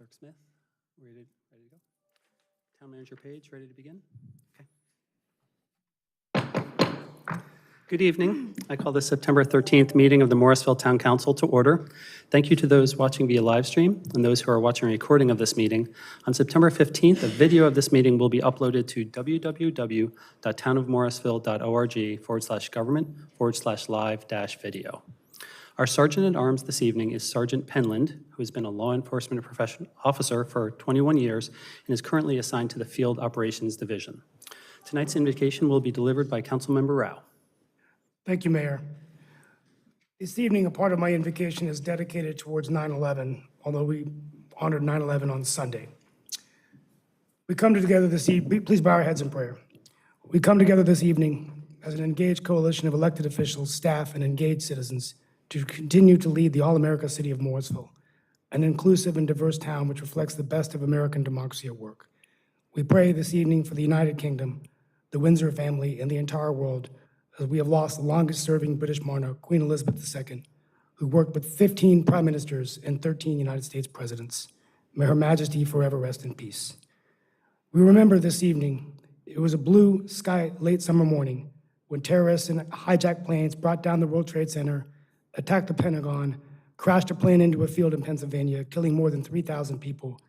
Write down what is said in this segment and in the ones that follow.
Clerk Smith, ready to go? Town Manager Page, ready to begin? Okay. Good evening. I call this September 13th meeting of the Morrisville Town Council to order. Thank you to those watching via live stream and those who are watching a recording of this meeting. On September 15th, a video of this meeting will be uploaded to www.townofmorrisville.org/government/live-video. Our Sergeant at Arms this evening is Sergeant Penland, who has been a law enforcement officer for 21 years and is currently assigned to the Field Operations Division. Tonight's invocation will be delivered by Councilmember Rao. Thank you, Mayor. This evening, a part of my invocation is dedicated towards 9/11, although we honored 9/11 on Sunday. We come together this evening, please bow our heads in prayer. We come together this evening as an engaged coalition of elected officials, staff, and engaged citizens to continue to lead the All-America City of Morrisville, an inclusive and diverse town which reflects the best of American democracy at work. We pray this evening for the United Kingdom, the Windsor family, and the entire world, as we have lost the longest-serving British monarch, Queen Elizabeth II, who worked with 15 prime ministers and 13 United States presidents. May Her Majesty forever rest in peace. We remember this evening, it was a blue sky late summer morning when terrorists in hijacked planes brought down the World Trade Center, attacked the Pentagon, crashed a plane into a field in Pennsylvania, killing more than 3,000 people,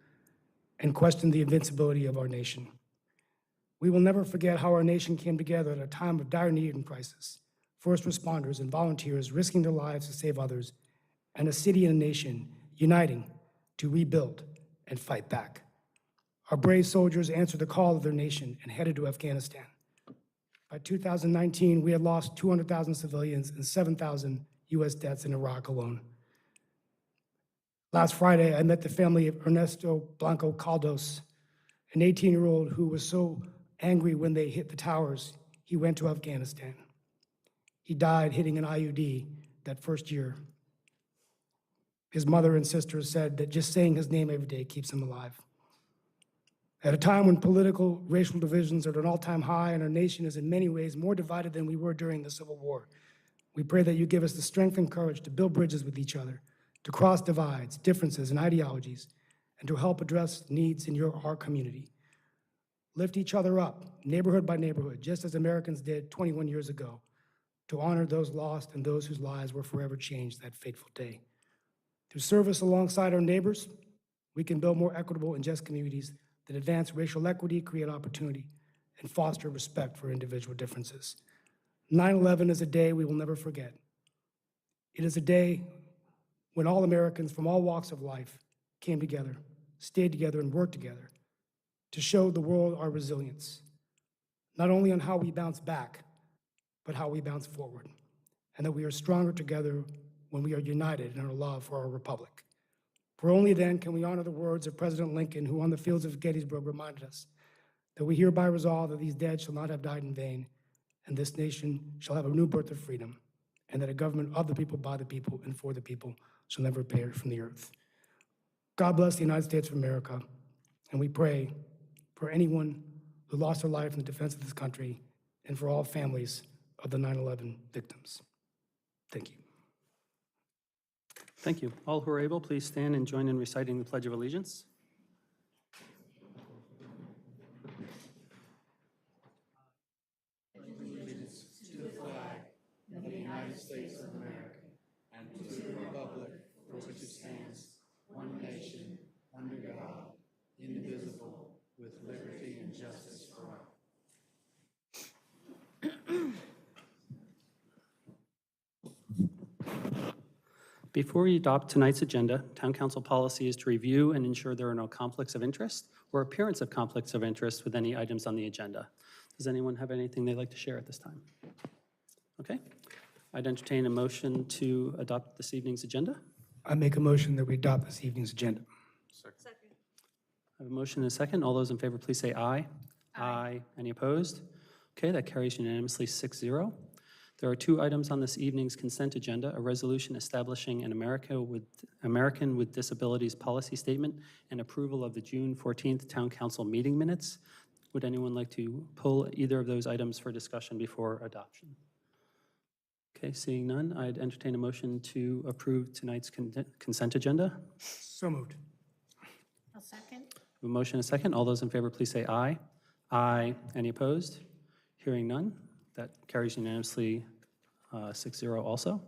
and questioned the invincibility of our nation. We will never forget how our nation came together at a time of dire need and crisis. First responders and volunteers risking their lives to save others, and a city and a nation uniting to rebuild and fight back. Our brave soldiers answered the call of their nation and headed to Afghanistan. By 2019, we had lost 200,000 civilians and 7,000 U.S. deaths in Iraq alone. Last Friday, I met the family of Ernesto Blanco Caldos, an 18-year-old who was so angry when they hit the towers, he went to Afghanistan. He died hitting an IUD that first year. His mother and sisters said that just saying his name every day keeps him alive. At a time when political, racial divisions are at an all-time high and our nation is in many ways more divided than we were during the Civil War, we pray that you give us the strength and courage to build bridges with each other, to cross divides, differences, and ideologies, and to help address needs in our community. Lift each other up, neighborhood by neighborhood, just as Americans did 21 years ago, to honor those lost and those whose lives were forever changed that fateful day. Through service alongside our neighbors, we can build more equitable and just communities that advance racial equity, create opportunity, and foster respect for individual differences. 9/11 is a day we will never forget. It is a day when all Americans from all walks of life came together, stayed together, and worked together to show the world our resilience, not only on how we bounce back, but how we bounce forward, and that we are stronger together when we are united in our love for our republic. For only then can we honor the words of President Lincoln, who on the fields of Gettysburg reminded us that we hereby resolve that these dead shall not have died in vain, and this nation shall have a new birth of freedom, and that a government of the people, by the people, and for the people shall never perish from the earth. God bless the United States of America, and we pray for anyone who lost their life in the defense of this country and for all families of the 9/11 victims. Thank you. Thank you. All who are able, please stand and join in reciting the Pledge of Allegiance. Before we adopt tonight's agenda, Town Council policy is to review and ensure there are no conflicts of interest or appearance of conflicts of interest with any items on the agenda. Does anyone have anything they'd like to share at this time? Okay. I'd entertain a motion to adopt this evening's agenda. I make a motion that we adopt this evening's agenda. Second. I have a motion and a second. All those in favor, please say aye. Aye. Any opposed? Okay, that carries unanimously 6-0. There are two items on this evening's consent agenda: a resolution establishing an American with Disabilities policy statement and approval of the June 14th Town Council meeting minutes. Would anyone like to pull either of those items for discussion before adoption? Okay, seeing none, I'd entertain a motion to approve tonight's consent agenda. So moved. I'll second. A motion and a second. All those in favor, please say aye. Aye. Any opposed? Hearing none. That carries unanimously 6-0 also.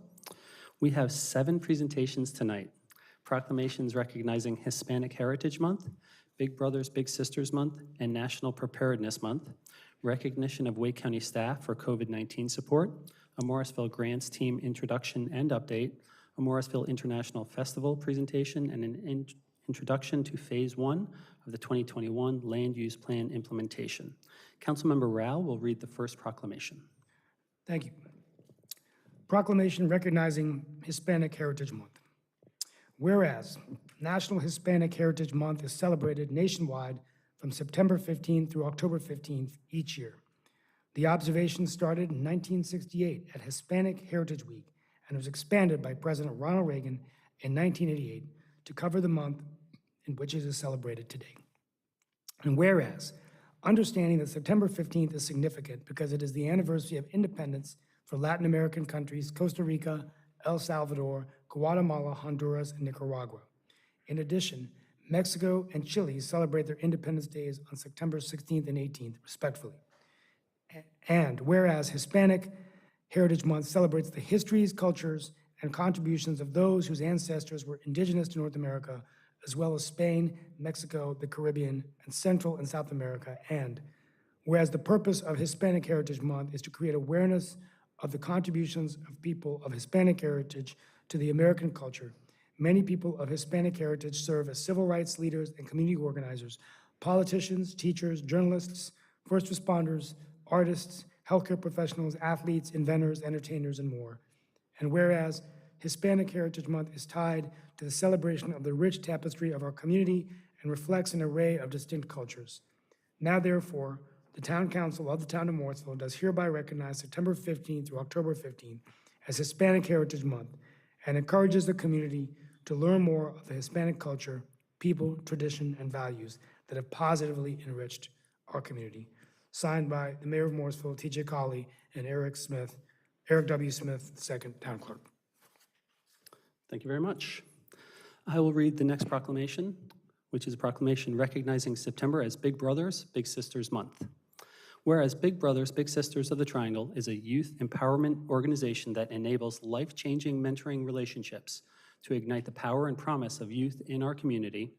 We have 7 presentations tonight. Proclamations recognizing Hispanic Heritage Month, Big Brothers Big Sisters Month, and National Preparedness Month, recognition of Wake County staff for COVID-19 support, a Morrisville Grants Team introduction and update, a Morrisville International Festival presentation, and an introduction to Phase 1 of the 2021 Land Use Plan implementation. Councilmember Rao will read the first proclamation. Thank you. Proclamation recognizing Hispanic Heritage Month. Whereas National Hispanic Heritage Month is celebrated nationwide from September 15th through October 15th each year. The observation started in 1968 at Hispanic Heritage Week and was expanded by President Ronald Reagan in 1988 to cover the month in which it is celebrated today. And whereas, understanding that September 15th is significant because it is the anniversary of independence for Latin American countries, Costa Rica, El Salvador, Guatemala, Honduras, and Nicaragua. In addition, Mexico and Chile celebrate their Independence Days on September 16th and 18th, respectively. And whereas Hispanic Heritage Month celebrates the histories, cultures, and contributions of those whose ancestors were indigenous to North America, as well as Spain, Mexico, the Caribbean, and Central and South America. And whereas the purpose of Hispanic Heritage Month is to create awareness of the contributions of people of Hispanic heritage to the American culture, many people of Hispanic heritage serve as civil rights leaders and community organizers, politicians, teachers, journalists, first responders, artists, healthcare professionals, athletes, inventors, entertainers, and more. And whereas Hispanic Heritage Month is tied to the celebration of the rich tapestry of our community and reflects an array of distinct cultures. Now, therefore, the Town Council of the Town of Morrisville does hereby recognize September 15th through October 15th as Hispanic Heritage Month and encourages the community to learn more of the Hispanic culture, people, tradition, and values that have positively enriched our community. Signed by the Mayor of Morrisville, T.J. Colley, and Eric W. Smith, second Town Clerk. Thank you very much. I will read the next proclamation, which is a proclamation recognizing September as Big Brothers Big Sisters Month. Whereas Big Brothers Big Sisters of the Triangle is a youth empowerment organization that enables life-changing mentoring relationships to ignite the power and promise of youth in our community,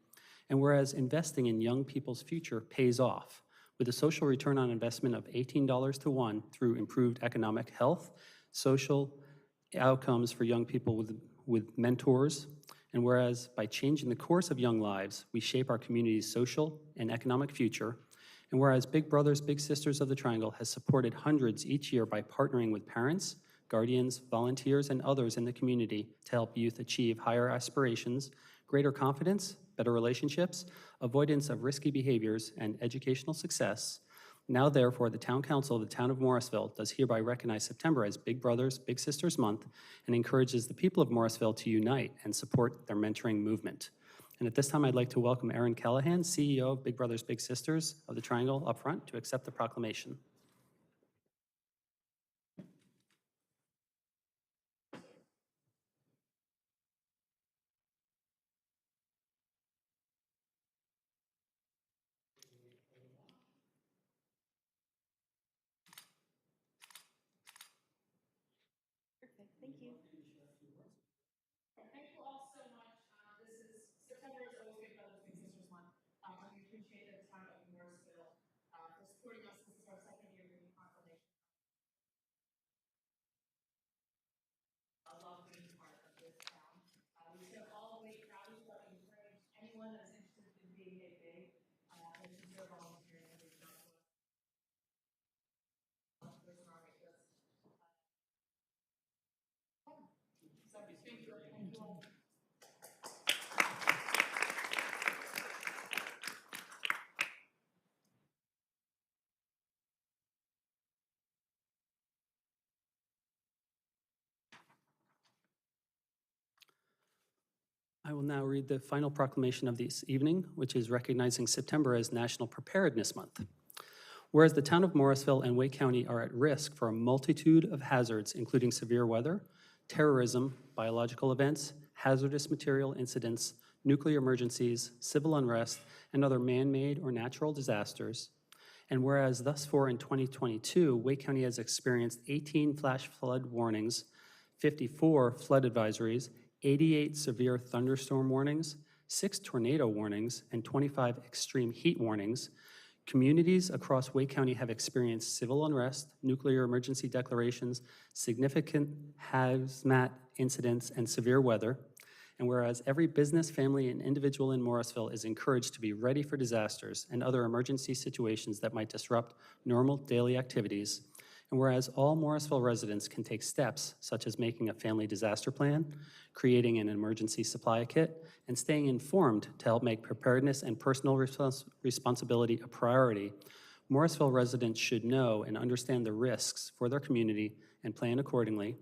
and whereas investing in young people's future pays off, with a social return on investment of $18 to 1 through improved economic health, social outcomes for young people with mentors, and whereas by changing the course of young lives, we shape our community's social and economic future, and whereas Big Brothers Big Sisters of the Triangle has supported hundreds each year by partnering with parents, guardians, volunteers, and others in the community to help youth achieve higher aspirations, greater confidence, better relationships, avoidance of risky behaviors, and educational success. Now, therefore, the Town Council of the Town of Morrisville does hereby recognize September as Big Brothers Big Sisters Month and encourages the people of Morrisville to unite and support their mentoring movement. And at this time, I'd like to welcome Erin Callahan, CEO of Big Brothers Big Sisters of the Triangle, up front to accept the proclamation. Perfect, thank you. Thank you all so much. This is September is always Big Brothers Big Sisters Month. We appreciate the town of Morrisville for supporting us. This is our second year doing Proclamation. I love being part of this town. We serve all the way counties, but encourage anyone that's interested in being a big that should serve volunteering and reach out to us. There's an army list. So thank you. Thank you all. I will now read the final proclamation of this evening, which is recognizing September as National Preparedness Month. Whereas the town of Morrisville and Wake County are at risk for a multitude of hazards, including severe weather, terrorism, biological events, hazardous material incidents, nuclear emergencies, civil unrest, and other man-made or natural disasters. And whereas thus far in 2022, Wake County has experienced 18 flash flood warnings, 54 flood advisories, 88 severe thunderstorm warnings, 6 tornado warnings, and 25 extreme heat warnings, communities across Wake County have experienced civil unrest, nuclear emergency declarations, significant hazmat incidents, and severe weather. And whereas every business, family, and individual in Morrisville is encouraged to be ready for disasters and other emergency situations that might disrupt normal daily activities. And whereas all Morrisville residents can take steps such as making a family disaster plan, creating an emergency supply kit, and staying informed to help make preparedness and personal responsibility a priority, Morrisville residents should know and understand the risks for their community and plan accordingly.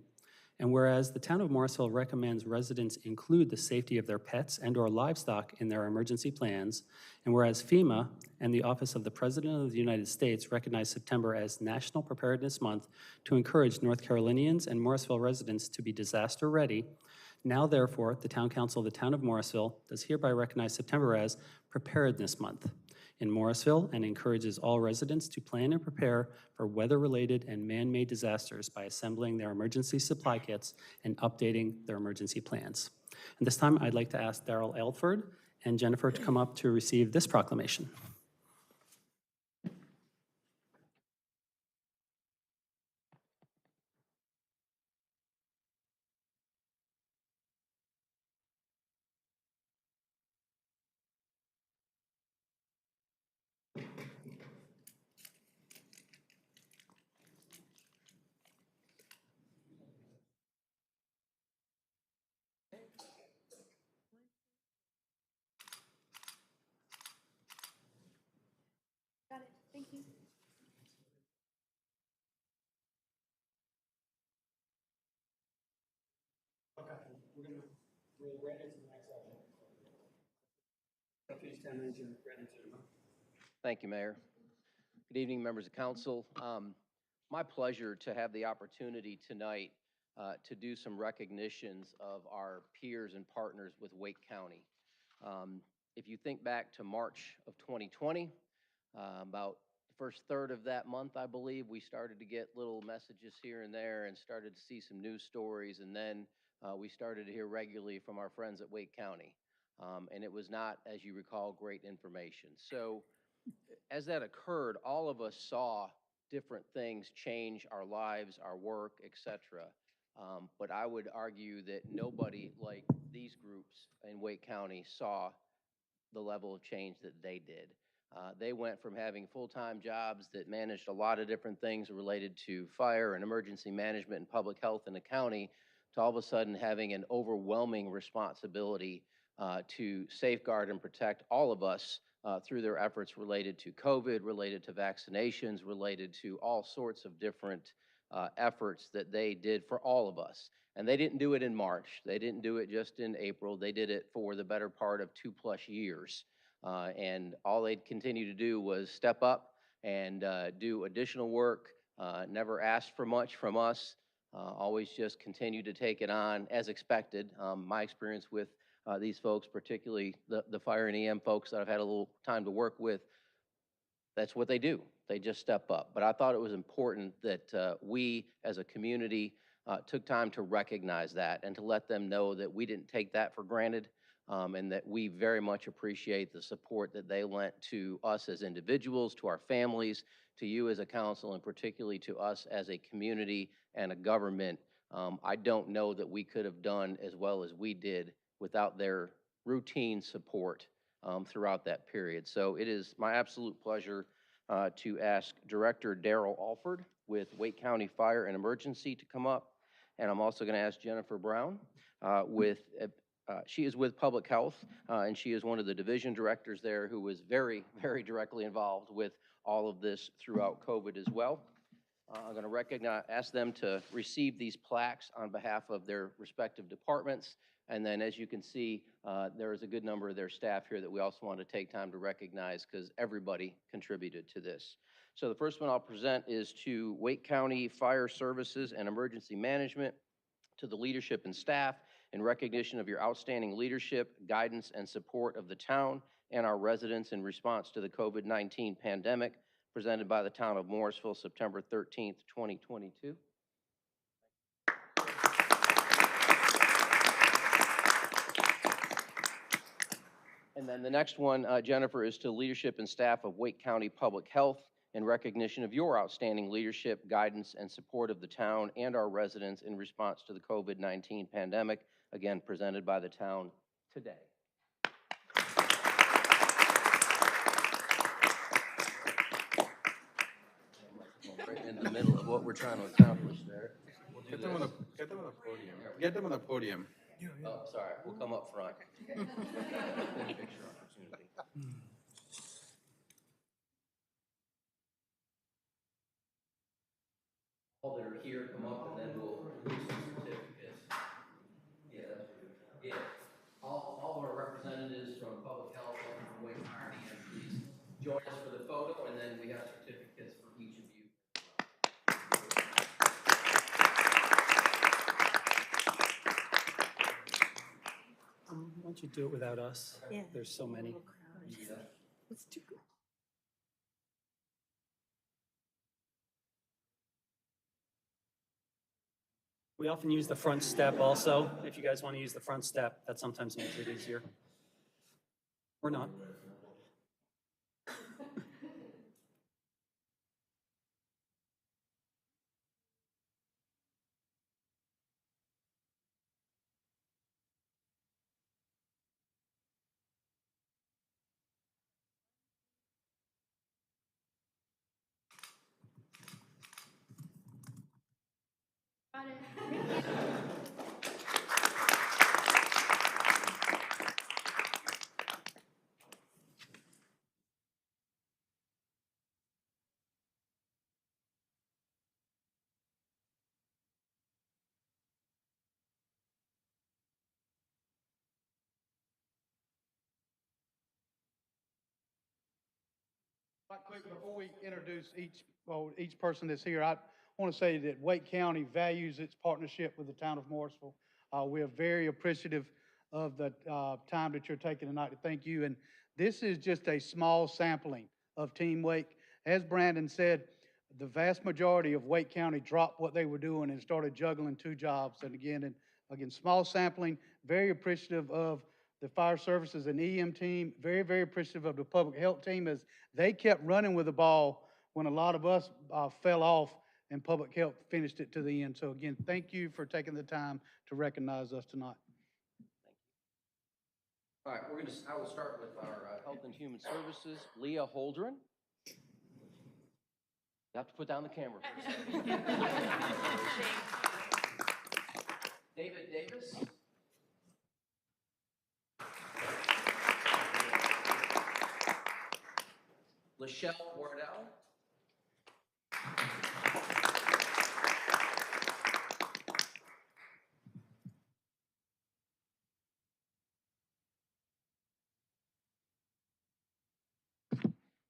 And whereas the town of Morrisville recommends residents include the safety of their pets and/or livestock in their emergency plans, and whereas FEMA and the Office of the President of the United States recognize September as National Preparedness Month to encourage North Carolinians and Morrisville residents to be disaster ready, now therefore, the Town Council of the Town of Morrisville does hereby recognize September as Preparedness Month in Morrisville and encourages all residents to plan and prepare for weather-related and man-made disasters by assembling their emergency supply kits and updating their emergency plans. And this time, I'd like to ask Darrell Alford and Jennifer to come up to receive this proclamation. Got it. Thank you. Okay, we're going to roll right into the next section. Thank you, Mayor. Good evening, members of council. My pleasure to have the opportunity tonight to do some recognitions of our peers and partners with Wake County. If you think back to March of 2020, about the first third of that month, I believe, we started to get little messages here and there and started to see some news stories, and then we started to hear regularly from our friends at Wake County. And it was not, as you recall, great information. So as that occurred, all of us saw different things change our lives, our work, etc. But I would argue that nobody like these groups in Wake County saw the level of change that they did. They went from having full-time jobs that managed a lot of different things related to fire and emergency management and public health in the county to all of a sudden having an overwhelming responsibility to safeguard and protect all of us through their efforts related to COVID, related to vaccinations, related to all sorts of different efforts that they did for all of us. And they didn't do it in March. They didn't do it just in April. They did it for the better part of 2+ years. And all they'd continue to do was step up and do additional work, never asked for much from us, always just continue to take it on as expected. My experience with these folks, particularly the fire and EM folks that I've had a little time to work with, that's what they do. They just step up. But I thought it was important that we as a community took time to recognize that and to let them know that we didn't take that for granted and that we very much appreciate the support that they lent to us as individuals, to our families, to you as a council, and particularly to us as a community and a government. I don't know that we could have done as well as we did without their routine support throughout that period. So it is my absolute pleasure to ask Director Darrell Alford with Wake County Fire and Emergency to come up. And I'm also going to ask Jennifer Brown she is with Public Health, and she is one of the division directors there who was very, very directly involved with all of this throughout COVID as well. I'm going to ask them to receive these plaques on behalf of their respective departments. And then, as you can see, there is a good number of their staff here that we also want to take time to recognize because everybody contributed to this. So the first one I'll present is to Wake County Fire Services and Emergency Management, to the leadership and staff, in recognition of your outstanding leadership, guidance, and support of the town and our residents in response to the COVID-19 pandemic, presented by the town of Morrisville, September 13th, 2022. And then the next one, Jennifer, is to leadership and staff of Wake County Public Health in recognition of your outstanding leadership, guidance, and support of the town and our residents in response to the COVID-19 pandemic, again, presented by the town today. Right in the middle of what we're trying to accomplish there. We'll do Get them on the podium. Get them on the podium. Oh, sorry, we'll come up front. Picture opportunity. All that are here, come up, and then we'll release the certificates. Yeah, that's good. Yeah, all of our representatives from Public Health and from Wake County, and please join us for the photo, and then we have certificates for each of you. Why don't you do it without us? Yeah. There's so many. It's too good. We often use the front step also. If you guys want to use the front step, that sometimes makes it easier. Or not. Got it. Right quick, before we introduce each person that's here, I want to say that Wake County values its partnership with the town of Morrisville. We are very appreciative of the time that you're taking tonight to thank you. And this is just a small sampling of Team Wake. As Brandon said, the vast majority of Wake County dropped what they were doing and started juggling two jobs. And again, small sampling, very appreciative of the fire services and EM team, very, very appreciative of the public health team as they kept running with the ball when a lot of us fell off and public health finished it to the end. So again, thank you for taking the time to recognize us tonight. All right, I will start with our Health and Human Services, Leah Holdren. You have to put down the camera for a second. David Davis. Lachelle Wardell.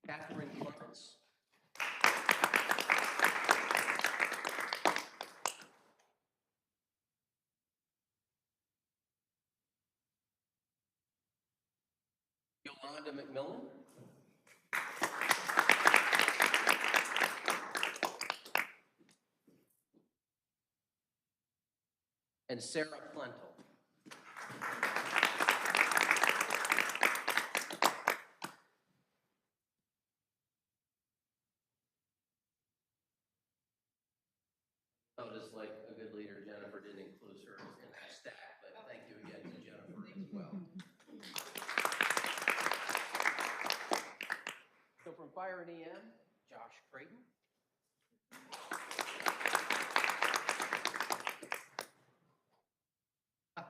Catherine Clements. Yolanda McMillan. And Sarah Plentel. Notice, like a good leader, Jennifer didn't include her in that stack, but thank you again to Jennifer as well. So from Fire and EM, Josh Creighton.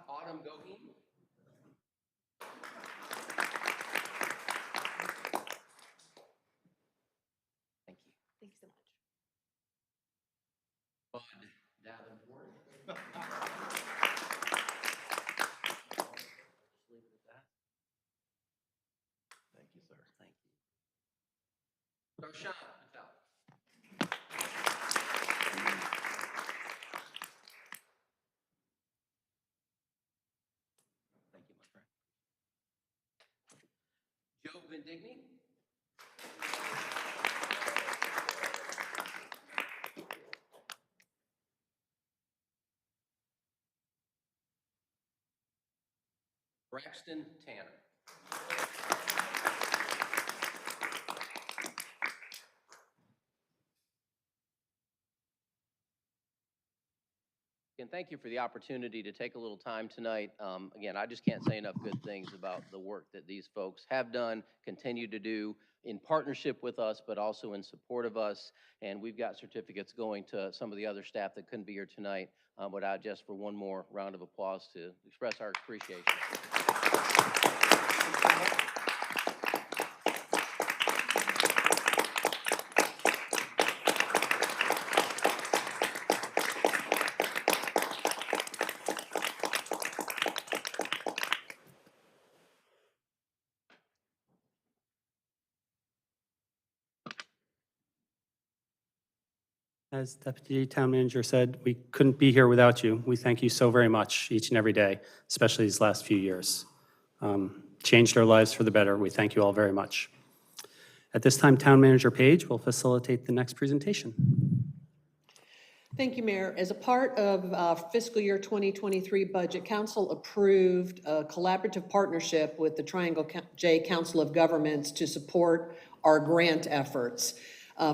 Autumn Goheen. Thank you. Thank you so much. Bud Davenport. Just leave it at that. Thank you, sir. Thank you. Darshana Exhibit. of Indigny. Braxton Tanner. And thank you for the opportunity to take a little time tonight. Again, I just can't say enough good things about the work that these folks have done, continue to do in partnership with us, but also in support of us. And we've got certificates going to some of the other staff that couldn't be here tonight, but I just for one more round of applause to express our appreciation. As Deputy Town Manager said, we couldn't be here without you. We thank you so very much each and every day, especially these last few years. Changed our lives for the better. We thank you all very much. At this time, Town Manager Page will facilitate the next presentation. Thank you, Mayor. As a part of fiscal year 2023 budget, Council approved a collaborative partnership with the Triangle J Council of Governments to support our grant efforts.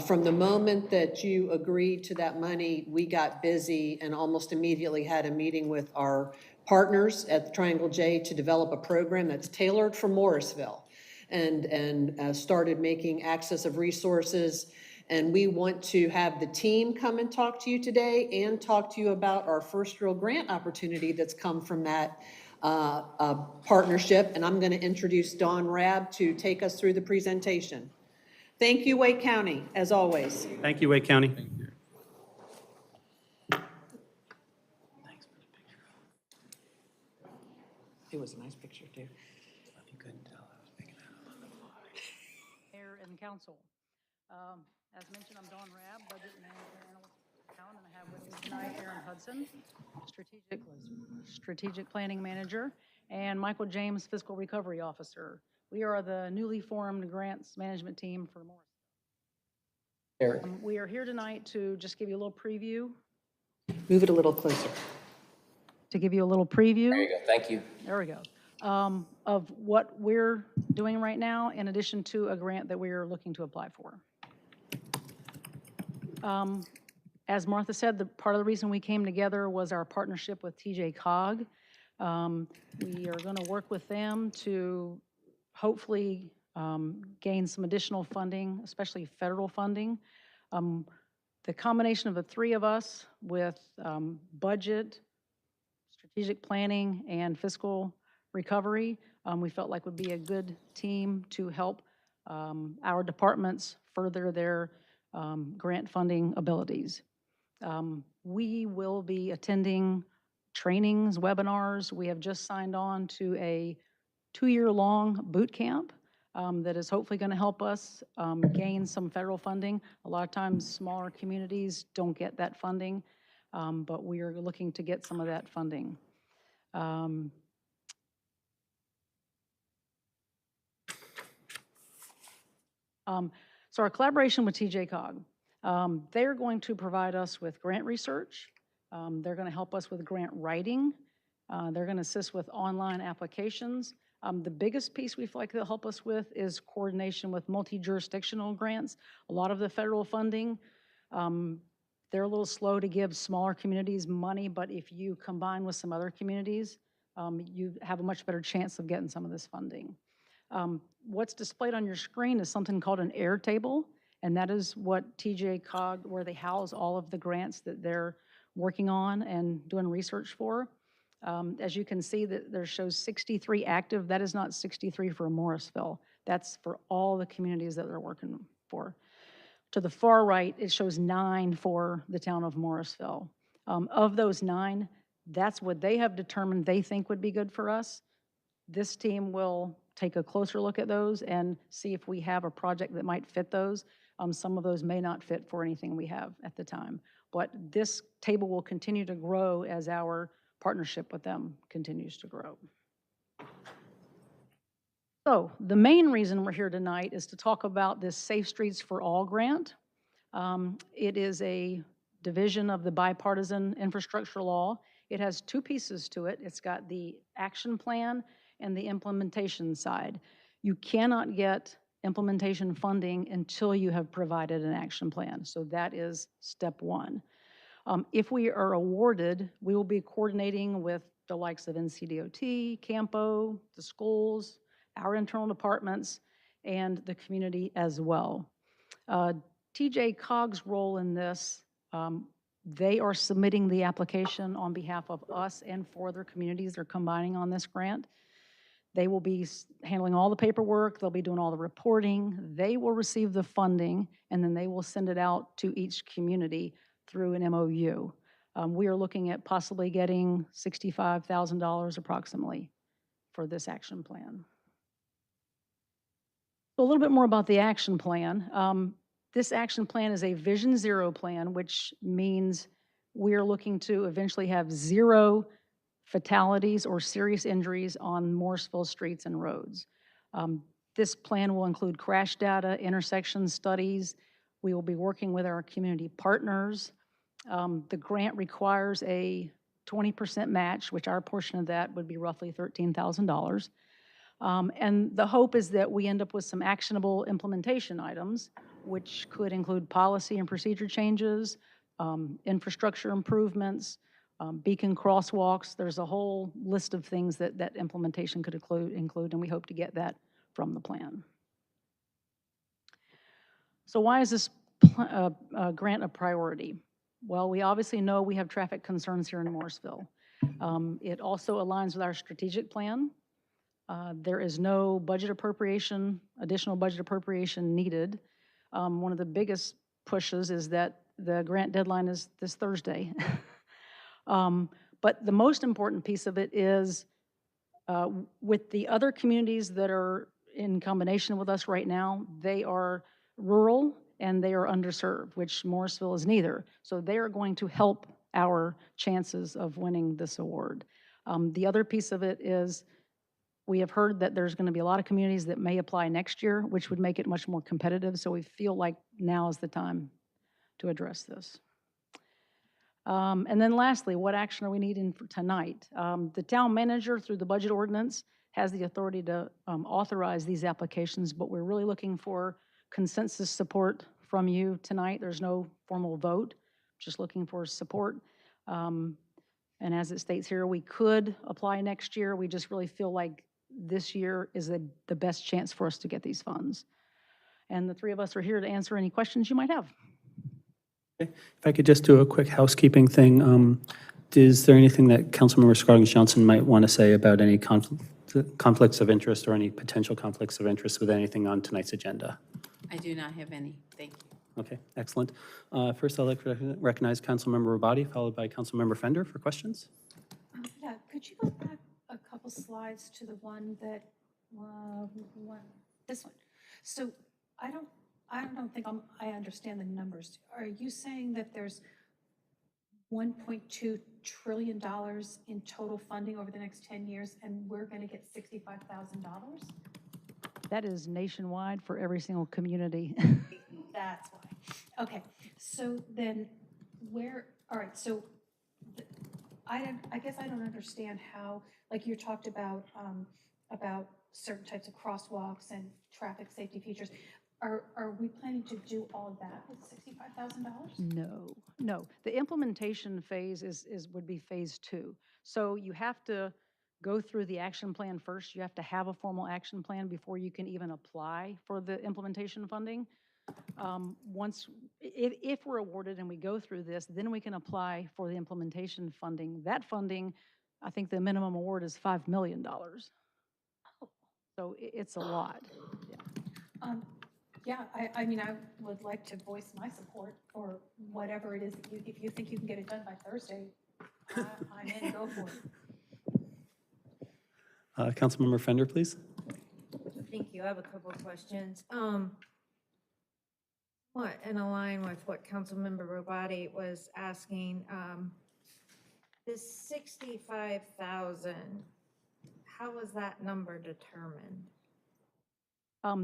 From the moment that you agreed to that money, we got busy and almost immediately had a meeting with our partners at the Triangle J to develop a program that's tailored for Morrisville and started making access of resources. And we want to have the team come and talk to you today and talk to you about our first real grant opportunity that's come from that partnership. And I'm going to introduce Dawn Rabb to take us through the presentation. Thank you, Wake County, as always. Thank you, Wake County. It was a nice picture, too. Mayor and council. As mentioned, I'm Dawn Rabb, budget manager and analyst for town, and I have with me tonight Aaron Hudson, strategic planning manager, and Michael James, fiscal recovery officer. We are the newly formed grants management team for Morris. We are here tonight to just give you a little preview. Move it a little closer. To give you a little preview. There you go. Thank you. There we go. Of what we're doing right now, in addition to a grant that we're looking to apply for. As Martha said, part of the reason we came together was our partnership with TJ Cog. We are going to work with them to hopefully gain some additional funding, especially federal funding. The combination of the three of us with budget, strategic planning, and fiscal recovery, we felt like would be a good team to help our departments further their grant funding abilities. We will be attending trainings, webinars. We have just signed on to a 2-year-long boot camp that is hopefully going to help us gain some federal funding. A lot of times smaller communities don't get that funding, but we are looking to get some of that funding. So our collaboration with TJ Cog, they're going to provide us with grant research. They're going to help us with grant writing. They're going to assist with online applications. The biggest piece we feel like they'll help us with is coordination with multi-jurisdictional grants. A lot of the federal funding, they're a little slow to give smaller communities money, but if you combine with some other communities, you have a much better chance of getting some of this funding. What's displayed on your screen is something called an air table, and that is what TJ Cog, where they house all of the grants that they're working on and doing research for. As you can see, that there shows 63 active. That is not 63 for Morrisville. That's for all the communities that they're working for. To the far right, it shows 9 for the town of Morrisville. Of those 9, that's what they have determined they think would be good for us. This team will take a closer look at those and see if we have a project that might fit those. Some of those may not fit for anything we have at the time. But this table will continue to grow as our partnership with them continues to grow. So the main reason we're here tonight is to talk about this Safe Streets for All grant. It is a division of the bipartisan infrastructure law. It has two pieces to it. It's got the action plan and the implementation side. You cannot get implementation funding until you have provided an action plan. So that is step one. If we are awarded, we will be coordinating with the likes of NCDOT, Campo, the schools, our internal departments, and the community as well. TJ Cog's role in this, they are submitting the application on behalf of us and for other communities they're combining on this grant. They will be handling all the paperwork, they'll be doing all the reporting, they will receive the funding, and then they will send it out to each community through an MOU. We are looking at possibly getting $65,000 approximately for this action plan. So a little bit more about the action plan. This action plan is a Vision Zero plan, which means we're looking to eventually have 0 fatalities or serious injuries on Morrisville streets and roads. This plan will include crash data, intersection studies. We will be working with our community partners. The grant requires a 20% match, which our portion of that would be roughly $13,000. And the hope is that we end up with some actionable implementation items, which could include policy and procedure changes, infrastructure improvements, beacon crosswalks. There's a whole list of things that implementation could include, and we hope to get that from the plan. So why is this grant a priority? Well, we obviously know we have traffic concerns here in Morrisville. It also aligns with our strategic plan. There is no budget appropriation, additional budget appropriation needed. One of the biggest pushes is that the grant deadline is this Thursday. But the most important piece of it is with the other communities that are in combination with us right now, they are rural and they are underserved, which Morrisville is neither. So they are going to help our chances of winning this award. The other piece of it is we have heard that there's going to be a lot of communities that may apply next year, which would make it much more competitive. So we feel like now is the time to address this. And then lastly, what action are we needing for tonight? The town manager, through the budget ordinance, has the authority to authorize these applications, but we're really looking for consensus support from you tonight. There's no formal vote, just looking for support. And as it states here, we could apply next year. We just really feel like this year is the best chance for us to get these funds. And the three of us are here to answer any questions you might have. Okay. If I could just do a quick housekeeping thing. Is there anything that Councilmember Scroggins-Johnson might want to say about any conflicts of interest or any potential conflicts of interest with anything on tonight's agenda? I do not have any. Thank you. Okay, excellent. First, I'd like to recognize Councilmember Rabati, followed by Councilmember Fender for questions. Yeah, could you go back a couple slides to the one that, this one? So I don't think I understand the numbers. Are you saying that there's $1.2 trillion in total funding over the next 10 years and we're going to get $65,000? That is nationwide for every single community. That's why. Okay, so then all right, so I guess I don't understand how, like you talked about certain types of crosswalks and traffic safety features. Are we planning to do all of that with $65,000? No. The implementation phase would be phase 2. So you have to go through the action plan first. You have to have a formal action plan before you can even apply for the implementation funding. If we're awarded and we go through this, then we can apply for the implementation funding. That funding, I think the minimum award is $5 million. So it's a lot. Yeah. Yeah, I mean, I would like to voice my support for whatever it is that if you think you can get it done by Thursday, I'm in, go for it. Councilmember Fender, please. Thank you. I have a couple of questions. What, in line with what Councilmember Robati was asking, this 65,000, how was that number determined?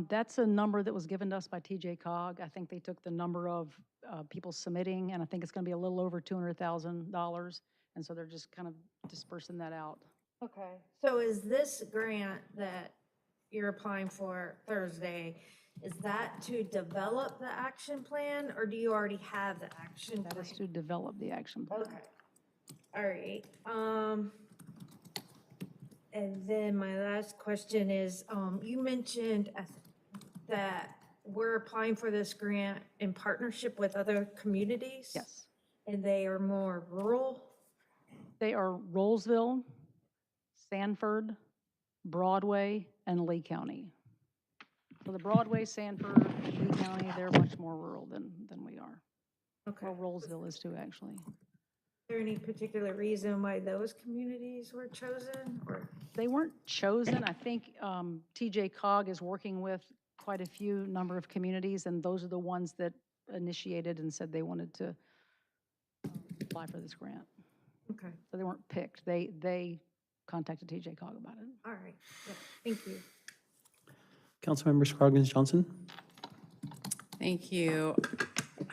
That's a number that was given to us by TJ Cog. I think they took the number of people submitting, and I think it's going to be a little over $200,000. And so they're just kind of dispersing that out. Okay. So is this grant that you're applying for Thursday, is that to develop the action plan, or do you already have the action That plan? is to develop the action plan. Okay. All right. And then my last question is, you mentioned that we're applying for this grant in partnership with other communities? Yes. And they are more rural? They are Rolesville, Sanford, Broadway, and Lee County. So the Broadway, Sanford, Lee County, they're much more rural than we are. Okay. Well, Rolesville is too, actually. Is there any particular reason why those communities were chosen, or? They weren't chosen. I think TJ Cog is working with quite a few number of communities, and those are the ones that initiated and said they wanted to apply for this grant. Okay, So they weren't picked. They contacted TJ Cog about it. all right, yeah, thank you. Councilmember Scroggins Johnson? Thank you.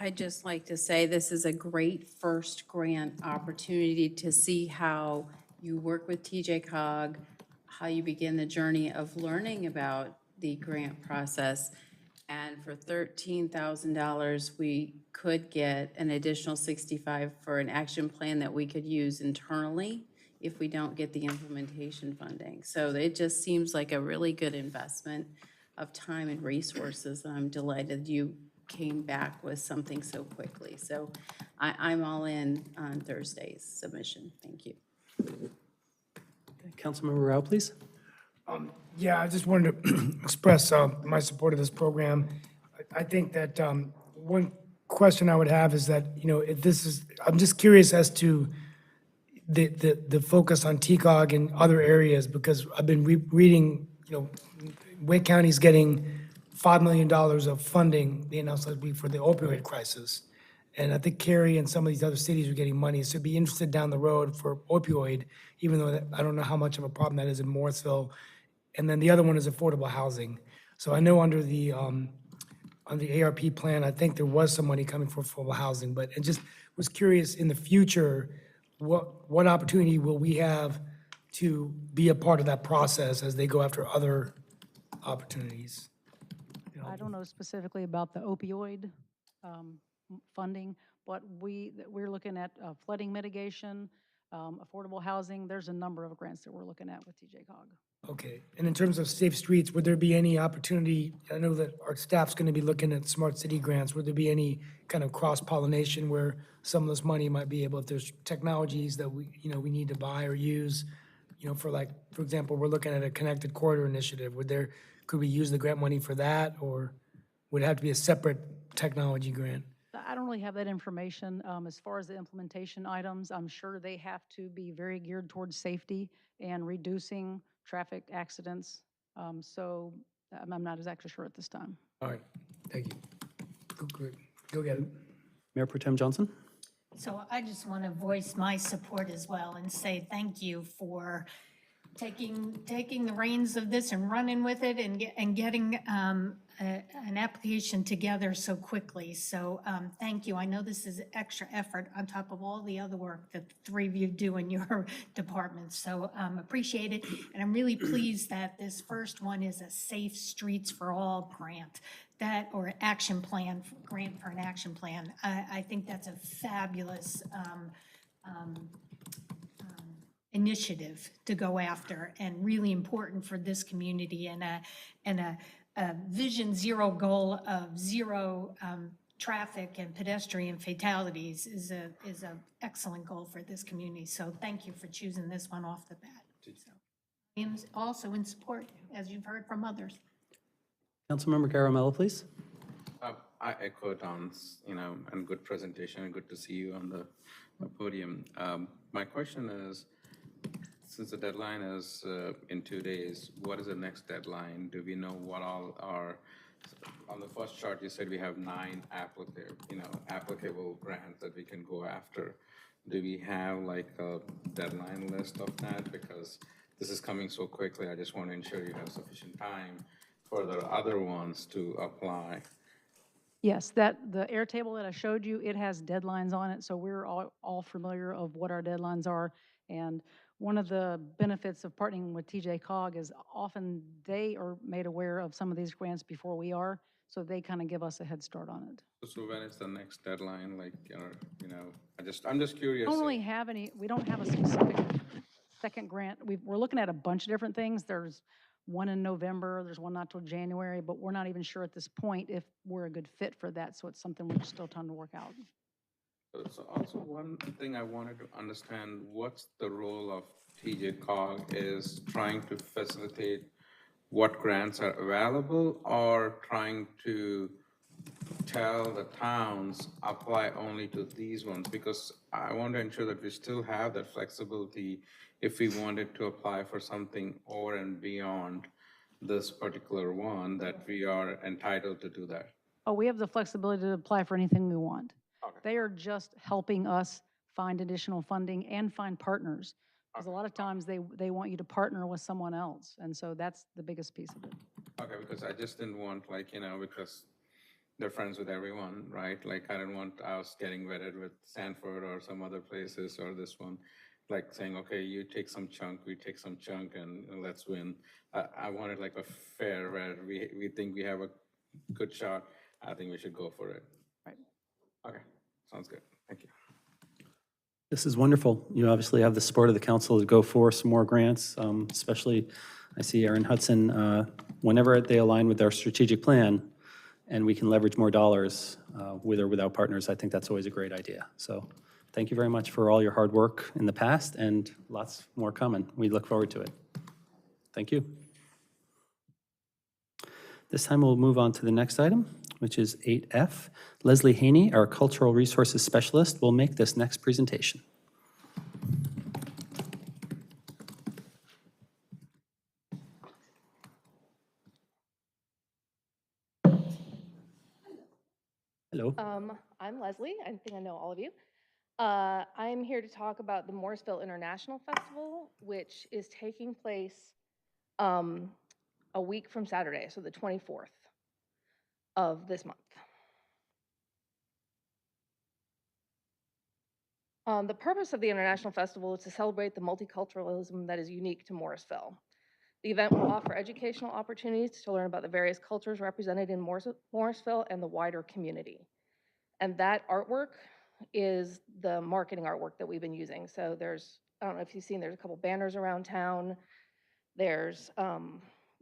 I'd just like to say this is a great first grant opportunity to see how you work with TJ Cog, how you begin the journey of learning about the grant process. And for $13,000, we could get an additional $65,000 for an action plan that we could use internally if we don't get the implementation funding. So it just seems like a really good investment of time and resources, and I'm delighted you came back with something so quickly. So I'm all in on Thursday's submission. Thank you. Councilmember Rao, please. Yeah, I just wanted to express my support of this program. I think that one question I would have is that, if this is, I'm just curious as to the focus on TCOG and other areas, because I've been reading, Wake County's getting $5 million of funding, they announced last week, for the opioid crisis. And I think Cary and some of these other cities are getting money, so be interested down the road for opioid, even though I don't know how much of a problem that is in Morrisville. And then the other one is affordable housing. So I know under the ARP plan, I think there was some money coming for affordable housing, but I just was curious, in the future, what opportunity will we have to be a part of that process as they go after other opportunities? I don't know specifically about the opioid funding, but we're looking at flooding mitigation, affordable housing. There's a number of grants that we're looking at with TJ Cog. Okay, and in terms of safe streets, would there be any opportunity, I know that our staff's gonna be looking at smart city grants, would there be any kind of cross-pollination where some of this money might be able, if there's technologies that we need to buy or use, for example, we're looking at a connected corridor initiative, could we use the grant money for that, or would it have to be a separate technology grant? I don't really have that information. As far as the implementation items, I'm sure they have to be very geared towards safety and reducing traffic accidents. So I'm not exactly sure at this time. All right, thank you. Go get it. Mayor Pro Tem Johnson? So I just want to voice my support as well and say thank you for taking the reins of this and running with it and getting an application together so quickly. So thank you. I know this is extra effort on top of all the other work that the three of you do in your departments. So appreciate it. And I'm really pleased that this first one is a Safe Streets for All grant. Or action plan, grant for an action plan. I think that's a fabulous initiative to go after, and really important for this community, and a Vision Zero goal of zero traffic and pedestrian fatalities is a excellent goal for this community. So thank you for choosing this one off the bat. So, and also in support, as you've heard from others. Councilmember Garamella, please. I echo Don's, and good presentation, and good to see you on the podium. My question is, since the deadline is in 2 days, what is the next deadline? Do we know what all are, on the first chart, you said we have 9 applicable grants that we can go after. Do we have like a deadline list of that? Because this is coming so quickly, I just want to ensure you have sufficient time for the other ones to apply. Yes, the Airtable that I showed you, it has deadlines on it, so we're all familiar of what our deadlines are. And one of the benefits of partnering with TJ Cog is often they are made aware of some of these grants before we are, so they kind of give us a head start on it. So when is the next deadline, like, I'm just curious. We don't have a specific second grant. We're looking at a bunch of different things. There's one in November, there's one not till January, but we're not even sure at this point if we're a good fit for that, so it's something we're still trying to work out. So also one thing I wanted to understand, what's the role of TJ Cog is trying to facilitate what grants are available or trying to tell the towns apply only to these ones? Because I want to ensure that we still have that flexibility if we wanted to apply for something over and beyond this particular one, that we are entitled to do that. Oh, we have the flexibility to apply for anything we want. Okay. They are just helping us find additional funding and find partners. Because a lot of times they want you to partner with someone else, and so that's the biggest piece of it. Okay, because I just didn't want, because they're friends with everyone, right? Like, I didn't want us getting vetted with Sanford or some other places or this one, like saying, okay, you take some chunk, we take some chunk, and let's win. I wanted like a fair, where we think we have a good shot. I think we should go for it. Right. Okay, sounds good. Thank you. This is wonderful. You obviously have the support of the council to go for some more grants, especially I see Aaron Hudson, whenever they align with our strategic plan and we can leverage more dollars with or without partners, I think that's always a great idea. So thank you very much for all your hard work in the past and lots more coming. We look forward to it. Thank you. This time we'll move on to the next item, which is 8F. Leslie Haney, our Cultural Resources Specialist, will make this next presentation. Hello. I'm Leslie. I think I know all of you. I'm here to talk about the Morrisville International Festival, which is taking place a week from Saturday, so the 24th of this month. The purpose of the International Festival is to celebrate the multiculturalism that is unique to Morrisville. The event will offer educational opportunities to learn about the various cultures represented in Morrisville and the wider community. And that artwork is the marketing artwork that we've been using. So there's, I don't know if you've seen, there's a couple banners around town. There's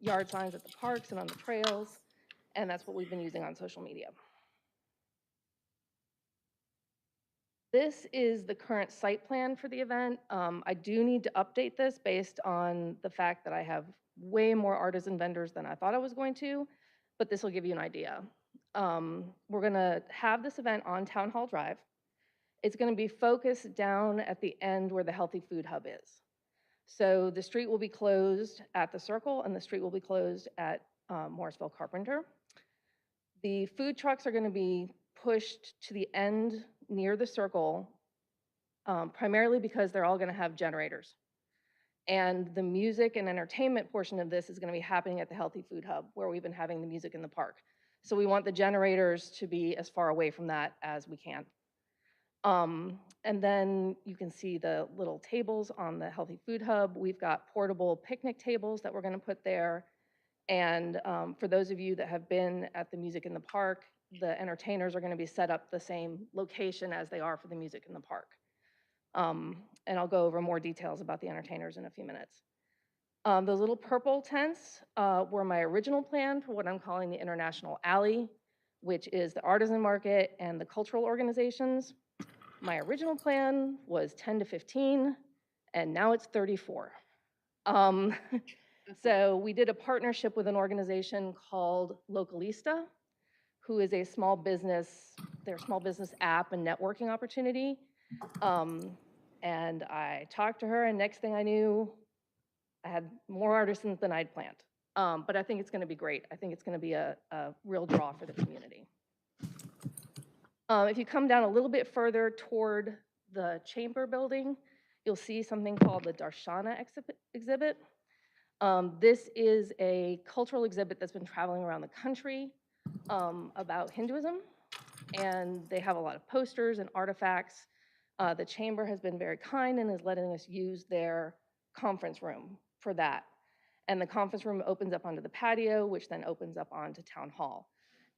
yard signs at the parks and on the trails. And that's what we've been using on social media. This is the current site plan for the event. I do need to update this based on the fact that I have way more artisan vendors than I thought I was going to, but this will give you an idea. We're gonna have this event on Town Hall Drive. It's gonna be focused down at the end where the Healthy Food Hub is. So the street will be closed at the Circle and the street will be closed at Morrisville Carpenter. The food trucks are gonna be pushed to the end near the Circle, primarily because they're all gonna have generators. And the music and entertainment portion of this is gonna be happening at the Healthy Food Hub, where we've been having the music in the park. So we want the generators to be as far away from that as we can. And then you can see the little tables on the Healthy Food Hub. We've got portable picnic tables that we're gonna put there. And for those of you that have been at the music in the park, the entertainers are gonna be set up the same location as they are for the music in the park. And I'll go over more details about the entertainers in a few minutes. Those little purple tents were my original plan for what I'm calling the International Alley, which is the artisan market and the cultural organizations. My original plan was 10 to 15, and now it's 34. So we did a partnership with an organization called Localista, who is a small business, their small business app and networking opportunity. And I talked to her, and next thing I knew, I had more artisans than I'd planned. But I think it's gonna be great. I think it's gonna be a real draw for the community. If you come down a little bit further toward the chamber building, you'll see something called the Darshana Exhibit. This is a cultural exhibit that's been traveling around the country about Hinduism, and they have a lot of posters and artifacts. The chamber has been very kind and is letting us use their conference room for that. And the conference room opens up onto the patio, which then opens up onto Town Hall.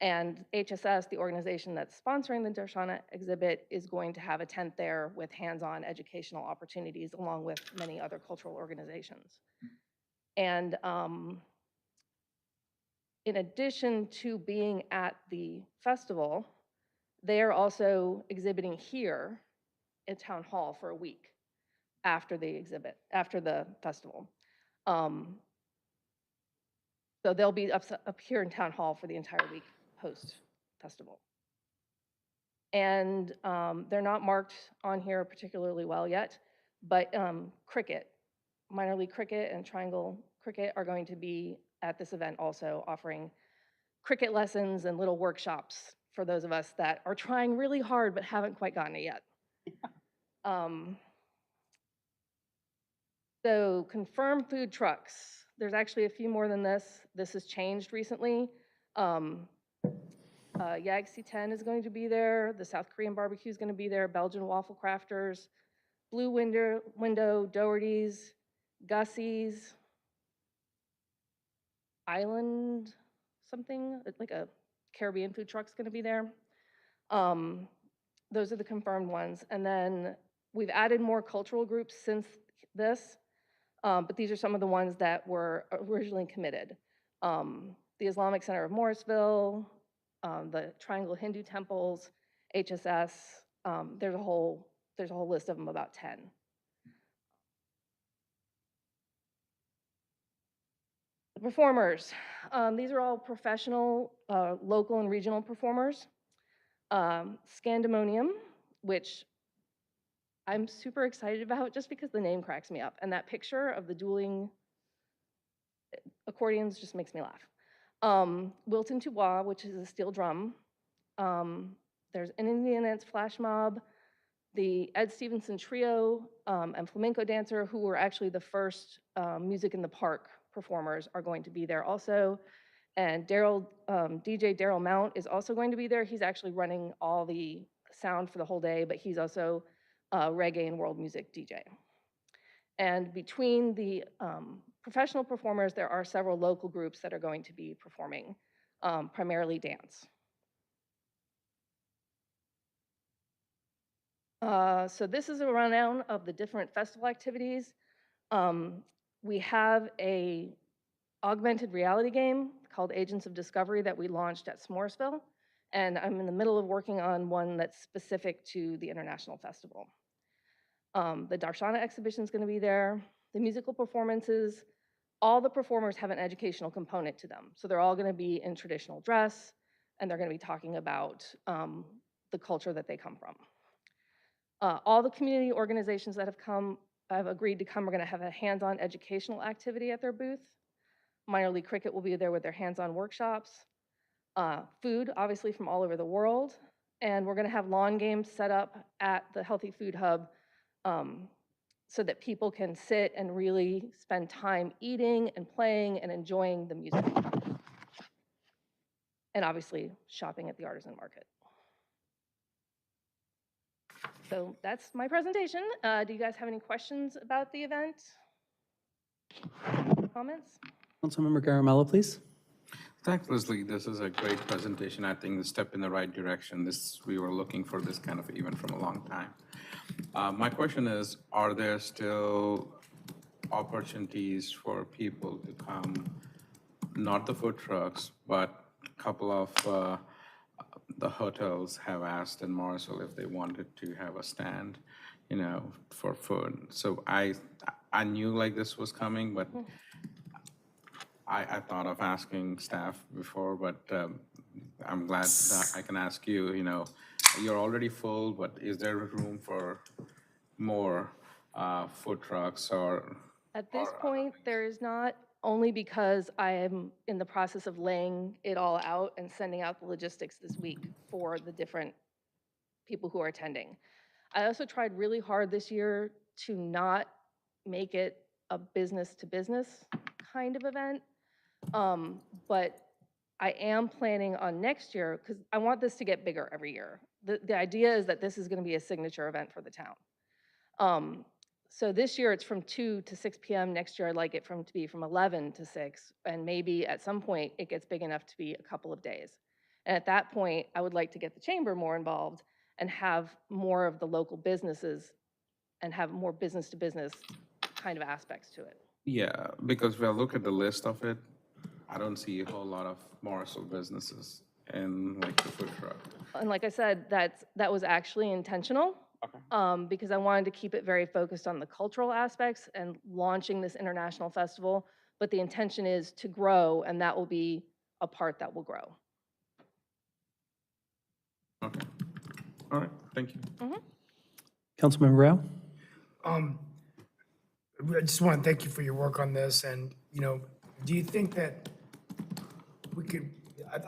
And HSS, the organization that's sponsoring the Darshana exhibit, is going to have a tent there with hands-on educational opportunities, along with many other cultural organizations. And in addition to being at the festival, they are also exhibiting here at Town Hall for a week after the exhibit, after the festival. So they'll be up here in Town Hall for the entire week post-festival. And they're not marked on here particularly well yet, but cricket, minor league cricket and triangle cricket are going to be at this event also, offering cricket lessons and little workshops for those of us that are trying really hard but haven't quite gotten it yet. So confirmed food trucks. There's actually a few more than this. This has changed recently. Yagsi 10 is going to be there. The South Korean barbecue is going to be there. Belgian waffle crafters, Blue Window, Doherty's, Gussie's, Island something, like a Caribbean food truck's going to be there. Those are the confirmed ones. And then we've added more cultural groups since this. But these are some of the ones that were originally committed. The Islamic Center of Morrisville, the Triangle Hindu Temples, HSS, there's a whole list of them, about 10. The performers, these are all professional, local and regional performers. Scandemonium, which I'm super excited about just because the name cracks me up. And that picture of the dueling accordions just makes me laugh. Wilton Tubois, which is a steel drum. There's an Indian dance flash mob, the Ed Stevenson Trio, and flamenco dancer, who were actually the first Music in the Park performers, are going to be there also. And DJ Daryl Mount is also going to be there. He's actually running all the sound for the whole day, but he's also reggae and world music DJ. And between the professional performers, there are several local groups that are going to be performing, primarily dance. So this is a rundown of the different festival activities. We have a augmented reality game called Agents of Discovery that we launched at Morrisville, and I'm in the middle of working on one that's specific to the International Festival. The Darshana exhibition is going to be there. The musical performances, all the performers have an educational component to them. So they're all going to be in traditional dress, and they're going to be talking about the culture that they come from. All the community organizations that have agreed to come are going to have a hands-on educational activity at their booth. Minor League Cricket will be there with their hands-on workshops. Food, obviously, from all over the world. And we're going to have lawn games set up at the Healthy Food Hub so that people can sit and really spend time eating and playing and enjoying the music. And obviously, shopping at the artisan market. So that's my presentation. Do you guys have any questions about the event? Comments? Councilmember Garamella, please. Thanks, Leslie. This is a great presentation. I think the step in the right direction. We were looking for this kind of event from a long time. My question is, are there still opportunities for people to come, not the food trucks, but a couple of the hotels have asked in Morrisville if they wanted to have a stand, for food. So I knew like this was coming, but I thought of asking staff before, but I'm glad that I can ask you, you're already full, but is there room for more food trucks or? At this point, there is not, only because I am in the process of laying it all out and sending out the logistics this week for the different people who are attending. I also tried really hard this year to not make it a business to business kind of event. But I am planning on next year, because I want this to get bigger every year. The idea is that this is going to be a signature event for the town. So this year it's from 2 to 6 p.m. Next year I'd like it to be from 11 to 6, and maybe at some point it gets big enough to be a couple of days. And at that point, I would like to get the chamber more involved and have more of the local businesses and have more business to business kind of aspects to it. Yeah, because when I look at the list of it, I don't see a whole lot of Morrisville businesses in like the food truck. And like I said, that was actually intentional. Okay. Because I wanted to keep it very focused on the cultural aspects and launching this international festival. But the intention is to grow, and that will be a part that will grow. Okay. All right, thank you. Councilmember Rao? I just want to thank you for your work on this, and, do you think that we could,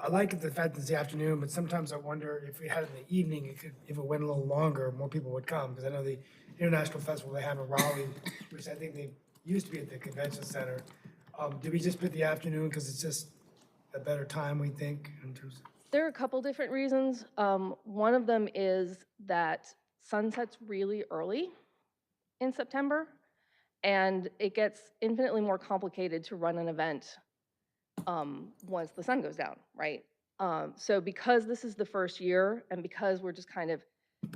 I like the fact that it's the afternoon, but sometimes I wonder if we had it in the evening, if it went a little longer, more people would come, because I know the International Festival they have in Raleigh, which I think they used to be at the convention center. Did we just pick the afternoon because it's just a better time, we think, in terms of? There are a couple different reasons. One of them is that sunsets really early in September, and it gets infinitely more complicated to run an event once the sun goes down, right? So because this is the first year, and because we're just kind of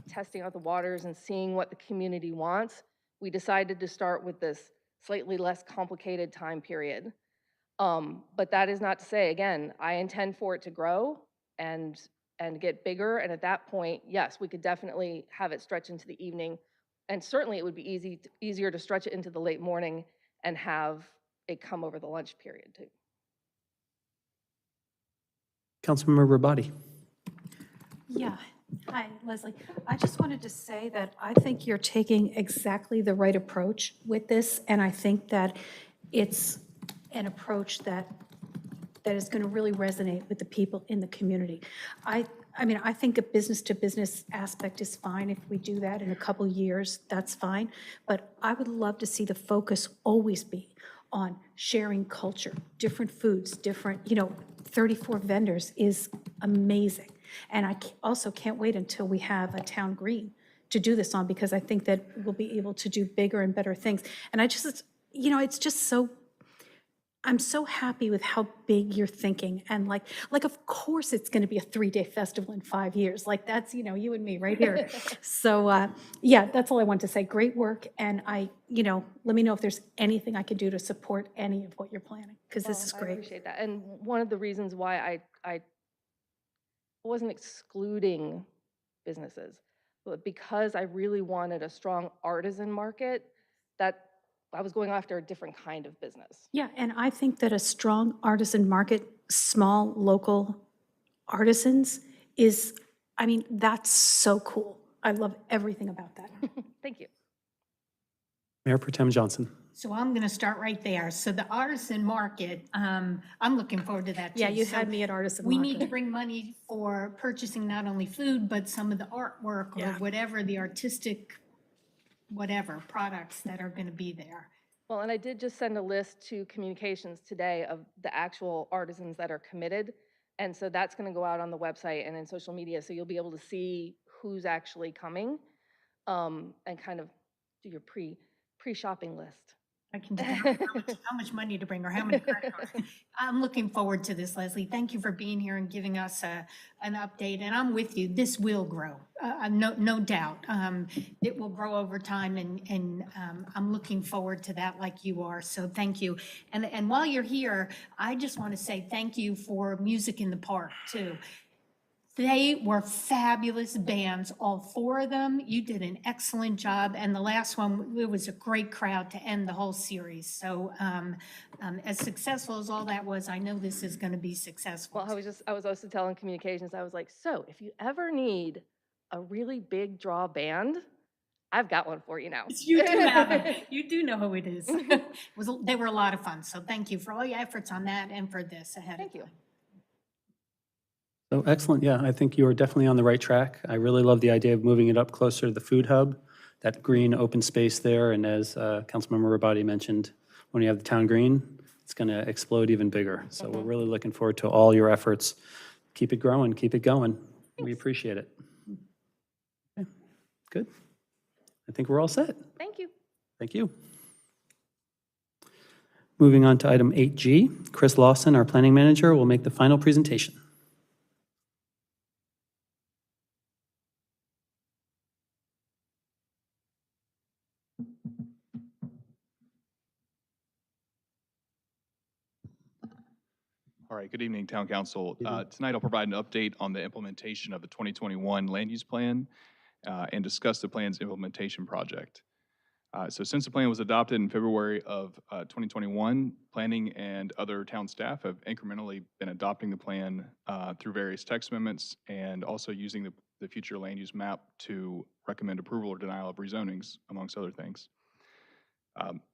testing out the waters and seeing what the community wants, we decided to start with this slightly less complicated time period. But that is not to say, again, I intend for it to grow and get bigger, and at that point, yes, we could definitely have it stretch into the evening, and certainly it would be easier to stretch it into the late morning and have it come over the lunch period too. Councilmember Rabadi? Yeah. Hi, Leslie. I just wanted to say that I think you're taking exactly the right approach with this, and I think that it's an approach that is going to really resonate with the people in the community. I mean, I think a business-to-business aspect is fine. If we do that in a couple years, that's fine. But I would love to see the focus always be on sharing culture, different foods, different, 34 vendors is amazing. And I also can't wait until we have a town green to do this on, because I think that we'll be able to do bigger and better things. And I just, it's just so, I'm so happy with how big you're thinking. And like of course it's going to be a 3-day festival in 5 years. Like that's, you and me right here. So yeah, that's all I want to say. Great work. And let me know if there's anything I can do to support any of what you're planning, because this is great. I appreciate that. And one of the reasons why I wasn't excluding businesses, but because I really wanted a strong artisan market, that I was going after a different kind of business. Yeah, and I think that a strong artisan market, small local artisans that's so cool. I love everything about that. Thank you. Mayor Pro Tem Johnson? So I'm going to start right there. So the artisan market, I'm looking forward to that too. Yeah, you So had me at artisan we market. need to bring money for purchasing not only food, but some of the artwork or Yeah. whatever, the artistic, whatever products that are going to be there. Well, and I did just send a list to communications today of the actual artisans that are committed. And so that's going to go out on the website and in social media. So you'll be able to see who's actually coming and kind of do your pre-shopping list. I can tell how much money to bring or how many credit cards. I'm looking forward to this, Leslie. Thank you for being here and giving us an update. And I'm with you. This will grow, no doubt. It will grow over time, and I'm looking forward to that like you are. So thank you. And while you're here, I just want to say thank you for Music in the Park too. They were fabulous bands, all 4 of them. You did an excellent job. And the last one, it was a great crowd to end the whole series. So as successful as all that was, I know this is going to be successful. Well, I was also telling communications, I was like, so if you ever need a really big draw band, I've got one for you now. You do have it. You do know who it is. They were a lot of fun. So thank you for all your efforts on that and for this ahead. Thank you. So excellent. Yeah, I think you are definitely on the right track. I really love the idea of moving it up closer to the food hub, that green open space there. And as Councilmember Rabadi mentioned, when you have the town green, it's going to explode even bigger. So we're really looking forward to all your efforts. Keep it growing, keep it going. We appreciate it. Okay, good. I think we're all set. Thank you. Thank you. Moving on to item 8G, Chris Lawson, our planning manager, will make the final presentation. All right, good evening, Town Council. Tonight I'll provide an update on the implementation of the 2021 Land Use Plan and discuss the plan's implementation project. So since the plan was adopted in February of 2021, planning and other town staff have incrementally been adopting the plan through various text amendments and also using the future land use map to recommend approval or denial of rezonings, amongst other things.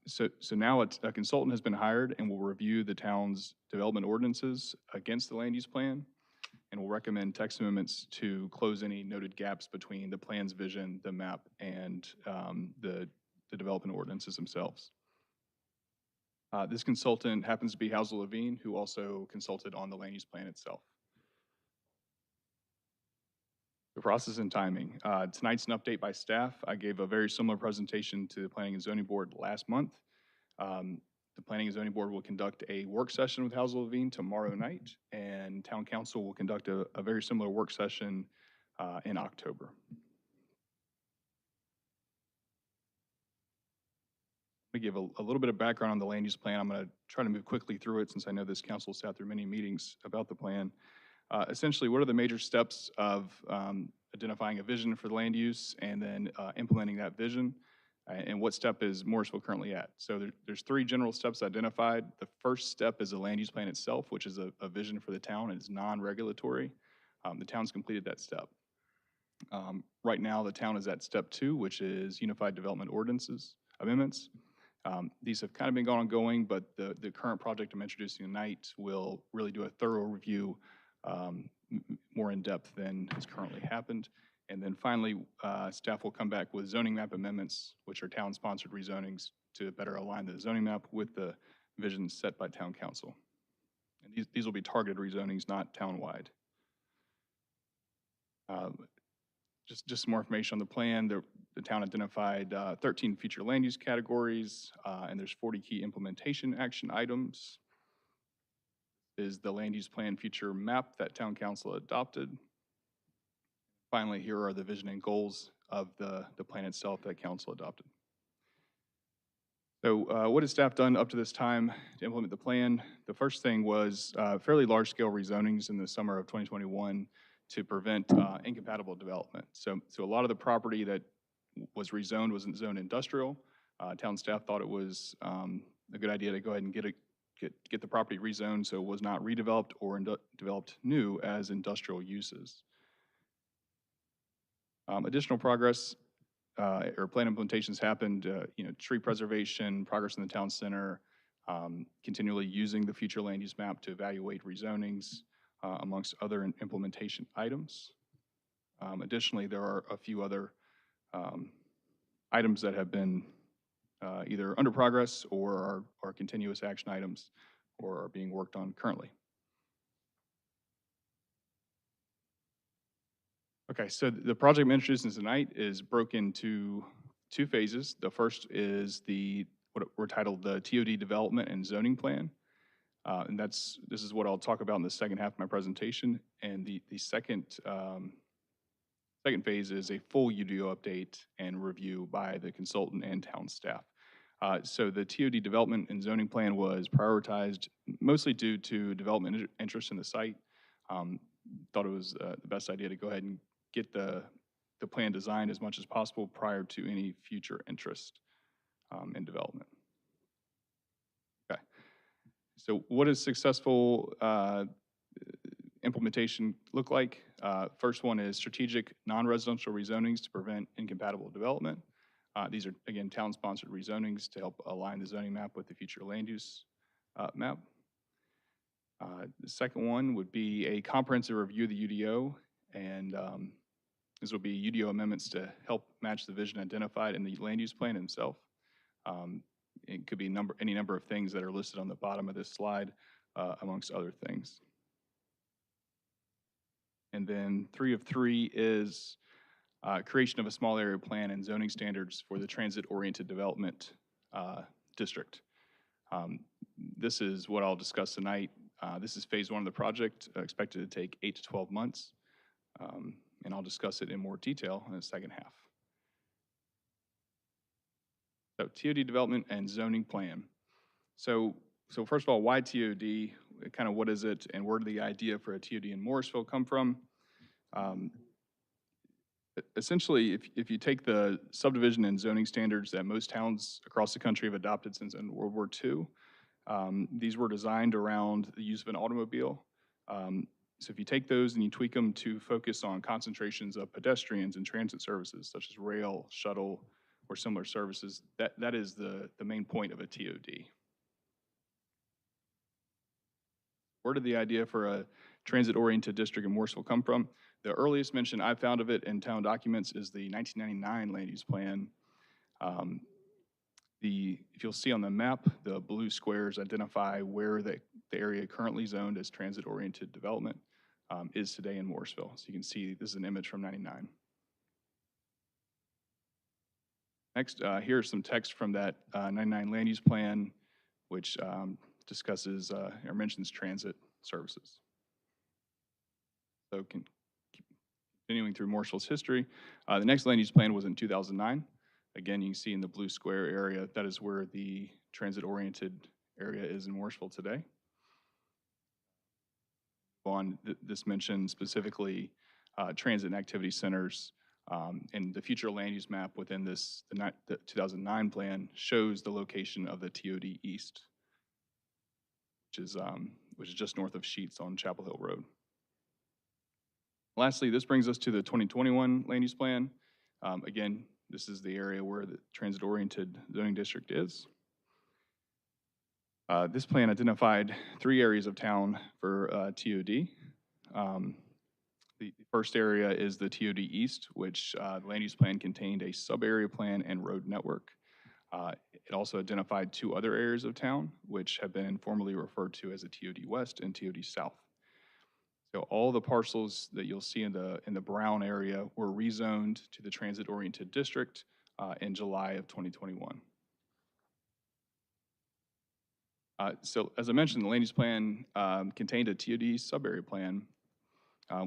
So now a consultant has been hired and will review the town's development ordinances against the land use plan and will recommend text amendments to close any noted gaps between the plan's vision, the map, and the development ordinances themselves. This consultant happens to be Housel Levine, who also consulted on the land use plan itself. The process and timing. Tonight's an update by staff. I gave a very similar presentation to the Planning and Zoning Board last month. The Planning and Zoning Board will conduct a work session with Housel Levine tomorrow night, and Town Council will conduct a very similar work session in October. To give a little bit of background on the land use plan, I'm going to try to move quickly through it since I know this council sat through many meetings about the plan. Essentially, what are the major steps of identifying a vision for the land use and then implementing that vision? And what step is Morrisville currently at? So there's 3 general steps identified. The first step is the land use plan itself, which is a vision for the town. It's non-regulatory. The town's completed that step. Right now, the town is at step 2, which is Unified Development Ordinances amendments. These have kind of been ongoing, but the current project I'm introducing tonight will really do a thorough review more in depth than has currently happened. And then finally, staff will come back with zoning map amendments, which are town-sponsored rezonings to better align the zoning map with the vision set by Town Council. And these will be targeted rezonings, not town-wide. Just some more information on the plan. The town identified 13 future land use categories, and there's 40 key implementation action items. Is the land use plan future map that Town Council adopted. Finally, here are the vision and goals of the plan itself that Council adopted. So what has staff done up to this time to implement the plan? The first thing was fairly large-scale rezonings in the summer of 2021 to prevent incompatible development. So a lot of the property that was rezoned was zoned industrial. Town staff thought it was a good idea to go ahead and get the property rezoned so it was not redeveloped or developed new as industrial uses. Additional progress or plan implementations happened, tree preservation, progress in the town center, continually using the future land use map to evaluate rezonings, amongst other implementation items. Additionally, there are a few other items that have been either under progress or are continuous action items or are being worked on currently. Okay, so the project I'm introducing tonight is broken into 2 phases. The first is what we're titled the TOD Development and Zoning Plan. And this is what I'll talk about in the second half of my presentation. And the second phase is a full UDO update and review by the consultant and town staff. So the TOD Development and Zoning Plan was prioritized mostly due to development interest in the site. Thought it was the best idea to go ahead and get the plan designed as much as possible prior to any future interest in development. Okay. So what does successful implementation look like? First one is strategic non-residential rezonings to prevent incompatible development. These are, again, town-sponsored rezonings to help align the zoning map with the future land use map. The second one would be a comprehensive review of the UDO, and this will be UDO amendments to help match the vision identified in the land use plan itself. It could be any number of things that are listed on the bottom of this slide, amongst other things. And then 3 of 3 is creation of a small area plan and zoning standards for the transit-oriented development district. This is what I'll discuss tonight. This is phase 1 of the project, expected to take 8 to 12 months. And I'll discuss it in more detail in the second half. So TOD development and zoning plan. So first of all, why TOD? Kind of what is it, and where did the idea for a TOD in Morrisville come from? Essentially, if you take the subdivision and zoning standards that most towns across the country have adopted since in World War II, these were designed around the use of an automobile. So if you take those and you tweak them to focus on concentrations of pedestrians and transit services, such as rail, shuttle, or similar services, that is the main point of a TOD. Where did the idea for a transit-oriented district in Morrisville come from? The earliest mention I found of it in town documents is the 1999 land use plan. If you'll see on the map, the blue squares identify where the area currently zoned as transit-oriented development is today in Morrisville. So you can see this is an image from 99. Next, here's some text from that 99 land use plan, which discusses or mentions transit services. So continuing through Morrisville's history, the next land use plan was in 2009. Again, you can see in the blue square area, that is where the transit-oriented area is in Morrisville today. This mentions specifically transit and activity centers, and the future land use map within the 2009 plan shows the location of the TOD East, which is just north of Sheets on Chapel Hill Road. Lastly, this brings us to the 2021 land use plan. Again, this is the area where the transit-oriented zoning district is. This plan identified 3 areas of town for TOD. The first area is the TOD East, which the land use plan contained a sub-area plan and road network. It also identified 2 other areas of town, which have been informally referred to as the TOD West and TOD South. So all the parcels that you'll see in the brown area were rezoned to the transit-oriented district in July of 2021. So as I mentioned, the land use plan contained a TOD sub-area plan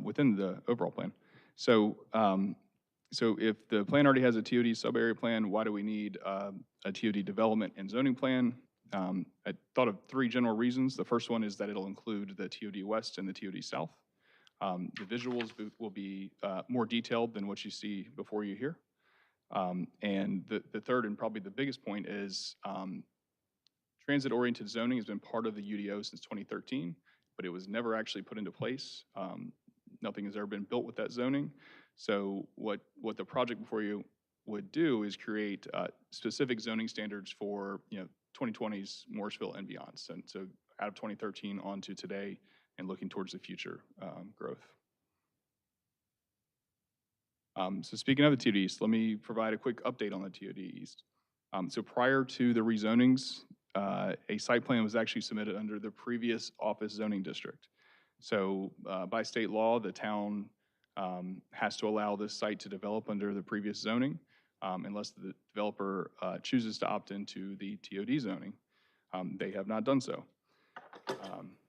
within the overall plan. So if the plan already has a TOD sub-area plan, why do we need a TOD development and zoning plan? I thought of 3 general reasons. The first one is that it'll include the TOD West and the TOD South. The visuals will be more detailed than what you see before you here. And the third and probably the biggest point is transit-oriented zoning has been part of the UDO since 2013, but it was never actually put into place. Nothing has ever been built with that zoning. So what the project before you would do is create specific zoning standards for 2020s Morrisville and beyond. So out of 2013 on to today and looking towards the future growth. So speaking of the TOD East, let me provide a quick update on the TOD East. So prior to the rezonings, a site plan was actually submitted under the previous office zoning district. So by state law, the town has to allow this site to develop under the previous zoning unless the developer chooses to opt into the TOD zoning. They have not done so.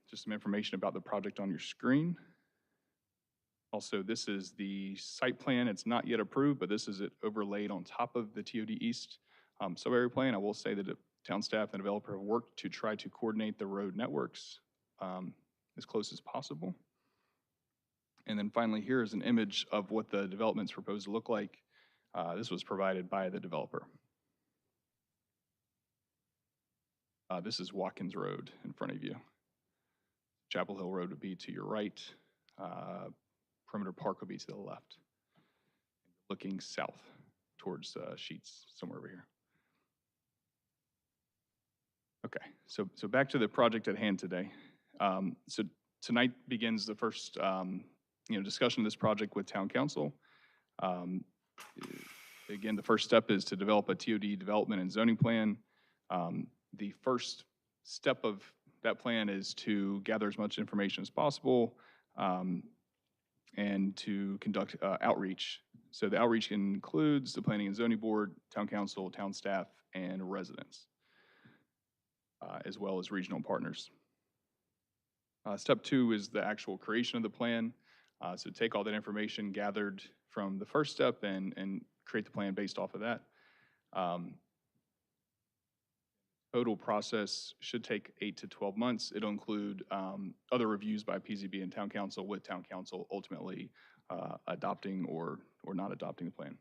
Just some information about the project on your screen. Also, this is the site plan. It's not yet approved, but this is it overlaid on top of the TOD East sub-area plan. I will say that the town staff and developer have worked to try to coordinate the road networks as close as possible. And then finally, here is an image of what the development's proposed to look like. This was provided by the developer. This is Watkins Road in front of you. Chapel Hill Road would be to your right. Perimeter Park would be to the left. Looking south towards Sheets, somewhere over here. Okay, so back to the project at hand today. So tonight begins the first discussion of this project with Town Council. Again, the first step is to develop a TOD development and zoning plan. The first step of that plan is to gather as much information as possible and to conduct outreach. So the outreach includes the Planning and Zoning Board, Town Council, town staff, and residents, as well as regional partners. Step 2 is the actual creation of the plan. So take all that information gathered from the first step and create the plan based off of that. Total process should take 8 to 12 months. It'll include other reviews by PZB and Town Council, with Town Council ultimately adopting or not adopting the plan.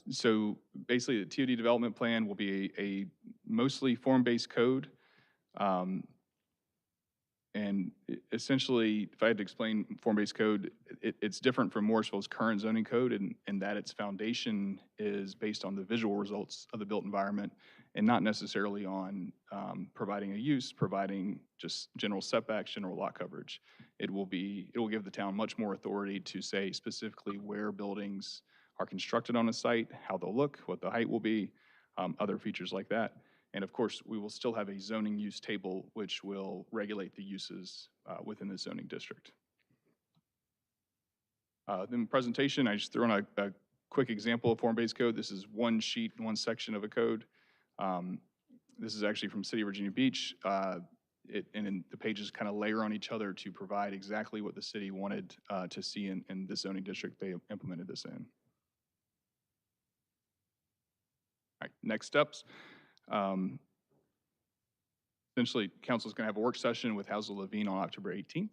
So basically, the TOD development plan will be a mostly form-based code. And essentially, if I had to explain form-based code, it's different from Morrisville's current zoning code in that its foundation is based on the visual results of the built environment and not necessarily on providing a use, providing just general setbacks, general lot coverage. It will give the town much more authority to say specifically where buildings are constructed on a site, how they'll look, what the height will be, other features like that. And of course, we will still have a zoning use table which will regulate the uses within the zoning district. Then presentation, I just threw in a quick example of form-based code. This is one sheet, one section of a code. This is actually from City of Virginia Beach. And then the pages kind of layer on each other to provide exactly what the city wanted to see in the zoning district they implemented this in. All right, next steps. Essentially, council is going to have a work session with Housel Levine on October 18th.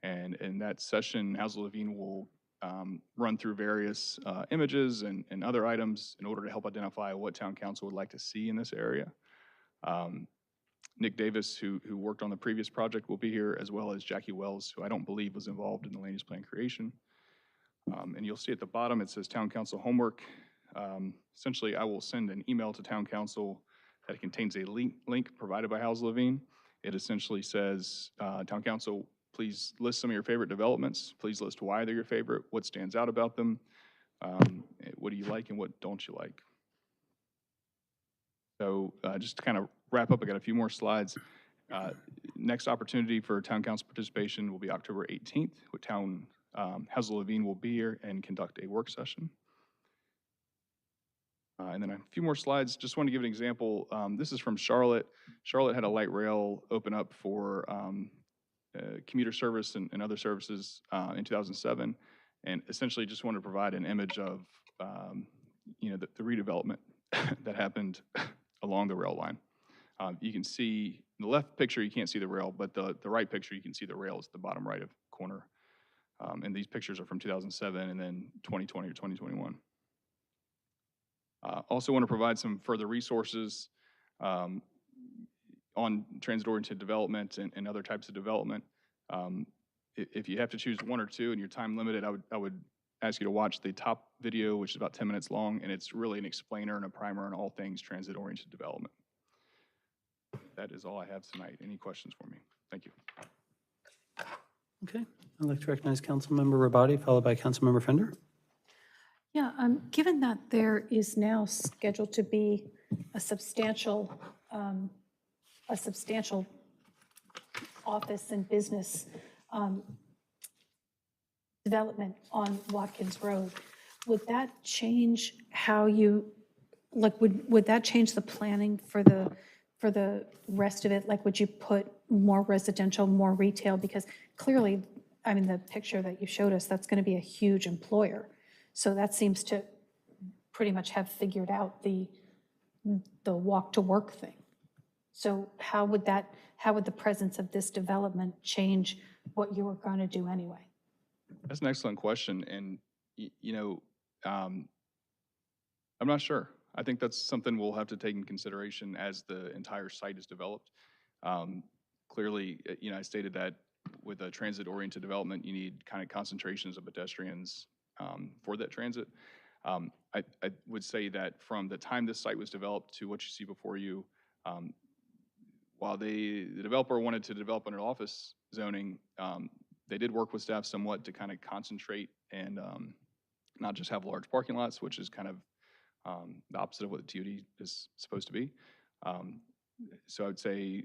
And in that session, Housel Levine will run through various images and other items in order to help identify what town council would like to see in this area. Nick Davis, who worked on the previous project, will be here, as well as Jackie Wells, who I don't believe was involved in the land use plan creation. And you'll see at the bottom, it says town council homework. Essentially, I will send an email to town council that contains a link provided by Housel Levine. It essentially says, town council, please list some of your favorite developments. Please list why they're your favorite, what stands out about them, what do you like and what don't you like. So just to kind of wrap up, I got a few more slides. Next opportunity for town council participation will be October 18th, with Housel Levine will be here and conduct a work session. And then a few more slides. Just want to give an example. This is from Charlotte. Charlotte had a light rail open up for commuter service and other services in 2007, and essentially just wanted to provide an image of the redevelopment that happened along the rail line. You can see in the left picture you can't see the rail, but the right picture you can see the rail is the bottom right of corner. And these pictures are from 2007 and then 2020 or 2021. Also want to provide some further resources on transit-oriented development and other types of development. If you have to choose one or two and you're time limited, I would ask you to watch the top video, which is about 10 minutes long, and it's really an explainer and a primer on all things transit-oriented development. That is all I have tonight. Any questions for me? Thank you. Okay, I'd like to recognize Councilmember Rabati, followed by Councilmember Fender. Yeah, given that there is now scheduled to be a substantial office and business development on Watkins Road, would that change how you, like, would that change the planning for the rest of it? Like, would you put more residential, more retail? Because clearly, I mean, the picture that you showed us, that's going to be a huge employer. So that seems to pretty much have figured out the walk to work thing. So how would the presence of this development change what you were going to do anyway? That's an excellent question. And, I'm not sure. I think that's something we'll have to take in consideration as the entire site is developed. Clearly, I stated that with a transit-oriented development, you need kind of concentrations of pedestrians for that transit. I would say that from the time this site was developed to what you see before you, while the developer wanted to develop under office zoning, they did work with staff somewhat to kind of concentrate and not just have large parking lots, which is kind of the opposite of what the TOD is supposed to be. So I would say,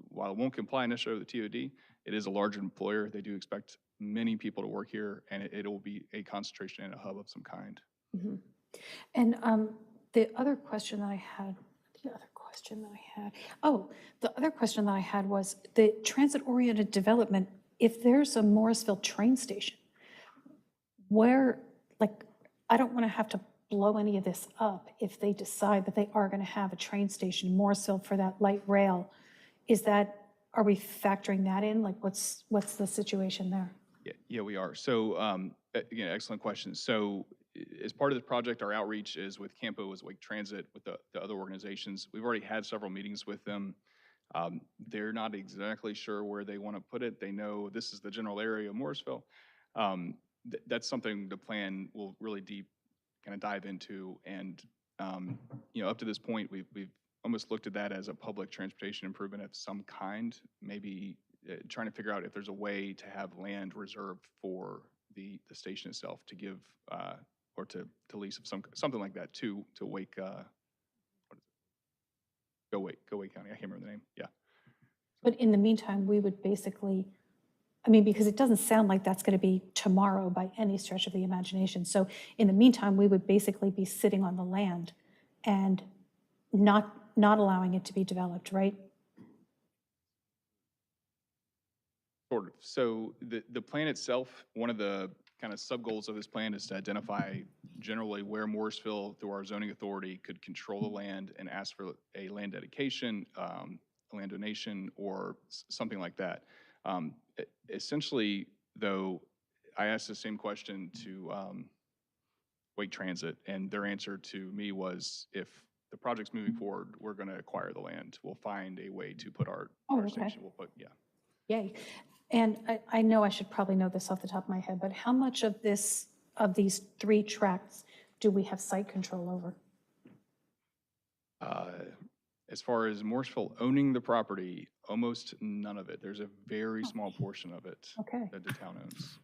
while it won't comply necessarily with the TOD, it is a larger employer. They do expect many people to work here, and it will be a concentration and a hub of some kind. Mhm. And the other question that I had, the other question that I had was the transit-oriented development. If there's a Morrisville train station, where, like, I don't want to have to blow any of this up if they decide that they are going to have a train station in Morrisville for that light rail. Are we factoring that in? Like, what's the situation there? Yeah, we are. So again, excellent question. So as part of the project, our outreach is with Campo, as Wake Transit, with the other organizations. We've already had several meetings with them. They're not exactly sure where they want to put it. They know this is the general area of Morrisville. That's something the plan will really deep kind of dive into. And up to this point, we've almost looked at that as a public transportation improvement of some kind, maybe trying to figure out if there's a way to have land reserved for the station itself to give or to lease of something like that to Wake, Go Wake County. I can't remember the name. Yeah. But in the meantime, we would basically, because it doesn't sound like that's going to be tomorrow by any stretch of the imagination. So in the meantime, we would basically be sitting on the land and not allowing it to be developed, right? Sort of. So the plan itself, one of the kind of sub-goals of this plan is to identify generally where Morrisville, through our zoning authority, could control the land and ask for a land dedication, a land donation, or something like that. Essentially, though, I asked the same question to Wake Transit, and their answer to me was, if the project's moving forward, we're going to acquire the land. We'll find a way to put our station. We'll put, yeah. Yay. And I know I should probably know this off the top of my head, but how much of these 3 tracts do we have site control over? As far as Morrisville owning the property, almost none of it. There's a very small portion of it that the town owns.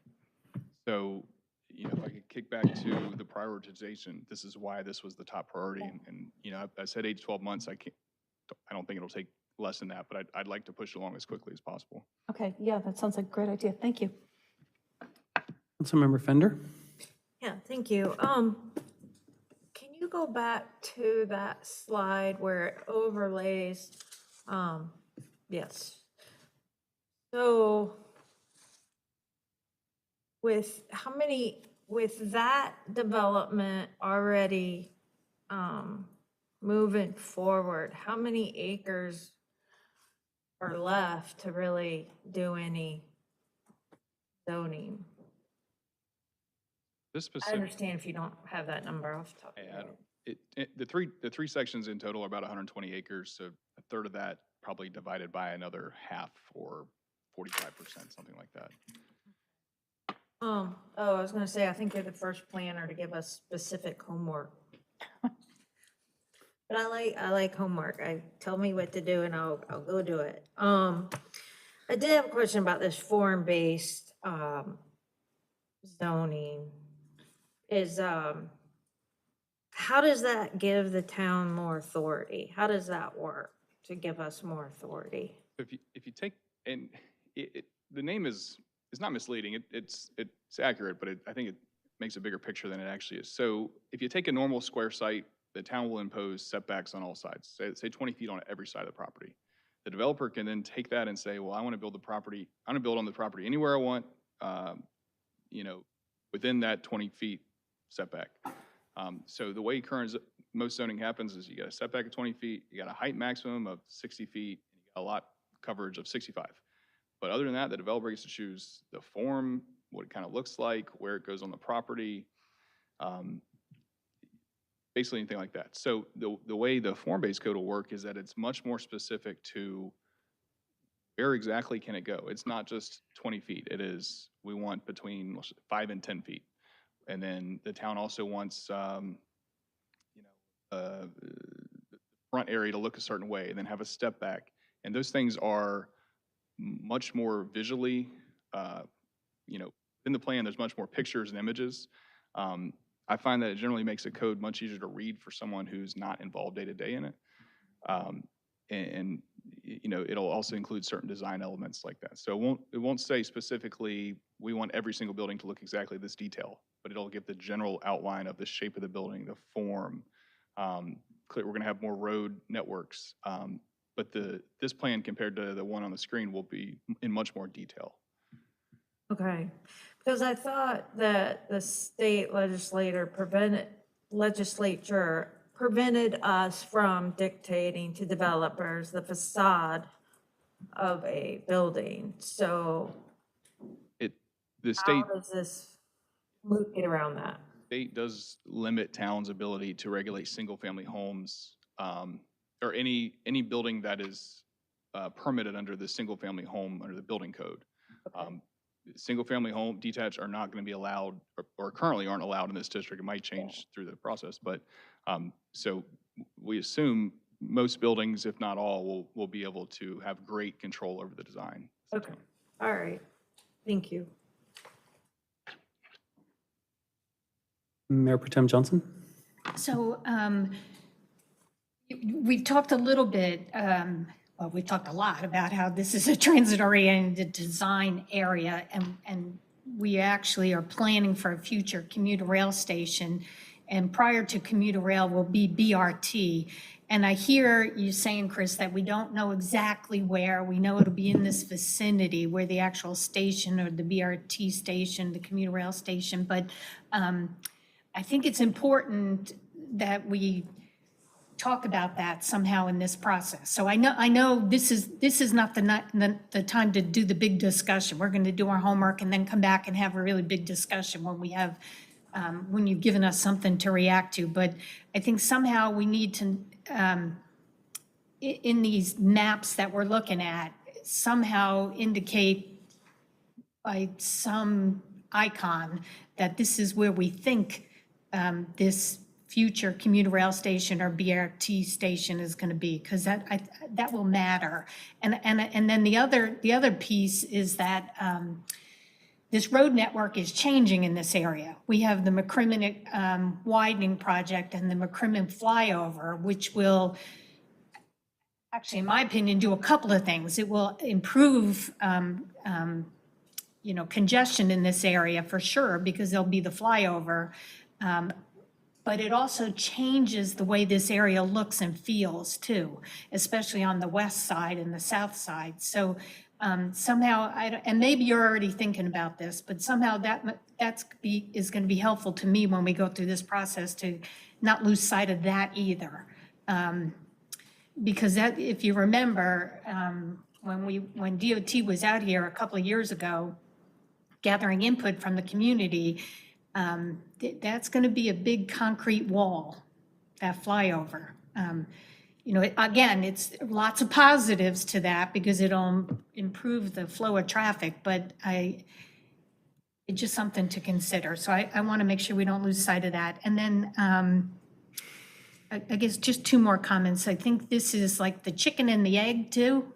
So, if I could kick back to the prioritization, this is why this was the top priority. And I said 8 to 12 months. I don't think it'll take less than that, but I'd like to push it along as quickly as possible. Okay, yeah, that sounds like a great idea. Thank you. Councilmember Fender? Yeah, thank you. Can you go back to that slide where it overlays? Yes. So with that development already moving forward, how many acres are left to really do any zoning? This I specific, understand if you don't have that number off the top of your head. the three sections in total are about 120 acres. So a third of that probably divided by another half, or 45%, something like that. I was gonna say, I think you're the first planner to give us specific homework. But I like homework. Tell me what to do and I'll go do it. I did have a question about this form-based zoning. How does that give the town more authority? How does that work to give us more authority? If you take, and the name is not misleading. It's accurate, but I think it makes a bigger picture than it actually is. So if you take a normal square site, the town will impose setbacks on all sides, say 20 feet on every side of the property. The developer can then take that and say, well, I want to build on the property anywhere I want, within that 20 feet setback. So the way most zoning happens is you got a setback of 20 feet, you got a height maximum of 60 feet, and you got a lot coverage of 65. But other than that, the developer gets to choose the form, what it kind of looks like, where it goes on the property, basically anything like that. So the way the form-based code will work is that it's much more specific to where exactly can it go. It's not just 20 feet. It is, we want between 5 and 10 feet. And then the town also wants, the front area to look a certain way, and then have a step back. And those things are much more visually, in the plan, there's much more pictures and images. I find that it generally makes a code much easier to read for someone who's not involved day to day in it. And, you know, it'll also include certain design elements like that. So it won't say specifically, we want every single building to look exactly this detail, but it'll give the general outline of the shape of the building, the form. We're going to have more road networks, but this plan compared to the one on the screen will be in much more detail. Okay, because I thought that the state legislature prevented us from dictating to developers the facade of a building. So The how state does this get around that? state does limit towns' ability to regulate single-family homes, or any building that is permitted under the single-family home, under the building code. Single-family home detached are not going to be allowed, or currently aren't allowed in this district. It might change through the process, but so we assume most buildings, if not all, will be able to have great control over the design. Okay, all right, thank you. Mayor Pro Tem Johnson? So we've talked a little bit, well, we've talked a lot about how this is a transit-oriented design area, and we actually are planning for a future commuter rail station. And prior to commuter rail will be BRT. And I hear you saying, Chris, that we don't know exactly where. We know it'll be in this vicinity where the actual station or the BRT station, the commuter rail station. But I think it's important that we talk about that somehow in this process. So I know this is not the time to do the big discussion. We're going to do our homework and then come back and have a really big discussion when we have when you've given us something to react to. But I think somehow we need to, in these maps that we're looking at, somehow indicate by some icon that this is where we think this future commuter rail station or BRT station is going to be, because that will matter. And then the other piece is that this road network is changing in this area. We have the McCrimmon widening project and the McCrimmon flyover, which will actually, in my opinion, do a couple of things. It will improve congestion in this area for sure, because there'll be the flyover. But it also changes the way this area looks and feels too, especially on the west side and the south side. So somehow, and maybe you're already thinking about this, but somehow is going to be helpful to me when we go through this process to not lose sight of that either. Because that, if you remember, when DOT was out here a couple of years ago, gathering input from the community, that's going to be a big concrete wall, that flyover. Again, it's lots of positives to that because it'll improve the flow of traffic, but it's just something to consider. So I want to make sure we don't lose sight of that. And then I guess just two more comments. I think this is like the chicken and the egg too.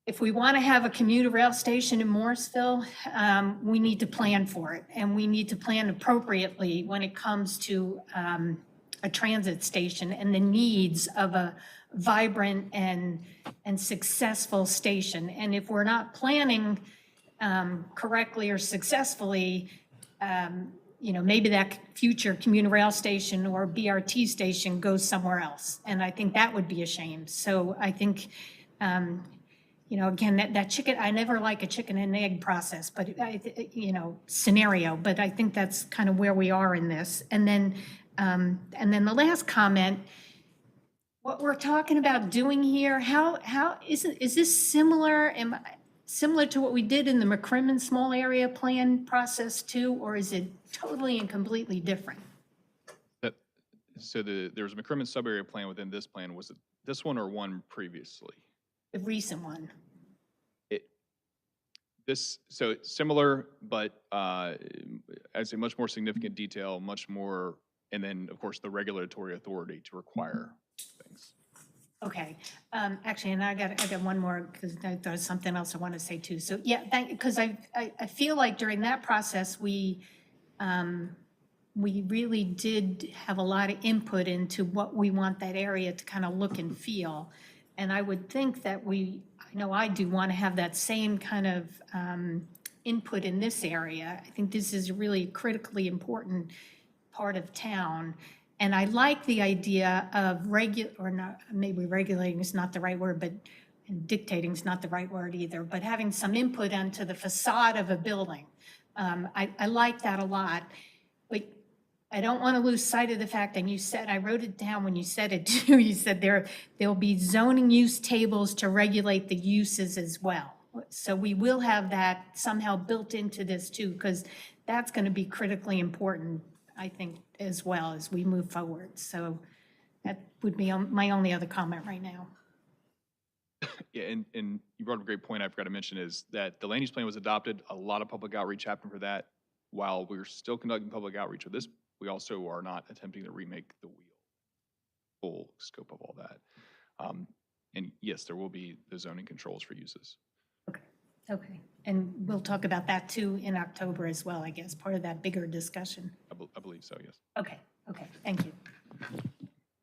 If we want to have a commuter rail station in Morrisville, we need to plan for it, and we need to plan appropriately when it comes to a transit station and the needs of a vibrant and successful station. And if we're not planning correctly or successfully, maybe that future commuter rail station or BRT station goes somewhere else. And I think that would be a shame. So I think, again, that chicken, I never like a chicken and egg process, but, scenario, but I think that's kind of where we are in this. And then the last comment, what we're talking about doing here, how is this similar to what we did in the McCrimmon small area plan process too, or is it totally and completely different? So there's a McCrimmon sub-area plan within this plan. Was it this one or one previously? The recent one. So it's similar, but as a much more significant detail, much more, and then of course the regulatory authority to require things. Okay, actually, and I got one more because there's something else I want to say too. So yeah, because I feel like during that process we we really did have a lot of input into what we want that area to kind of look and feel. And I would think that I know I do want to have that same kind of input in this area. I think this is a really critically important part of town. And I like the idea of maybe regulating is not the right word, but dictating is not the right word either, but having some input onto the facade of a building. I like that a lot, but I don't want to lose sight of the fact, and you said, I wrote it down when you said it too, you said there'll be zoning use tables to regulate the uses as well. So we will have that somehow built into this too, because that's going to be critically important, I think, as well as we move forward. So that would be my only other comment right now. Yeah, and you brought up a great point I forgot to mention is that the land use plan was adopted. A lot of public outreach happened for that. While we're still conducting public outreach for this, we also are not attempting to remake the wheel, full scope of all that. And yes, there will be the zoning controls for uses. Okay. And we'll talk about that too in October as well, I guess, part of that bigger discussion. I believe so, yes. Okay, thank you.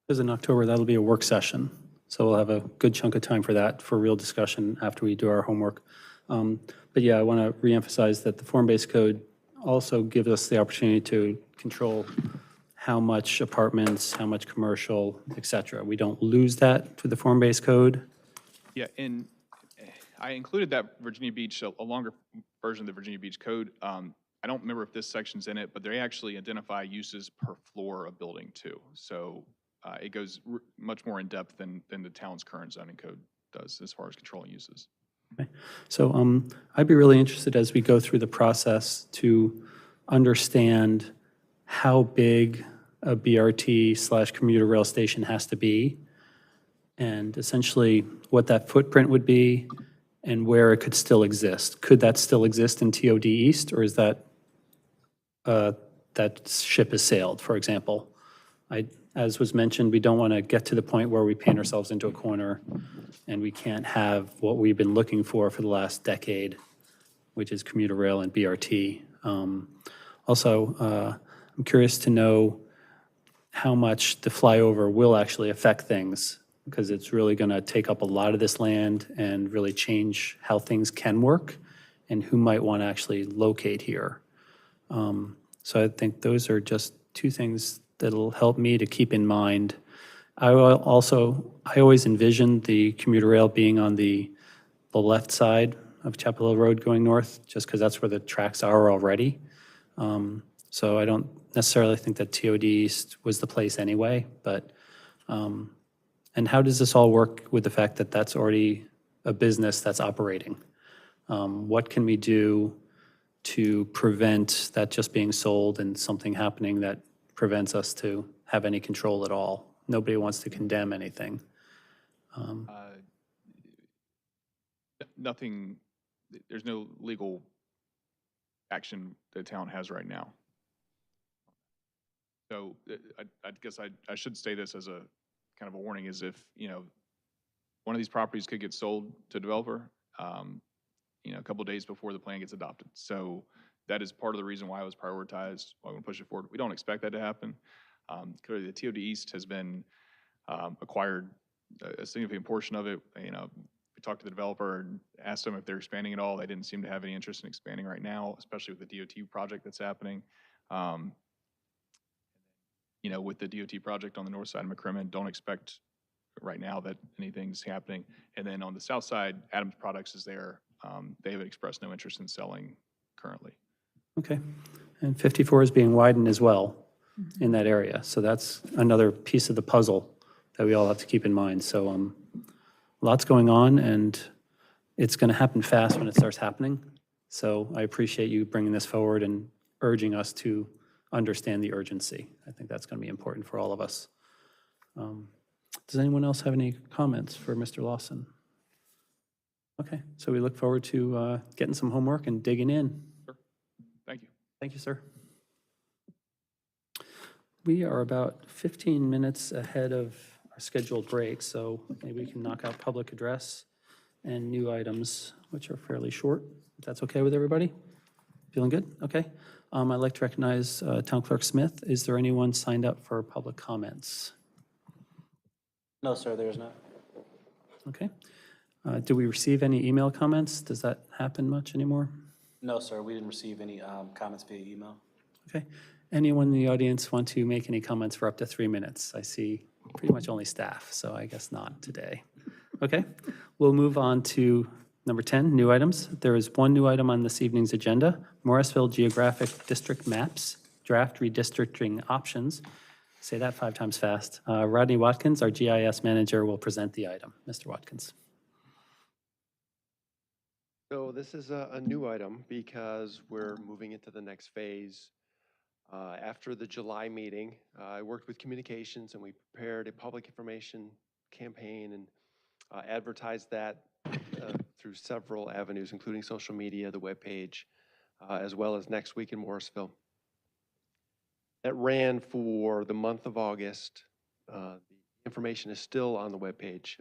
Because in October, that'll be a work session. So we'll have a good chunk of time for that, for real discussion after we do our homework. But yeah, I want to reemphasize that the form-based code also gives us the opportunity to control how much apartments, how much commercial, et cetera. We don't lose that to the form-based code. Yeah, and I included that Virginia Beach, a longer version of the Virginia Beach code. I don't remember if this section's in it, but they actually identify uses per floor of building too. So it goes much more in depth than the town's current zoning code does as far as controlling uses. Okay. So I'd be really interested as we go through the process to understand how big a BRT/commuter rail station has to be, and essentially what that footprint would be and where it could still exist. Could that still exist in TOD East, or is that that ship has sailed, for example? As was mentioned, we don't want to get to the point where we paint ourselves into a corner and we can't have what we've been looking for the last decade, which is commuter rail and BRT. Also, I'm curious to know how much the flyover will actually affect things, because it's really going to take up a lot of this land and really change how things can work and who might want to actually locate here. So I think those are just two things that'll help me to keep in mind. I always envisioned the commuter rail being on the left side of Chapel Hill Road going north, just because that's where the tracks are already. So I don't necessarily think that TOD East was the place anyway, but, and how does this all work with the fact that that's already a business that's operating? What can we do to prevent that just being sold and something happening that prevents us to have any control at all? Nobody wants to condemn anything. Nothing, there's no legal action the town has right now. So I guess I should say this as a kind of a warning, is if, one of these properties could get sold to a developer, a couple of days before the plan gets adopted. So that is part of the reason why it was prioritized, why we push it forward. We don't expect that to happen. Clearly, the TOD East has been acquired, a significant portion of it. We talked to the developer and asked them if they're expanding at all. They didn't seem to have any interest in expanding right now, especially with the DOT project that's happening. With the DOT project on the north side of McCrimmon, don't expect right now that anything's happening. And then on the south side, Adams Products is there. They have expressed no interest in selling currently. Okay. And 54 is being widened as well in that area. So that's another piece of the puzzle that we all have to keep in mind. So lots going on, and it's going to happen fast when it starts happening. So I appreciate you bringing this forward and urging us to understand the urgency. I think that's going to be important for all of us. Does anyone else have any comments for Mr. Lawson? Okay, so we look forward to getting some homework and digging in. Sure. Thank you. Thank you, sir. We are about 15 minutes ahead of our scheduled break, so maybe we can knock out public address and new items, which are fairly short, if that's okay with everybody. Feeling good? Okay. I'd like to recognize Town Clerk Smith. Is there anyone signed up for public comments? No, sir, there is not. Okay. Do we receive any email comments? Does that happen much anymore? No, sir, we didn't receive any comments via email. Okay. Anyone in the audience want to make any comments for up to 3 minutes? I see pretty much only staff, so I guess not today. Okay. We'll move on to number 10, new items. There is one new item on this evening's agenda, Morrisville Geographic District Maps, Draft Redistricting Options. Say that 5 times fast. Rodney Watkins, our GIS manager, will present the item. Mr. Watkins. So this is a new item because we're moving into the next phase. After the July meeting, I worked with communications and we prepared a public information campaign and advertised that through several avenues, including social media, the webpage, as well as Next Week in Morrisville. That ran for the month of August. The information is still on the webpage,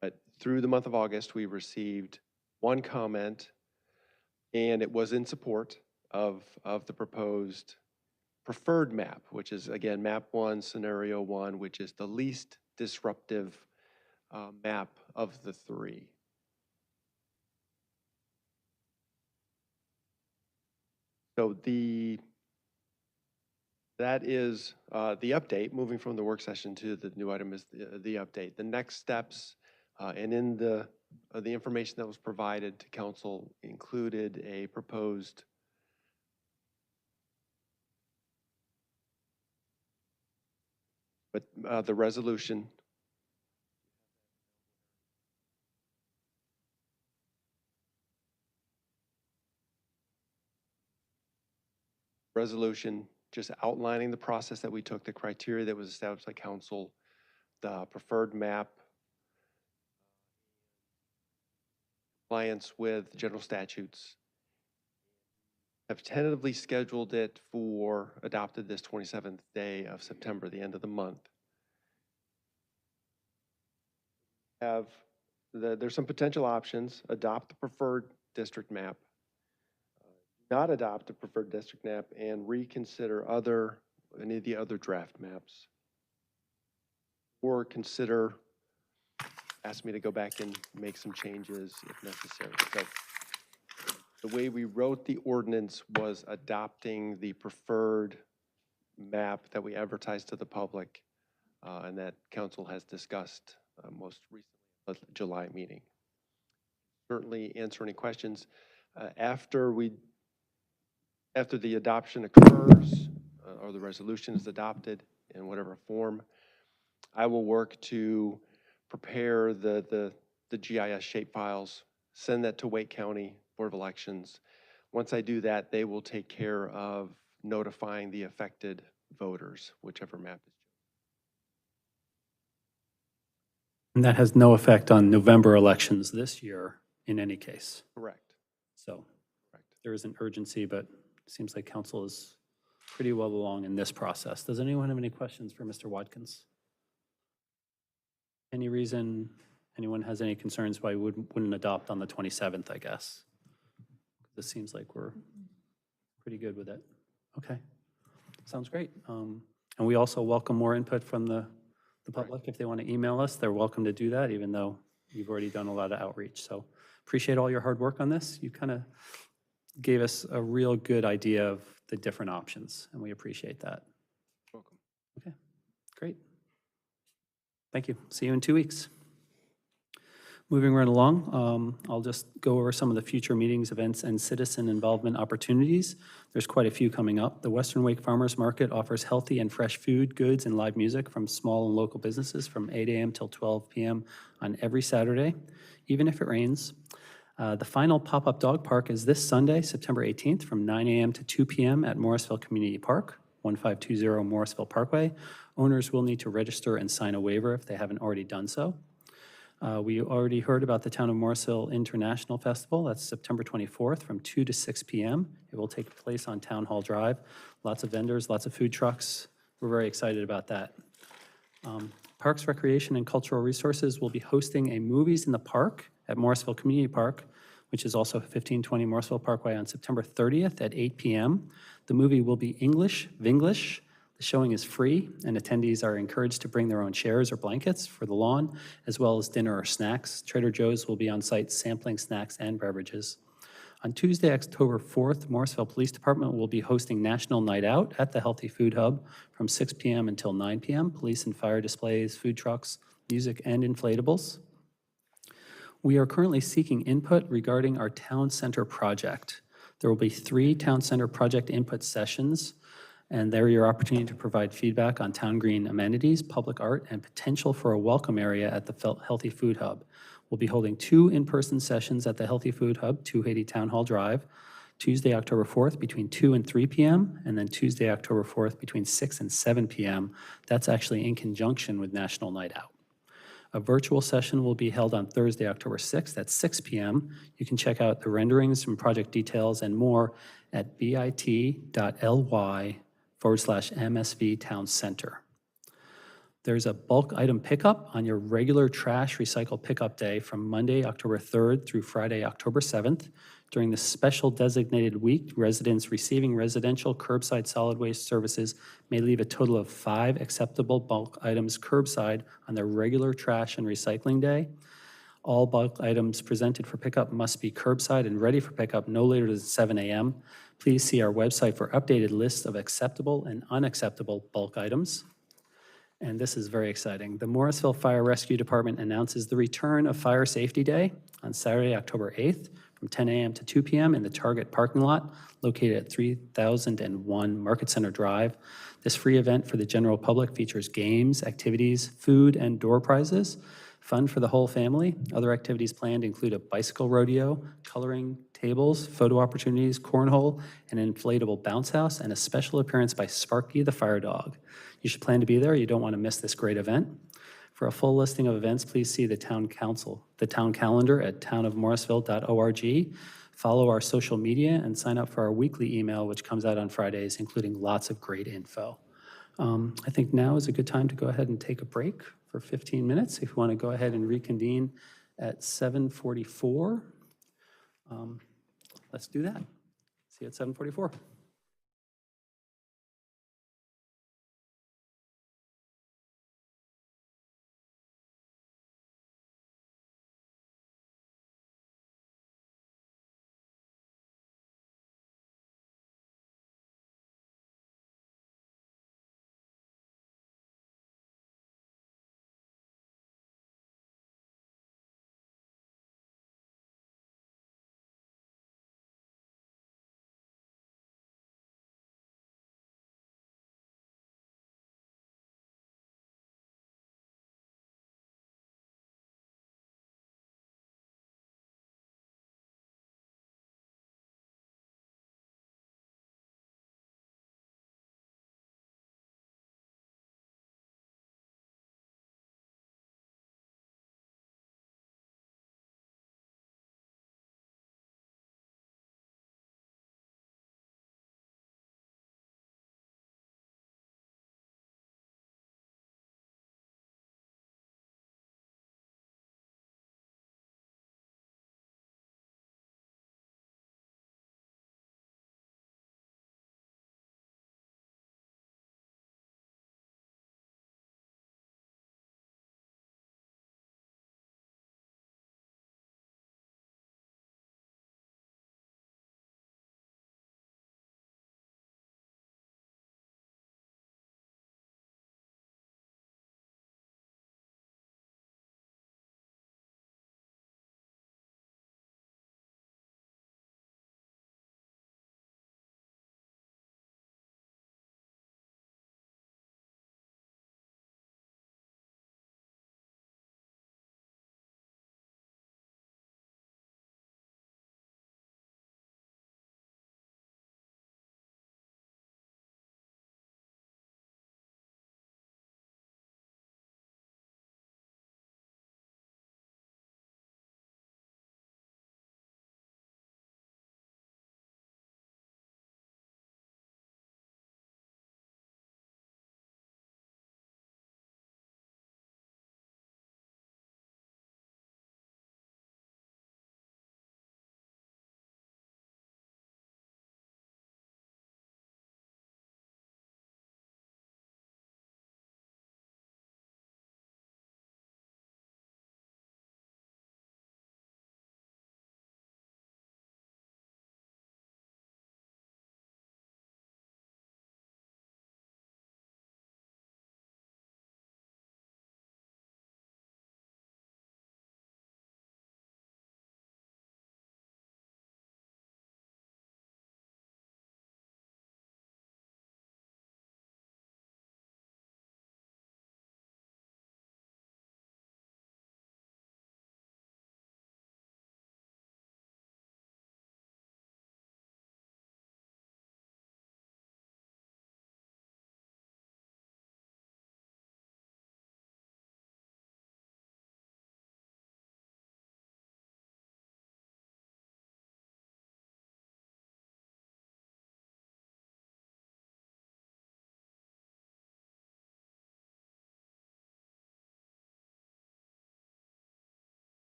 but through the month of August, we received one comment, and it was in support of the proposed preferred map, which is, again, map 1, scenario 1, which is the least disruptive map of the 3. So that is the update. Moving from the work session to the new item is the update. The next steps, and in the information that was provided to council included a proposed the resolution just outlining the process that we took, the criteria that was established by council, the preferred map, compliance with general statutes. Have tentatively scheduled it for adopted this 27th day of September, the end of the month. There's some potential options. Adopt the preferred district map, not adopt a preferred district map, and reconsider any of the other draft maps, or consider, ask me to go back and make some changes if necessary. So the way we wrote the ordinance was adopting the preferred map that we advertised to the public and that council has discussed most recently at the July meeting. Certainly answer any questions. After the adoption occurs or the resolution is adopted in whatever form, I will work to prepare the GIS shapefiles, send that to Wake County Board of Elections. Once I do that, they will take care of notifying the affected voters, whichever map is chosen. And that has no effect on November elections this year in any case. Correct. So there is an urgency, but it seems like council is pretty well along in this process. Does anyone have any questions for Mr. Watkins? Any reason anyone has any concerns why we wouldn't adopt on the 27th, I guess? This seems like we're pretty good with it. Okay, sounds great. And we also welcome more input from the public. If they want to email us, they're welcome to do that, even though you've already done a lot of outreach. So appreciate all your hard work on this. You kind of gave us a real good idea of the different options, and we appreciate that. Welcome. Okay, great. Thank you. See you in 2 weeks. Moving right along, I'll just go over some of the future meetings, events, and citizen involvement opportunities. There's quite a few coming up. The Western Wake Farmers Market offers healthy and fresh food, goods, and live music from small and local businesses from 8 a.m. till 12 p.m. on every Saturday, even if it rains. The final pop-up dog park is this Sunday, September 18th, from 9 a.m. to 2 p.m. at Morrisville Community Park, 1520 Morrisville Parkway. Owners will need to register and sign a waiver if they haven't already done so. We already heard about the Town of Morrisville International Festival. That's September 24th from 2 to 6 p.m. It will take place on Town Hall Drive. Lots of vendors, lots of food trucks. We're very excited about that. Parks, Recreation, and Cultural Resources will be hosting a Movies in the Park at Morrisville Community Park which is also 1520 Morrisville Parkway on September 30th at 8 p.m. The movie will be English, Vinglish. The showing is free, and attendees are encouraged to bring their own chairs or blankets for the lawn, as well as dinner or snacks. Trader Joe's will be on site sampling snacks and beverages. On Tuesday, October 4th, Morrisville Police Department will be hosting National Night Out at the Healthy Food Hub from 6 p.m. until 9 p.m. Police and fire displays, food trucks, music, and inflatables. We are currently seeking input regarding our town center project. There will be 3 town center project input sessions, and they're your opportunity to provide feedback on town green amenities, public art, and potential for a welcome area at the Healthy Food Hub. We'll be holding 2 in-person sessions at the Healthy Food Hub, 280 Town Hall Drive, Tuesday, October 4th between 2 and 3 p.m., and then Tuesday, October 4th between 6 and 7 p.m. That's actually in conjunction with National Night Out. A virtual session will be held on Thursday, October 6th at 6 p.m. You can check out the renderings and project details and more at bit.ly/MSV Town Center. There's a bulk item pickup on your regular trash recycle pickup day from Monday, October 3rd through Friday, October 7th. During the special designated week, residents receiving residential curbside solid waste services may leave a total of 5 acceptable bulk items curbside on their regular trash and recycling day. All bulk items presented for pickup must be curbside and ready for pickup no later than 7 a.m. Please see our website for updated lists of acceptable and unacceptable bulk items. And this is very exciting. The Morrisville Fire Rescue Department announces the return of Fire Safety Day on Saturday, October 8th from 10 a.m. to 2 p.m. in the Target parking lot located at 3001 Market Center Drive. This free event for the general public features games, activities, food, and door prizes. Fun for the whole family. Other activities planned include a bicycle rodeo, coloring tables, photo opportunities, cornhole, an inflatable bounce house, and a special appearance by Sparky the Fire Dog. You should plan to be there. You don't want to miss this great event. For a full listing of events, please see the town calendar at townofmorrisville.org. Follow our social media and sign up for our weekly email, which comes out on Fridays, including lots of great info. I think now is a good time to go ahead and take a break for 15 minutes. If you want to go ahead and reconvene at 7:44, let's do that. See you at 7:44.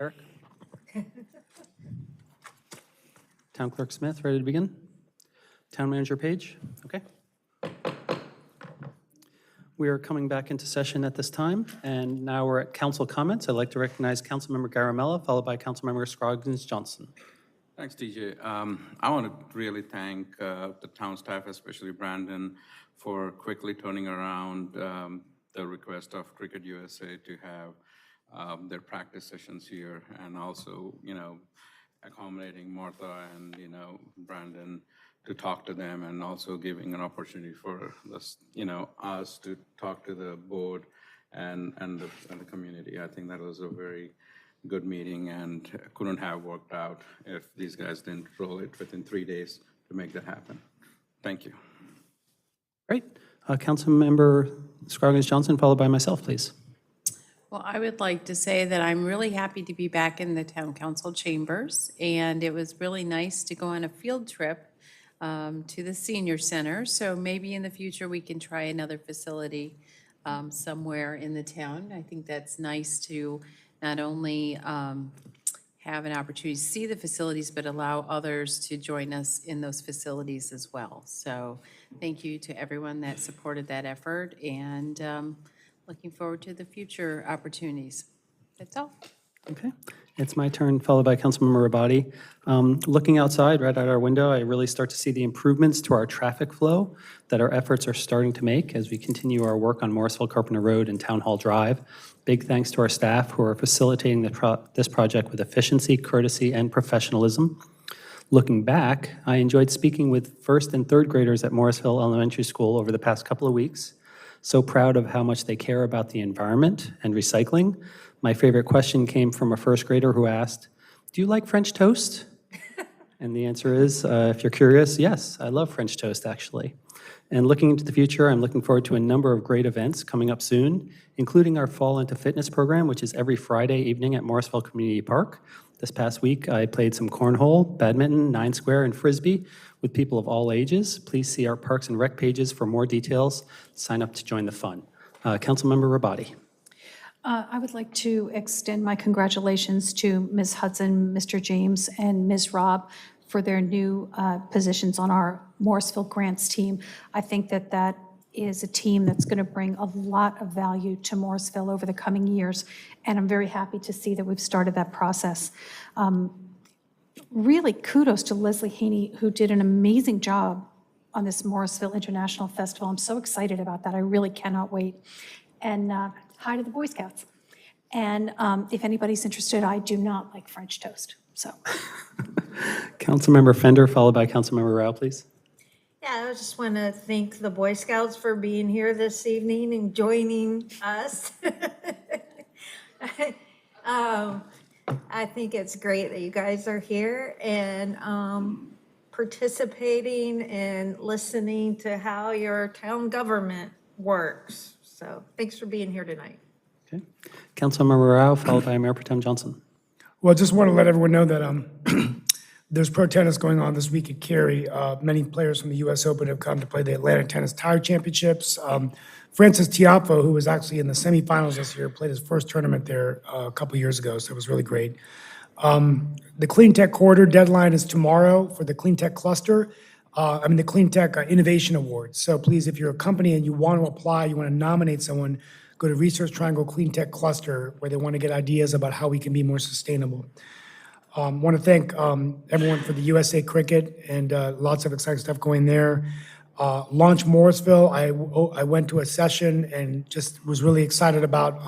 Eric? Town Clerk Smith, ready to begin? Town Manager Page? Okay. We are coming back into session at this time, and now we're at council comments. I'd like to recognize Councilmember Garamella, followed by Councilmember Scroggins Johnson. Thanks, TJ. I want to really thank the town staff, especially Brandon, for quickly turning around the request of Cricket USA to have their practice sessions here, and also, accommodating Martha and, Brandon to talk to them, and also giving an opportunity for this, us to talk to the board and the community. I think that was a very good meeting and couldn't have worked out if these guys didn't roll it within 3 days to make that happen. Thank you. Great. Councilmember Scroggins Johnson, followed by myself, please. Well, I would like to say that I'm really happy to be back in the town council chambers, and it was really nice to go on a field trip to the senior center. So maybe in the future we can try another facility somewhere in the town. I think that's nice to not only have an opportunity to see the facilities, but allow others to join us in those facilities as well. So thank you to everyone that supported that effort, and looking forward to the future opportunities. That's all. Okay. It's my turn, followed by Councilmember Rabadi. Looking outside, right out our window, I really start to see the improvements to our traffic flow that our efforts are starting to make as we continue our work on Morrisville, Carpenter Road, and Town Hall Drive. Big thanks to our staff who are facilitating this project with efficiency, courtesy, and professionalism. Looking back, I enjoyed speaking with first and third graders at Morrisville Elementary School over the past couple of weeks. So proud of how much they care about the environment and recycling. My favorite question came from a first grader who asked, "Do you like French toast?" And the answer is, if you're curious, yes, I love French toast, actually. And looking into the future, I'm looking forward to a number of great events coming up soon, including our Fall into Fitness program, which is every Friday evening at Morrisville Community Park. This past week, I played some cornhole, badminton, 9-square, and frisbee with people of all ages. Please see our Parks and Rec pages for more details. Sign up to join the fun. Councilmember Rabadi. I would like to extend my congratulations to Ms. Hudson, Mr. James, and Ms. Robb for their new positions on our Morrisville Grants team. I think that that is a team that's going to bring a lot of value to Morrisville over the coming years, and I'm very happy to see that we've started that process. Really kudos to Leslie Haney, who did an amazing job on this Morrisville International Festival. I'm so excited about that. I really cannot wait. And hi to the Boy Scouts. And if anybody's interested, I do not like French toast, so. Councilmember Fender, followed by Councilmember Rao, please. Yeah, I just want to thank the Boy Scouts for being here this evening and joining us. I think it's great that you guys are here and participating and listening to how your town government works. So thanks for being here tonight. Okay. Councilmember Rao, followed by Mayor Pro Tem Johnson. Well, just want to let everyone know that there's pro tennis going on this week at Cary. Many players from the U.S. Open have come to play the Atlantic Tennis Tire Championships. Francis Tiafoe, who was actually in the semifinals this year, played his first tournament there a couple years ago, so it was really great. The Clean Tech Corridor deadline is tomorrow for the Clean Tech Cluster. The Clean Tech Innovation Awards. So please, if you're a company and you want to apply, you want to nominate someone, go to Research Triangle Clean Tech Cluster, where they want to get ideas about how we can be more sustainable. Want to thank everyone for the USA Cricket and lots of exciting stuff going there. Launch Morrisville, I went to a session and just was really excited about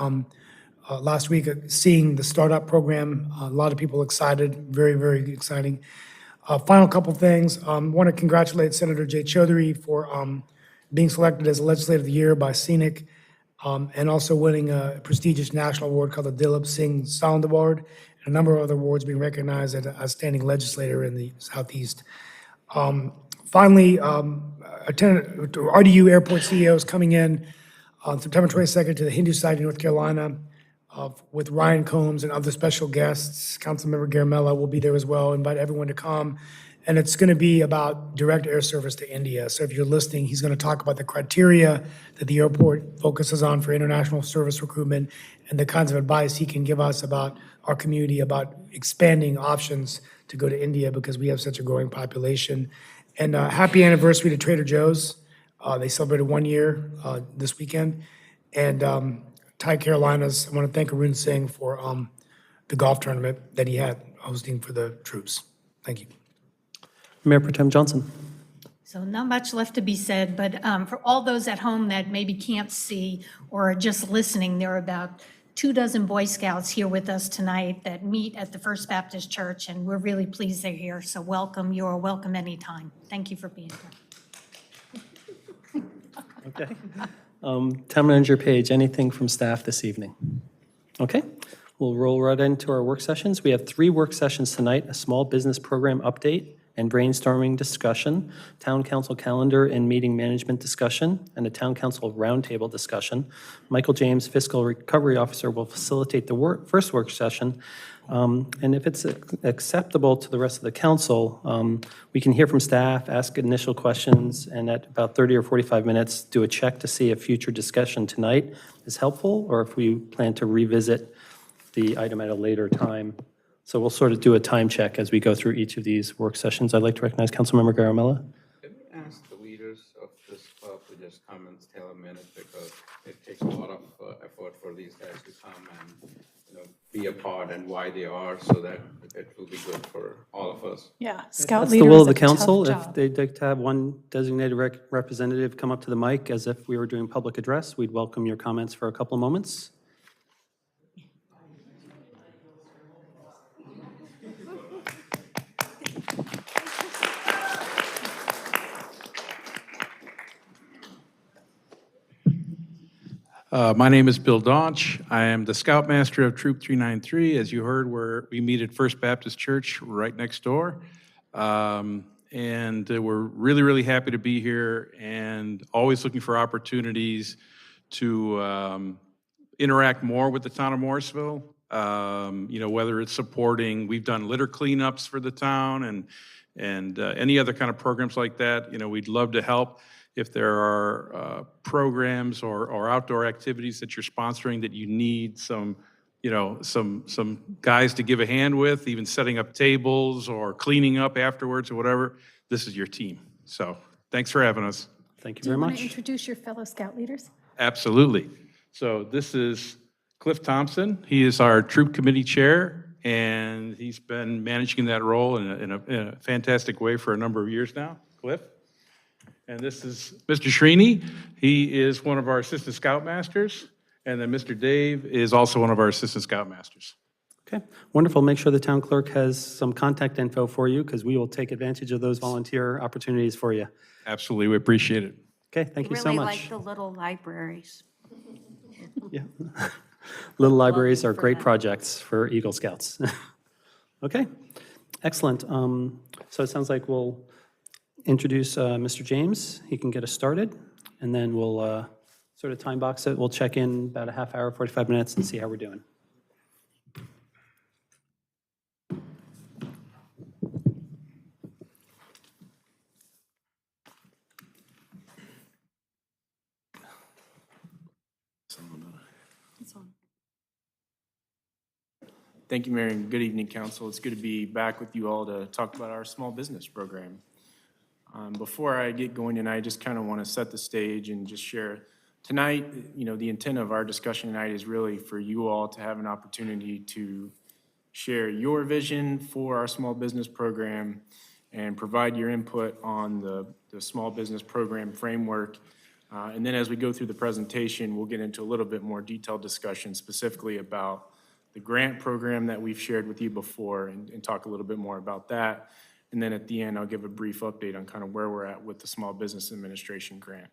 last week seeing the startup program. A lot of people excited, very, very exciting. Final couple things. Want to congratulate Senator Jay Chaudhary for being selected as Legislator of the Year by Scenic, and also winning a prestigious national award called the Dilip Singh Sound Award, and a number of other awards being recognized as an outstanding legislator in the Southeast. Finally, RDU Airport CEOs coming in on September 22nd to the Hindu site in North Carolina with Ryan Combs and other special guests. Councilmember Garamella will be there as well. Invite everyone to come And it's going to be about direct air service to India. So if you're listening, he's going to talk about the criteria that the airport focuses on for international service recruitment and the kinds of advice he can give us about our community, about expanding options to go to India because we have such a growing population. And happy anniversary to Trader Joe's. They celebrated 1 year this weekend. And Thai Carolinas, I want to thank Arun Singh for the golf tournament that he had hosting for the troops. Thank you. Mayor Pro Tem Johnson. So not much left to be said, but for all those at home that maybe can't see or are just listening, there are about 24 Boy Scouts here with us tonight that meet at the First Baptist Church, and we're really pleased they're here. So welcome. You are welcome anytime. Thank you for being here. Okay. Town Manager Page, anything from staff this evening? Okay, we'll roll right into our work sessions. We have 3 work sessions tonight: a small business program update and brainstorming discussion, town council calendar and meeting management discussion, and a town council roundtable discussion. Michael James, Fiscal Recovery Officer, will facilitate the first work session. And if it's acceptable to the rest of the council, we can hear from staff, ask initial questions, and at about 30 or 45 minutes, do a check to see if future discussion tonight is helpful or if we plan to revisit the item at a later time. So we'll sort of do a time check as we go through each of these work sessions. I'd like to recognize Councilmember Garamella. Can we ask the leaders of this club to just come and tell a minute, because it takes a lot of effort for these guys to come and, be a part and why they are, so that it will be good for all of us. Yeah, That's the will of the council. If they'd like to have one designated representative come up to the mic as if we were doing public address, we'd welcome your comments for a couple of moments. My name is Bill Daunch. I am the Scoutmaster of Troop 393. As you heard, we meet at First Baptist Church right next door. And we're really, really happy to be here and always looking for opportunities to interact more with the town of Morrisville. Whether it's supporting, we've done litter cleanups for the town and any other kind of programs like that. We'd love to help. If there are programs or outdoor activities that you're sponsoring that you need some guys to give a hand with, even setting up tables or cleaning up afterwards or whatever, this is your team. So thanks for having us. Thank you Do you very want much. to introduce your fellow Scout leaders? Absolutely. So this is Cliff Thompson. He is our troop committee chair, and he's been managing that role in a fantastic way for a number of years now. Cliff? And this is Mr. Srini. He is one of our assistant scoutmasters. And then Mr. Dave is also one of our assistant scoutmasters. Okay, wonderful. Make sure the town clerk has some contact info for you, because we will take advantage of those volunteer opportunities for you. Absolutely, we appreciate it. Okay, thank you so Really much. like the little libraries. Yeah. Little libraries are great projects for Eagle Scouts. Okay, excellent. So it sounds like we'll introduce Mr. James. He can get us started, and then we'll sort of time box it. We'll check in about a half hour, 45 minutes, and see how we're doing. Thank you, Mayor, and good evening, Council. It's good to be back with you all to talk about our small business program. Before I get going tonight, I just kind of want to set the stage and just share. Tonight, the intent of our discussion tonight is really for you all to have an opportunity to share your vision for our small business program and provide your input on the small business program framework. And then as we go through the presentation, we'll get into a little bit more detailed discussion specifically about the grant program that we've shared with you before and talk a little bit more about that. And then at the end, I'll give a brief update on kind of where we're at with the Small Business Administration grant.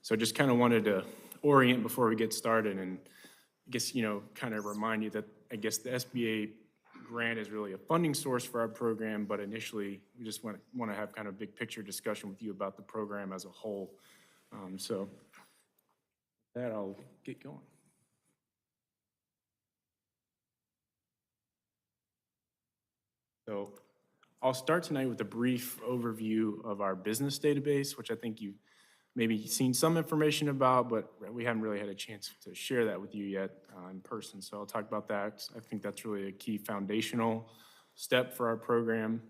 So just kind of wanted to orient before we get started and I guess, kind of remind you that I guess the SBA grant is really a funding source for our program, but initially we just want to have kind of big picture discussion with you about the program as a whole. So with that, I'll get going. So I'll start tonight with a brief overview of our business database, which I think you've maybe seen some information about, but we haven't really had a chance to share that with you yet in person. So I'll talk about that. I think that's really a key foundational step for our program.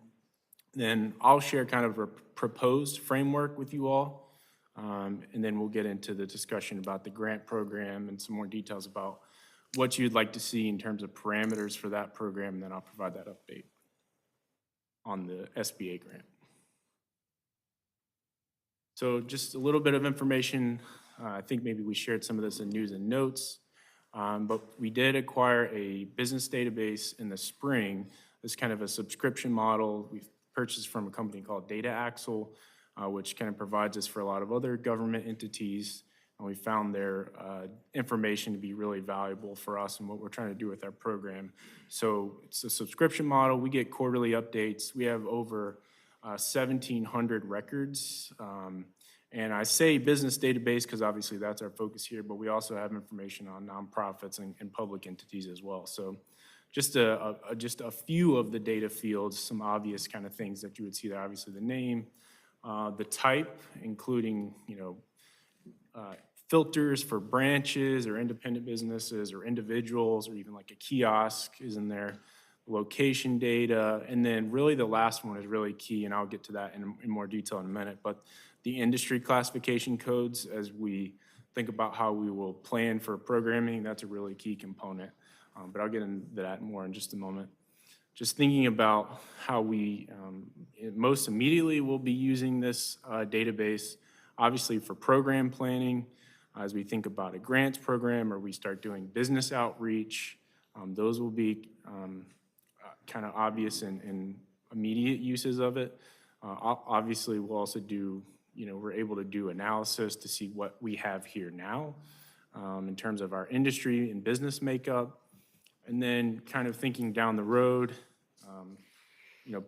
Then I'll share kind of a proposed framework with you all. And then we'll get into the discussion about the grant program and some more details about what you'd like to see in terms of parameters for that program, and then I'll provide that update on the SBA grant. So just a little bit of information. I think maybe we shared some of this in news and notes, but we did acquire a business database in the spring. It's kind of a subscription model. We've purchased from a company called Data Axle, which kind of provides us for a lot of other government entities. And we found their information to be really valuable for us and what we're trying to do with our program. So it's a subscription model. We get quarterly updates. We have over 1,700 records. And I say business database because obviously that's our focus here, but we also have information on nonprofits and public entities as well. So just a few of the data fields, some obvious kind of things that you would see there. Obviously the name, the type, including, filters for branches or independent businesses or individuals, or even like a kiosk is in there, location data, and then really the last one is really key, and I'll get to that in more detail in a minute, but the industry classification codes, as we think about how we will plan for programming, that's a really key component, but I'll get into that more in just a moment. Just thinking about how we most immediately will be using this database, obviously for program planning, as we think about a grants program or we start doing business outreach, those will be kind of obvious and immediate uses of it. Obviously, we'll also do, we're able to do analysis to see what we have here now in terms of our industry and business makeup. And then kind of thinking down the road,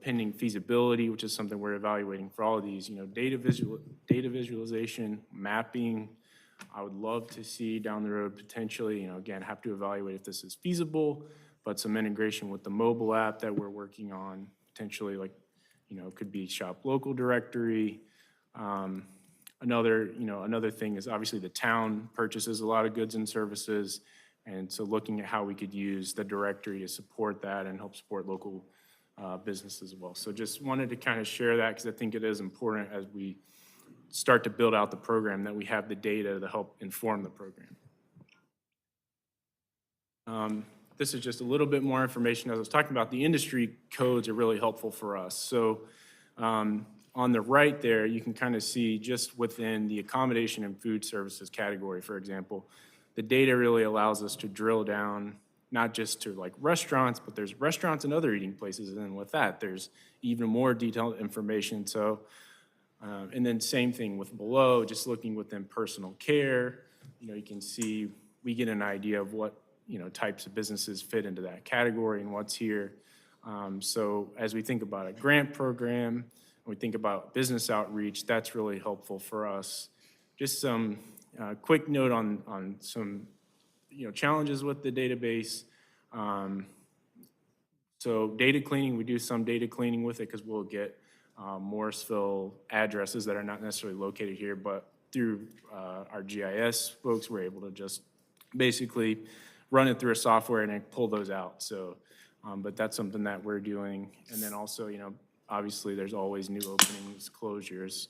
pending feasibility, which is something we're evaluating for all of these, data visualization, mapping. I would love to see down the road potentially, again, have to evaluate if this is feasible, but some integration with the mobile app that we're working on, potentially like, it could be shop local directory. Another thing is obviously the town purchases a lot of goods and services. And so looking at how we could use the directory to support that and help support local businesses as well. So just wanted to kind of share that because I think it is important as we start to build out the program that we have the data to help inform the program. This is just a little bit more information. As I was talking about, the industry codes are really helpful for us. So on the right there, you can kind of see just within the accommodation and food services category, for example, the data really allows us to drill down not just to like restaurants, but there's restaurants and other eating places. And then with that, there's even more detailed information. So, and then same thing with below, just looking within personal care, you can see, we get an idea of what, types of businesses fit into that category and what's here. So as we think about a grant program, we think about business outreach, that's really helpful for us. Just some quick note on some challenges with the database. So data cleaning, we do some data cleaning with it because we'll get Morrisville addresses that are not necessarily located here, but through our GIS folks, we're able to just basically run it through a software and then pull those out. So, but that's something that we're doing. And then also, obviously there's always new openings, closures.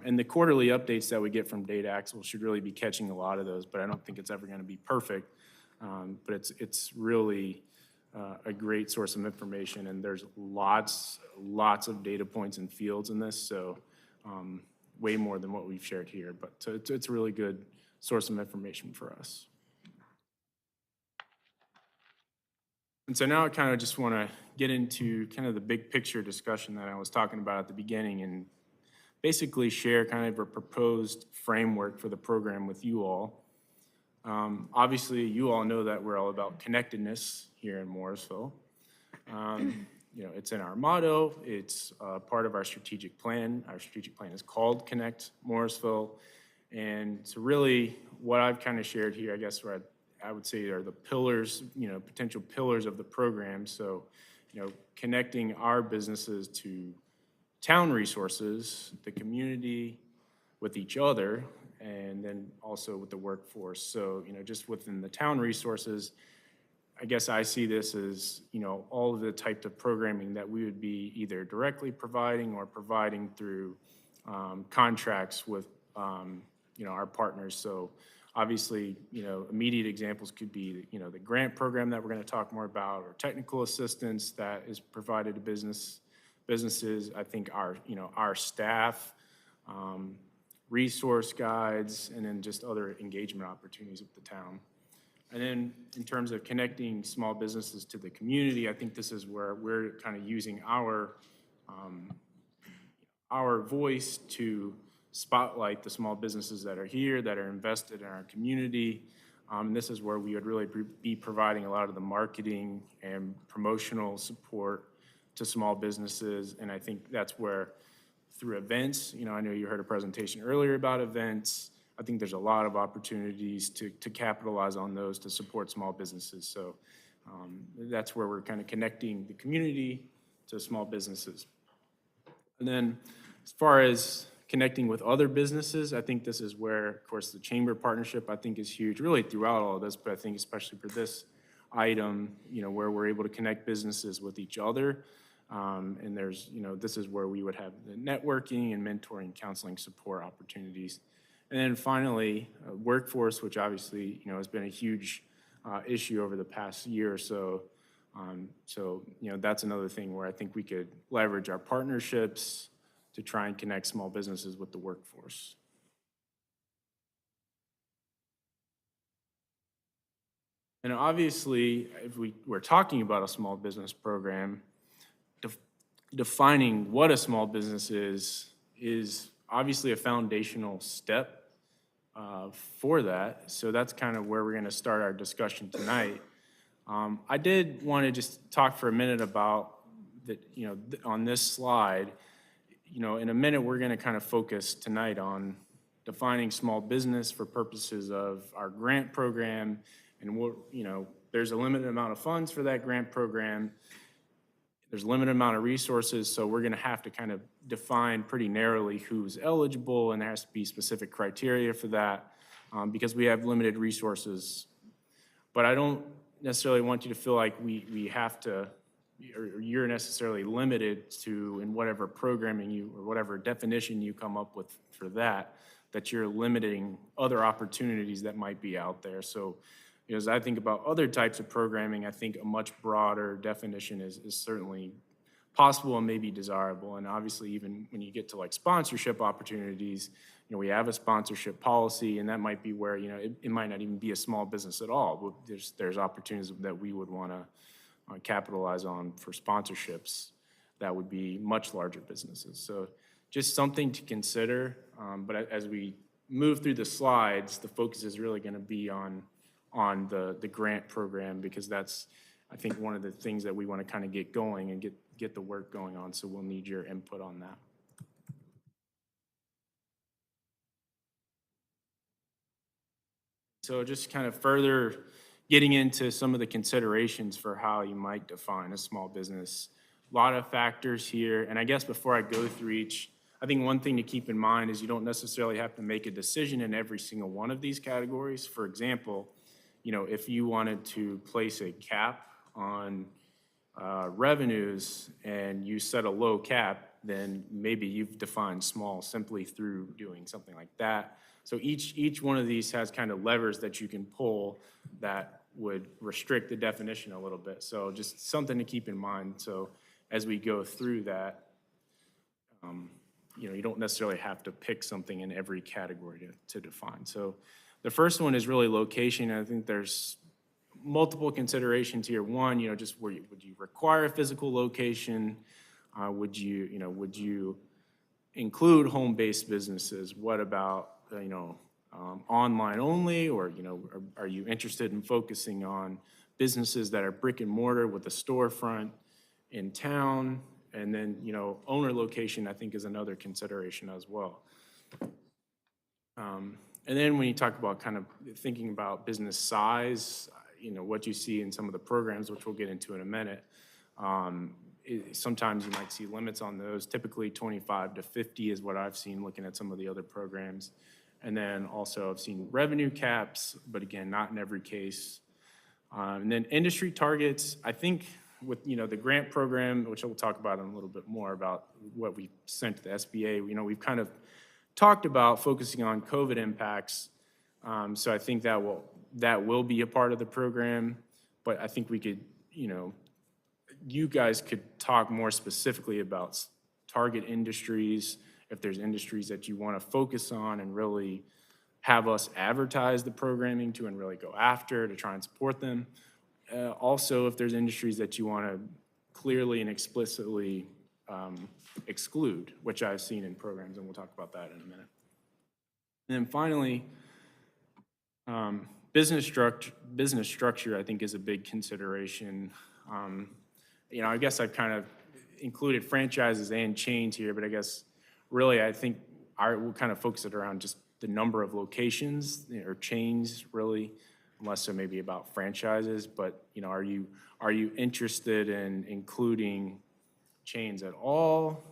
And the quarterly updates that we get from Data Axle should really be catching a lot of those, but I don't think it's ever going to be perfect. But it's really a great source of information, and there's lots of data points and fields in this, so way more than what we've shared here. But so it's a really good source of information for us. And so now I kind of just want to get into kind of the big picture discussion that I was talking about at the beginning and basically share kind of a proposed framework for the program with you all. Obviously, you all know that we're all about connectedness here in Morrisville. It's in our motto. It's part of our strategic plan. Our strategic plan is called Connect Morrisville. And so really what I've kind of shared here, I guess, where I would say are the pillars, potential pillars of the program. So, connecting our businesses to town resources, the community, with each other, and then also with the workforce. So, just within the town resources, I guess I see this as, all of the types of programming that we would be either directly providing or providing through contracts with, our partners. So obviously, immediate examples could be, the grant program that we're going to talk more about, or technical assistance that is provided to businesses. I think our staff, resource guides, and then just other engagement opportunities with the town. And then in terms of connecting small businesses to the community, I think this is where we're kind of using our voice to spotlight the small businesses that are here, that are invested in our community. This is where we would really be providing a lot of the marketing and promotional support to small businesses. And I think that's where, through events, I know you heard a presentation earlier about events. I think there's a lot of opportunities to capitalize on those to support small businesses. So that's where we're kind of connecting the community to small businesses. And then as far as connecting with other businesses, I think this is where, of course, the chamber partnership, I think, is huge, really throughout all of this, but I think especially for this item, where we're able to connect businesses with each other. And there's, this is where we would have the networking and mentoring, counseling support opportunities. And then finally, workforce, which obviously, has been a huge issue over the past year or so. That's another thing where I think we could leverage our partnerships to try and connect small businesses with the workforce. And obviously, if we're talking about a small business program, defining what a small business is obviously a foundational step for that. So that's kind of where we're going to start our discussion tonight. I did want to just talk for a minute about that, on this slide. In a minute, we're going to kind of focus tonight on defining small business for purposes of our grant program. And there's a limited amount of funds for that grant program. There's a limited amount of resources, so we're going to have to kind of define pretty narrowly who's eligible, and there has to be specific criteria for that because we have limited resources. But I don't necessarily want you to feel like we have to, or you're necessarily limited to in whatever programming or whatever definition you come up with for that you're limiting other opportunities that might be out there. So as I think about other types of programming, I think a much broader definition is certainly possible and maybe desirable. And obviously, even when you get to like sponsorship opportunities, we have a sponsorship policy, and that might be where, it might not even be a small business at all. But there's opportunities that we would want to capitalize on for sponsorships that would be much larger businesses. So just something to consider. But as we move through the slides, the focus is really going to be on the grant program, because that's, I think, one of the things that we want to kind of get going and get the work going on. So we'll need your input on that. So just kind of further getting into some of the considerations for how you might define a small business. A lot of factors here. And I guess before I go through each, I think one thing to keep in mind is you don't necessarily have to make a decision in every single one of these categories. For example, if you wanted to place a cap on revenues and you set a low cap, then maybe you've defined small simply through doing something like that. So each one of these has kind of levers that you can pull that would restrict the definition a little bit. So just something to keep in mind. So as we go through that, you don't necessarily have to pick something in every category to define. So the first one is really location. I think there's multiple considerations here. One, just would you require a physical location? Would you include home-based businesses? What about, online only? Or, are you interested in focusing on businesses that are brick and mortar with a storefront in town? And then, owner location, I think, is another consideration as well. And then when you talk about kind of thinking about business size, what you see in some of the programs, which we'll get into in a minute, Sometimes you might see limits on those. Typically 25 to 50 is what I've seen looking at some of the other programs. And then also I've seen revenue caps, but again, not in every case. And then industry targets, I think with, the grant program, which we'll talk about in a little bit more about what we sent to the SBA, we've kind of talked about focusing on COVID impacts. So I think that will be a part of the program, but I think we could, you guys could talk more specifically about target industries, if there's industries that you want to focus on and really have us advertise the programming to and really go after to try and support them. Also, if there's industries that you want to clearly and explicitly exclude, which I've seen in programs, and we'll talk about that in a minute. And then finally, business structure, I think, is a big consideration. I guess I've kind of included franchises and chains here, but I guess really I think we'll kind of focus it around just the number of locations or chains, really, less so maybe about franchises. But are you interested in including chains at all?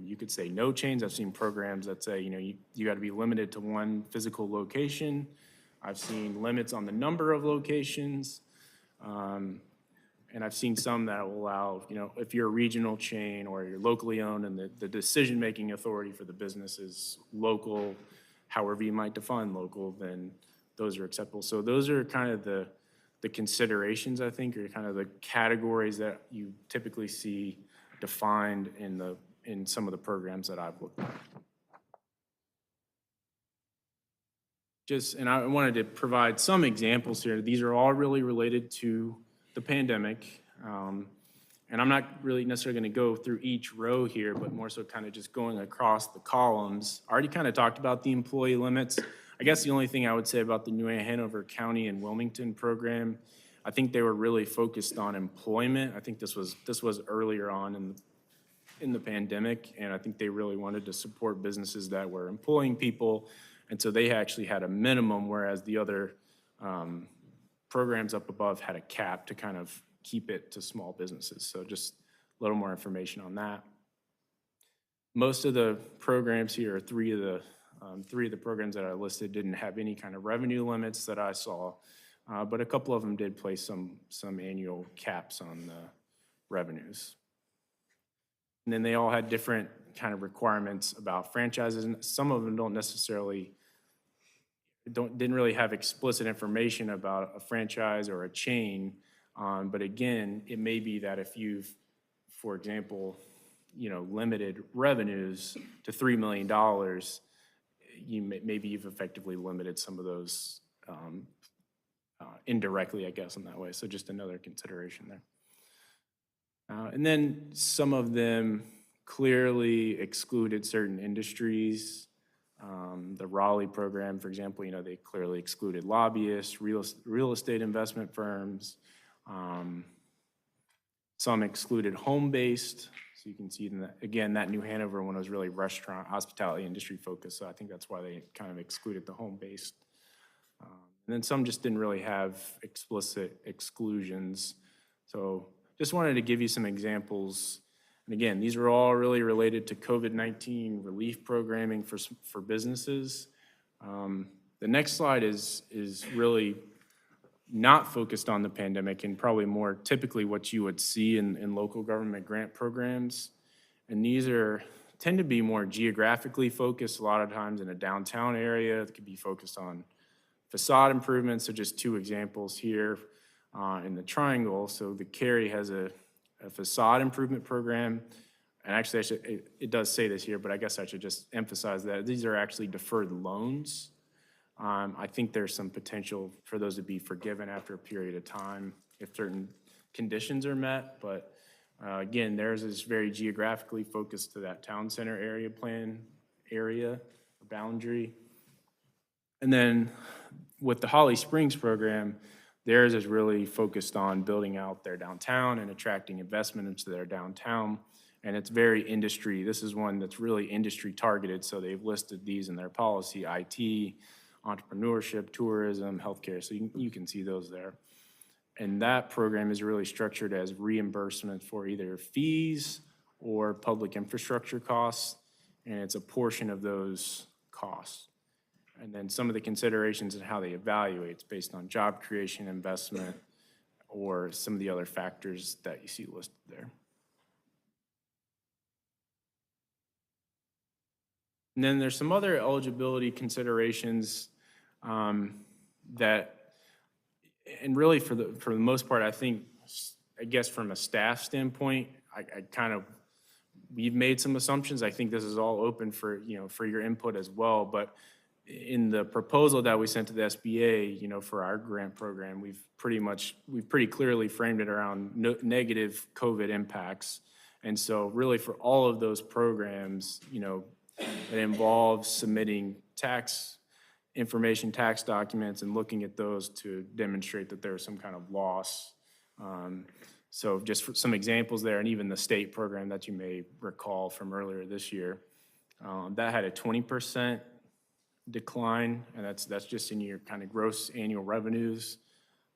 You could say no chains. I've seen programs that say you got to be limited to one physical location. I've seen limits on the number of locations. And I've seen some that will allow, if you're a regional chain or you're locally owned and the decision-making authority for the business is local, however you might define local, then those are acceptable. So those are kind of the considerations, I think, or kind of the categories that you typically see defined in some of the programs that I've looked at. And I wanted to provide some examples here. These are all really related to the pandemic. And I'm not really necessarily going to go through each row here, but more so kind of just going across the columns. I already kind of talked about the employee limits. I guess the only thing I would say about the New Hanover County and Wilmington program, I think they were really focused on employment. I think this was earlier on in the pandemic, and I think they really wanted to support businesses that were employing people. And so they actually had a minimum, whereas the other programs up above had a cap to kind of keep it to small businesses. So just a little more information on that. Most of the programs here, three of the programs that I listed didn't have any kind of revenue limits that I saw, but a couple of them did place some annual caps on the revenues. And then they all had different kind of requirements about franchises, and some of them didn't really have explicit information about a franchise or a chain. But again, it may be that if you've, for example, limited revenues to $3 million, maybe you've effectively limited some of those indirectly, I guess, in that way. So just another consideration there. And then some of them clearly excluded certain industries. The Raleigh program, for example, they clearly excluded lobbyists, real estate investment firms. Some excluded home-based. So you can see, that New Hanover one was really restaurant, hospitality industry focused. So I think that's why they kind of excluded the home-based. And then some just didn't really have explicit exclusions. So just wanted to give you some examples. And again, these are all really related to COVID-19 relief programming for businesses. The next slide is really not focused on the pandemic and probably more typically what you would see in local government grant programs. And these tend to be more geographically focused, a lot of times in a downtown area. It could be focused on facade improvements. So just two examples here in the triangle. So the Cary has a facade improvement program. And actually, it does say this here, but I guess I should just emphasize that these are actually deferred loans. I think there's some potential for those to be forgiven after a period of time if certain conditions are met. But again, theirs is very geographically focused to that town center area plan area, boundary. And then with the Holly Springs program, theirs is really focused on building out their downtown and attracting investment into their downtown. And it's very industry. This is one that's really industry targeted. So they've listed these in their policy: IT, entrepreneurship, tourism, healthcare. So you can see those there. And that program is really structured as reimbursement for either fees or public infrastructure costs, and it's a portion of those costs. And then some of the considerations and how they evaluate, it's based on job creation, investment, or some of the other factors that you see listed there. And then there's some other eligibility considerations that, and really for the most part, I guess from a staff standpoint, we've made some assumptions. I think this is all open for your input as well. But in the proposal that we sent to the SBA, for our grant program, we've pretty clearly framed it around negative COVID impacts. And so really for all of those programs, it involves submitting tax information, tax documents, and looking at those to demonstrate that there's some kind of loss. So just for some examples there, and even the state program that you may recall from earlier this year, that had a 20% decline, and that's just in your kind of gross annual revenues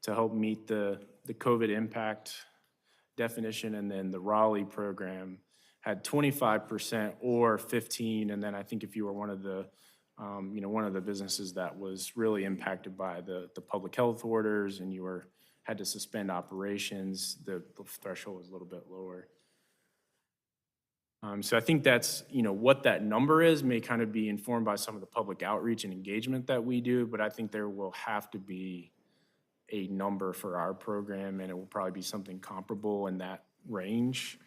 to help meet the COVID impact definition. And then the Raleigh program had 25% or 15%, and then I think if you were one of the businesses that was really impacted by the public health orders and you had to suspend operations, the threshold was a little bit lower. So I think that's, what that number is may kind of be informed by some of the public outreach and engagement that we do, but I think there will have to be a number for our program, and it will probably be something comparable in that range.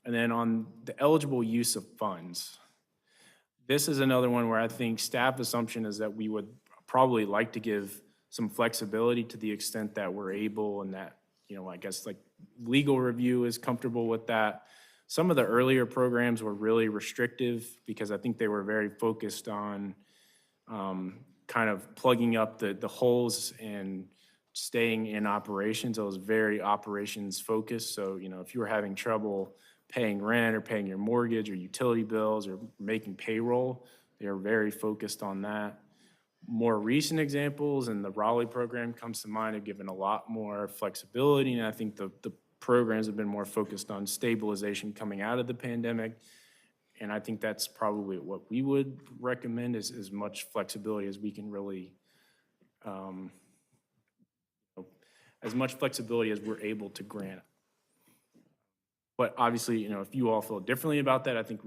And then on the eligible use of funds, this is another one where I think staff assumption is that we would probably like to give some flexibility to the extent that we're able, and that, I guess like legal review is comfortable with that. Some of the earlier programs were really restrictive because I think they were very focused on kind of plugging up the holes and staying in operations. It was very operations focused. So, if you were having trouble paying rent or paying your mortgage or utility bills or making payroll, they are very focused on that. More recent examples, and the Raleigh program comes to mind, have given a lot more flexibility, and I think the programs have been more focused on stabilization coming out of the pandemic. And I think that's probably what we would recommend, is as much flexibility as we can really, as much flexibility as we're able to grant. But obviously, if you all feel differently about that, I think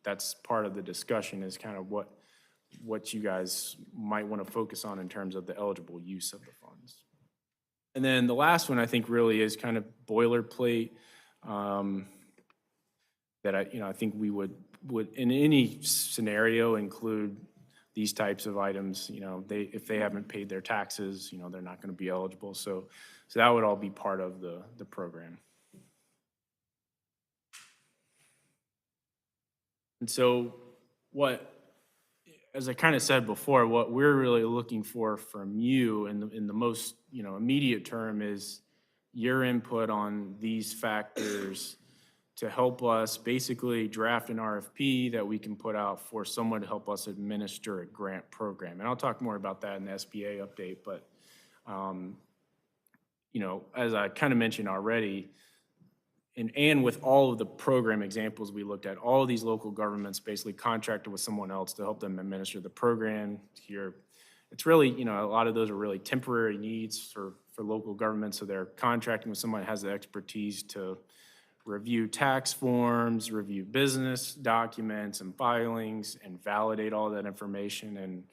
that's part of the discussion, is kind of what you guys might want to focus on in terms of the eligible use of the funds. And then the last one I think really is kind of boilerplate, that I think we would in any scenario include these types of items. If they haven't paid their taxes, they're not going to be eligible. So that would all be part of the program. And so as I kind of said before, what we're really looking for from you in the most immediate term is your input on these factors to help us basically draft an RFP that we can put out for someone to help us administer a grant program. And I'll talk more about that in the SBA update, but as I kind of mentioned already, and with all of the program examples we looked at, all of these local governments basically contracted with someone else to help them administer the program. Here, it's really, a lot of those are really temporary needs for local governments, so they're contracting with someone that has the expertise to review tax forms, review business documents and filings, and validate all that information and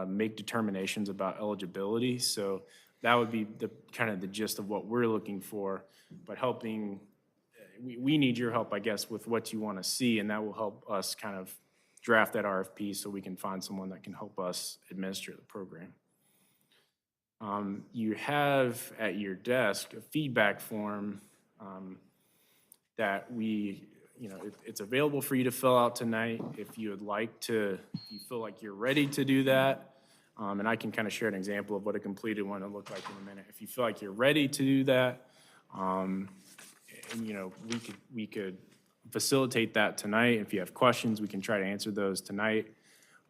make determinations about eligibility. So that would be the kind of the gist of what we're looking for, but we need your help, I guess, with what you want to see, and that will help us kind of draft that RFP so we can find someone that can help us administer the program. You have at your desk a feedback form that it's available for you to fill out tonight if you would like to, if you feel like you're ready to do that. And I can kind of share an example of what a completed one will look like in a minute. If you feel like you're ready to do that, we could facilitate that tonight. If you have questions, we can try to answer those tonight.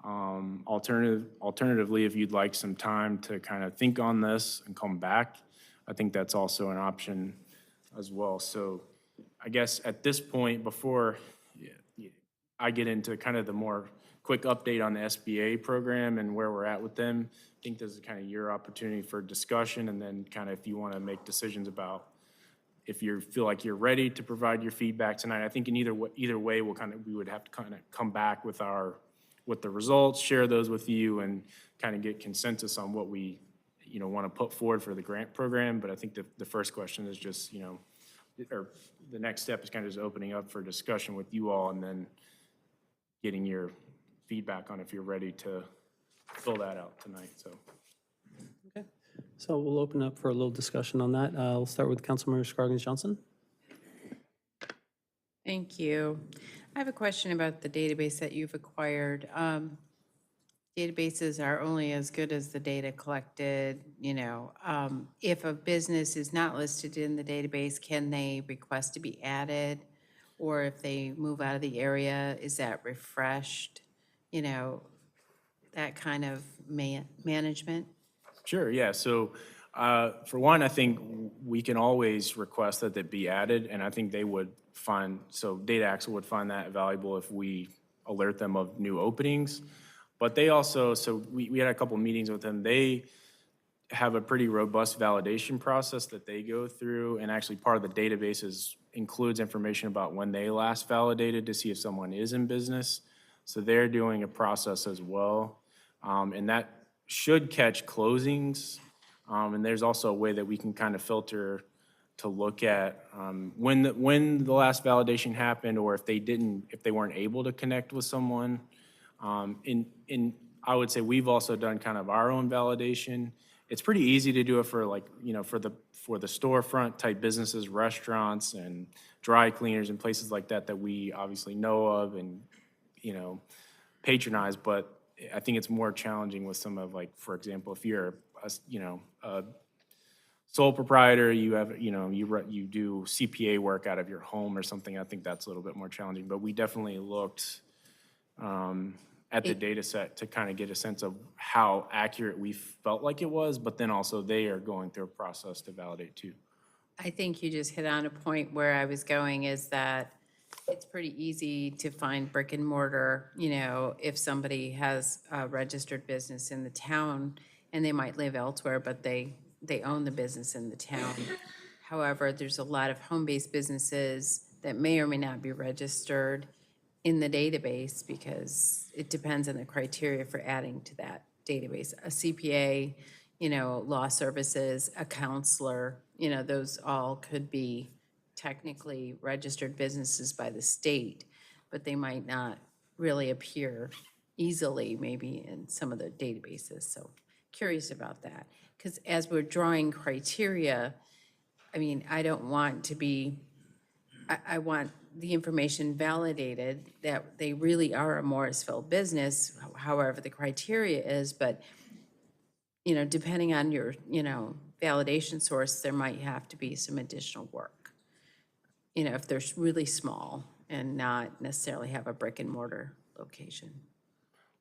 Alternatively, if you'd like some time to kind of think on this and come back, I think that's also an option as well. So I guess at this point, before I get into kind of the more quick update on the SBA program and where we're at with them, I think this is kind of your opportunity for discussion, and then kind of if you want to make decisions about if you feel like you're ready to provide your feedback tonight. I think in either way, we would have to kind of come back with the results, share those with you, and kind of get consensus on what we, want to put forward for the grant program. But I think the first question is just, or the next step is kind of just opening up for discussion with you all, and then getting your feedback on if you're ready to fill that out tonight, so. Okay, so we'll open up for a little discussion on that. We'll start with Councilmember Scroggins Johnson. Thank you. I have a question about the database that you've acquired. Databases are only as good as the data collected, If a business is not listed in the database, can they request to be added? Or if they move out of the area, is that refreshed? That kind of management? Sure, yeah. So for one, I think we can always request that they be added, and I think they would Data Axle would find that valuable if we alert them of new openings. But they also, we had a couple meetings with them. They have a pretty robust validation process that they go through, and actually part of the database includes information about when they last validated to see if someone is in business. So they're doing a process as well, and that should catch closings. And there's also a way that we can kind of filter to look at when the last validation happened, or if they weren't able to connect with someone. I would say we've also done kind of our own validation. It's pretty easy to do it for for the storefront type businesses, restaurants and dry cleaners and places like that we obviously know of and patronize. But I think it's more challenging with some of, for example, if you're a sole proprietor, you have you do CPA work out of your home or something. I think that's a little bit more challenging. But we definitely looked at the data set to kind of get a sense of how accurate we felt like it was, but then also they are going through a process to validate too. I think you just hit on a point where I was going, is that it's pretty easy to find brick and mortar, if somebody has a registered business in the town and they might live elsewhere, but they own the business in the town. However, there's a lot of home-based businesses that may or may not be registered in the database because it depends on the criteria for adding to that database. A CPA, law services, a counselor, those all could be technically registered businesses by the state, but they might not really appear easily maybe in some of the databases. So curious about that. Because as we're drawing criteria, I don't want to be, I want the information validated that they really are a Morrisville business, however the criteria is, but, depending on your, validation source, there might have to be some additional work. If they're really small and not necessarily have a brick and mortar location.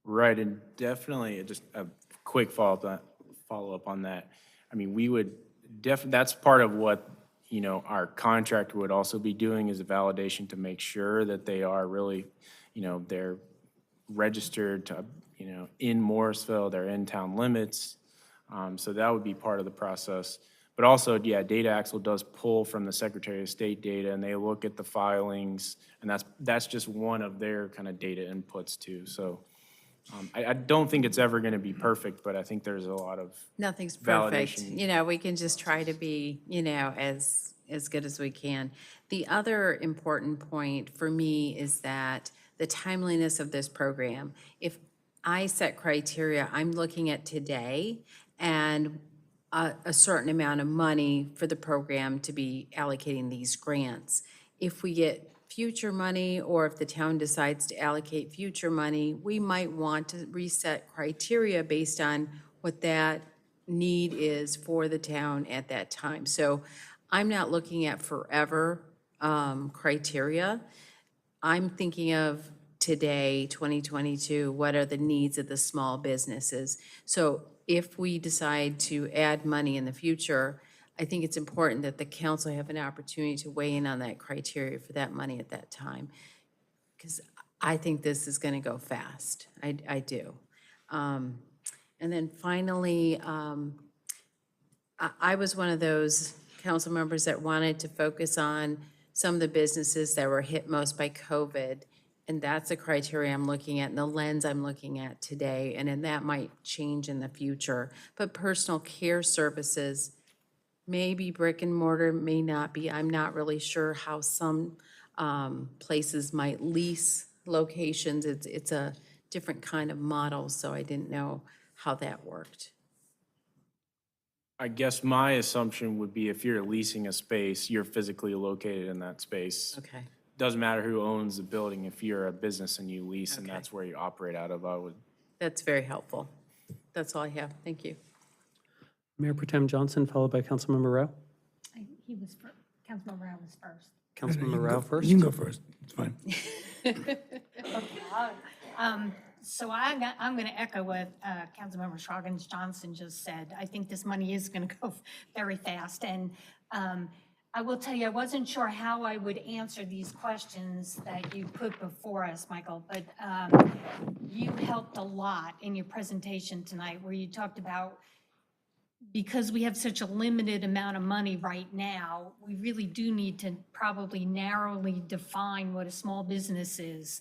Right, and definitely just a quick follow-up on that. We would that's part of what our contractor would also be doing, is a validation to make sure that they are really, they're registered to, in Morrisville, they're in town limits. So that would be part of the process. But also, Data Axle does pull from the Secretary of State data, and they look at the filings, and that's just one of their kind of data inputs too. So I don't think it's ever going to be perfect, but I think there's a lot of Nothing's perfect. validation. We can just try to be, as good as we can. The other important point for me is that the timeliness of this program. If I set criteria, I'm looking at today and a certain amount of money for the program to be allocating these grants. If we get future money, or if the town decides to allocate future money, we might want to reset criteria based on what that need is for the town at that time. So I'm not looking at forever criteria. I'm thinking of today, 2022, what are the needs of the small businesses? So if we decide to add money in the future, I think it's important that the council have an opportunity to weigh in on that criteria for that money at that time. Because I think this is going to go fast. I do. And then finally, I was one of those council members that wanted to focus on some of the businesses that were hit most by COVID. And that's the criteria I'm looking at and the lens I'm looking at today. And then that might change in the future. But personal care services, maybe brick and mortar, may not be. I'm not really sure how some places might lease locations. It's a different kind of model, so I didn't know how that worked. I guess my assumption would be if you're leasing a space, you're physically located in that space. Okay. Doesn't matter who owns the building. If you're a business and you lease and Okay. that's where you operate out of, I would. That's very helpful. That's all I have. Thank you. Mayor Pro Tem Johnson, followed by Councilmember Rowe. He was, Councilmember Brown was first. Councilmember Rowe first. You can go first. It's fine. So I'm going to echo what Councilmember Scroggins Johnson just said. I think this money is going to go very fast. And I will tell you, I wasn't sure how I would answer these questions that you put before us, Michael, but you helped a lot in your presentation tonight where you talked about, because we have such a limited amount of money right now, we really do need to probably narrowly define what a small business is.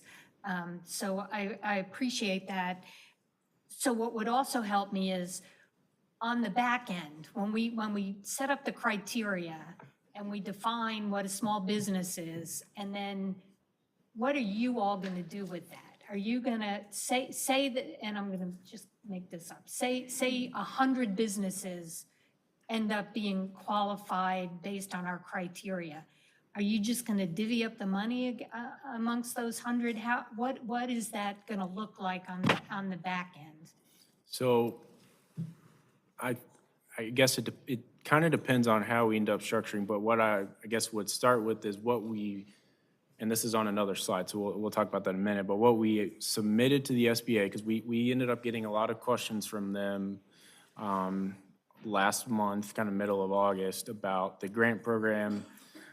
So I appreciate that. So what would also help me is on the back end, when we set up the criteria and we define what a small business is, and then what are you all going to do with that? Are you going to say that, and I'm going to just make this up, say 100 businesses end up being qualified based on our criteria. Are you just going to divvy up the money amongst those 100? What is that going to look like on the back end? So I guess it kind of depends on how we end up structuring, but what I guess would start with is what we, and this is on another slide, so we'll talk about that in a minute, but what we submitted to the SBA, because we ended up getting a lot of questions from them last month, kind of middle of August, about the grant program,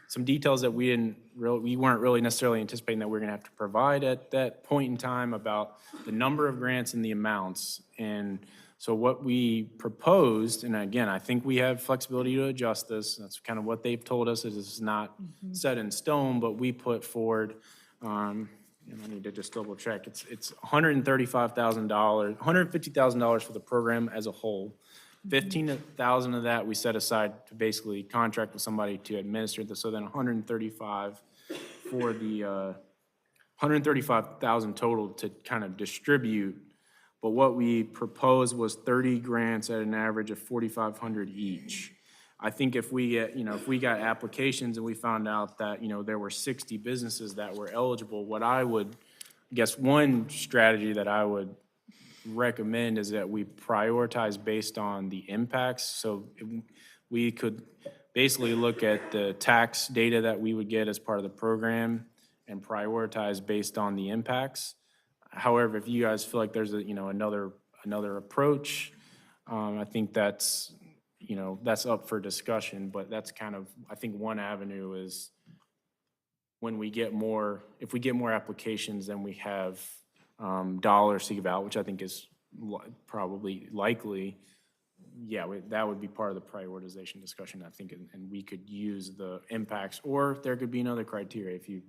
some details that we weren't really necessarily anticipating that we're going to have to provide at that point in time about the number of grants and the amounts. And so what we proposed, and again, I think we have flexibility to adjust this. That's kind of what they've told us. It is not set in stone, but we put forward, and I need to just double check. It's $135,000, $150,000 for the program as a whole. $15,000 of that we set aside to basically contract with somebody to administer this. So then $135,000 for the $135,000 total to kind of distribute. But what we proposed was 30 grants at an average of $4,500 each. I think if we get, if we got applications and we found out that, there were 60 businesses that were eligible, what I would, I guess one strategy that I would recommend is that we prioritize based on the impacts. So we could basically look at the tax data that we would get as part of the program and prioritize based on the impacts. However, if you guys feel like there's another approach, I think that's up for discussion, but that's kind of, I think one avenue is when we get more, if we get more applications, then we have dollars to give out, which I think is probably likely. Yeah, that would be part of the prioritization discussion, I think, and we could use the impacts, or there could be another criteria if you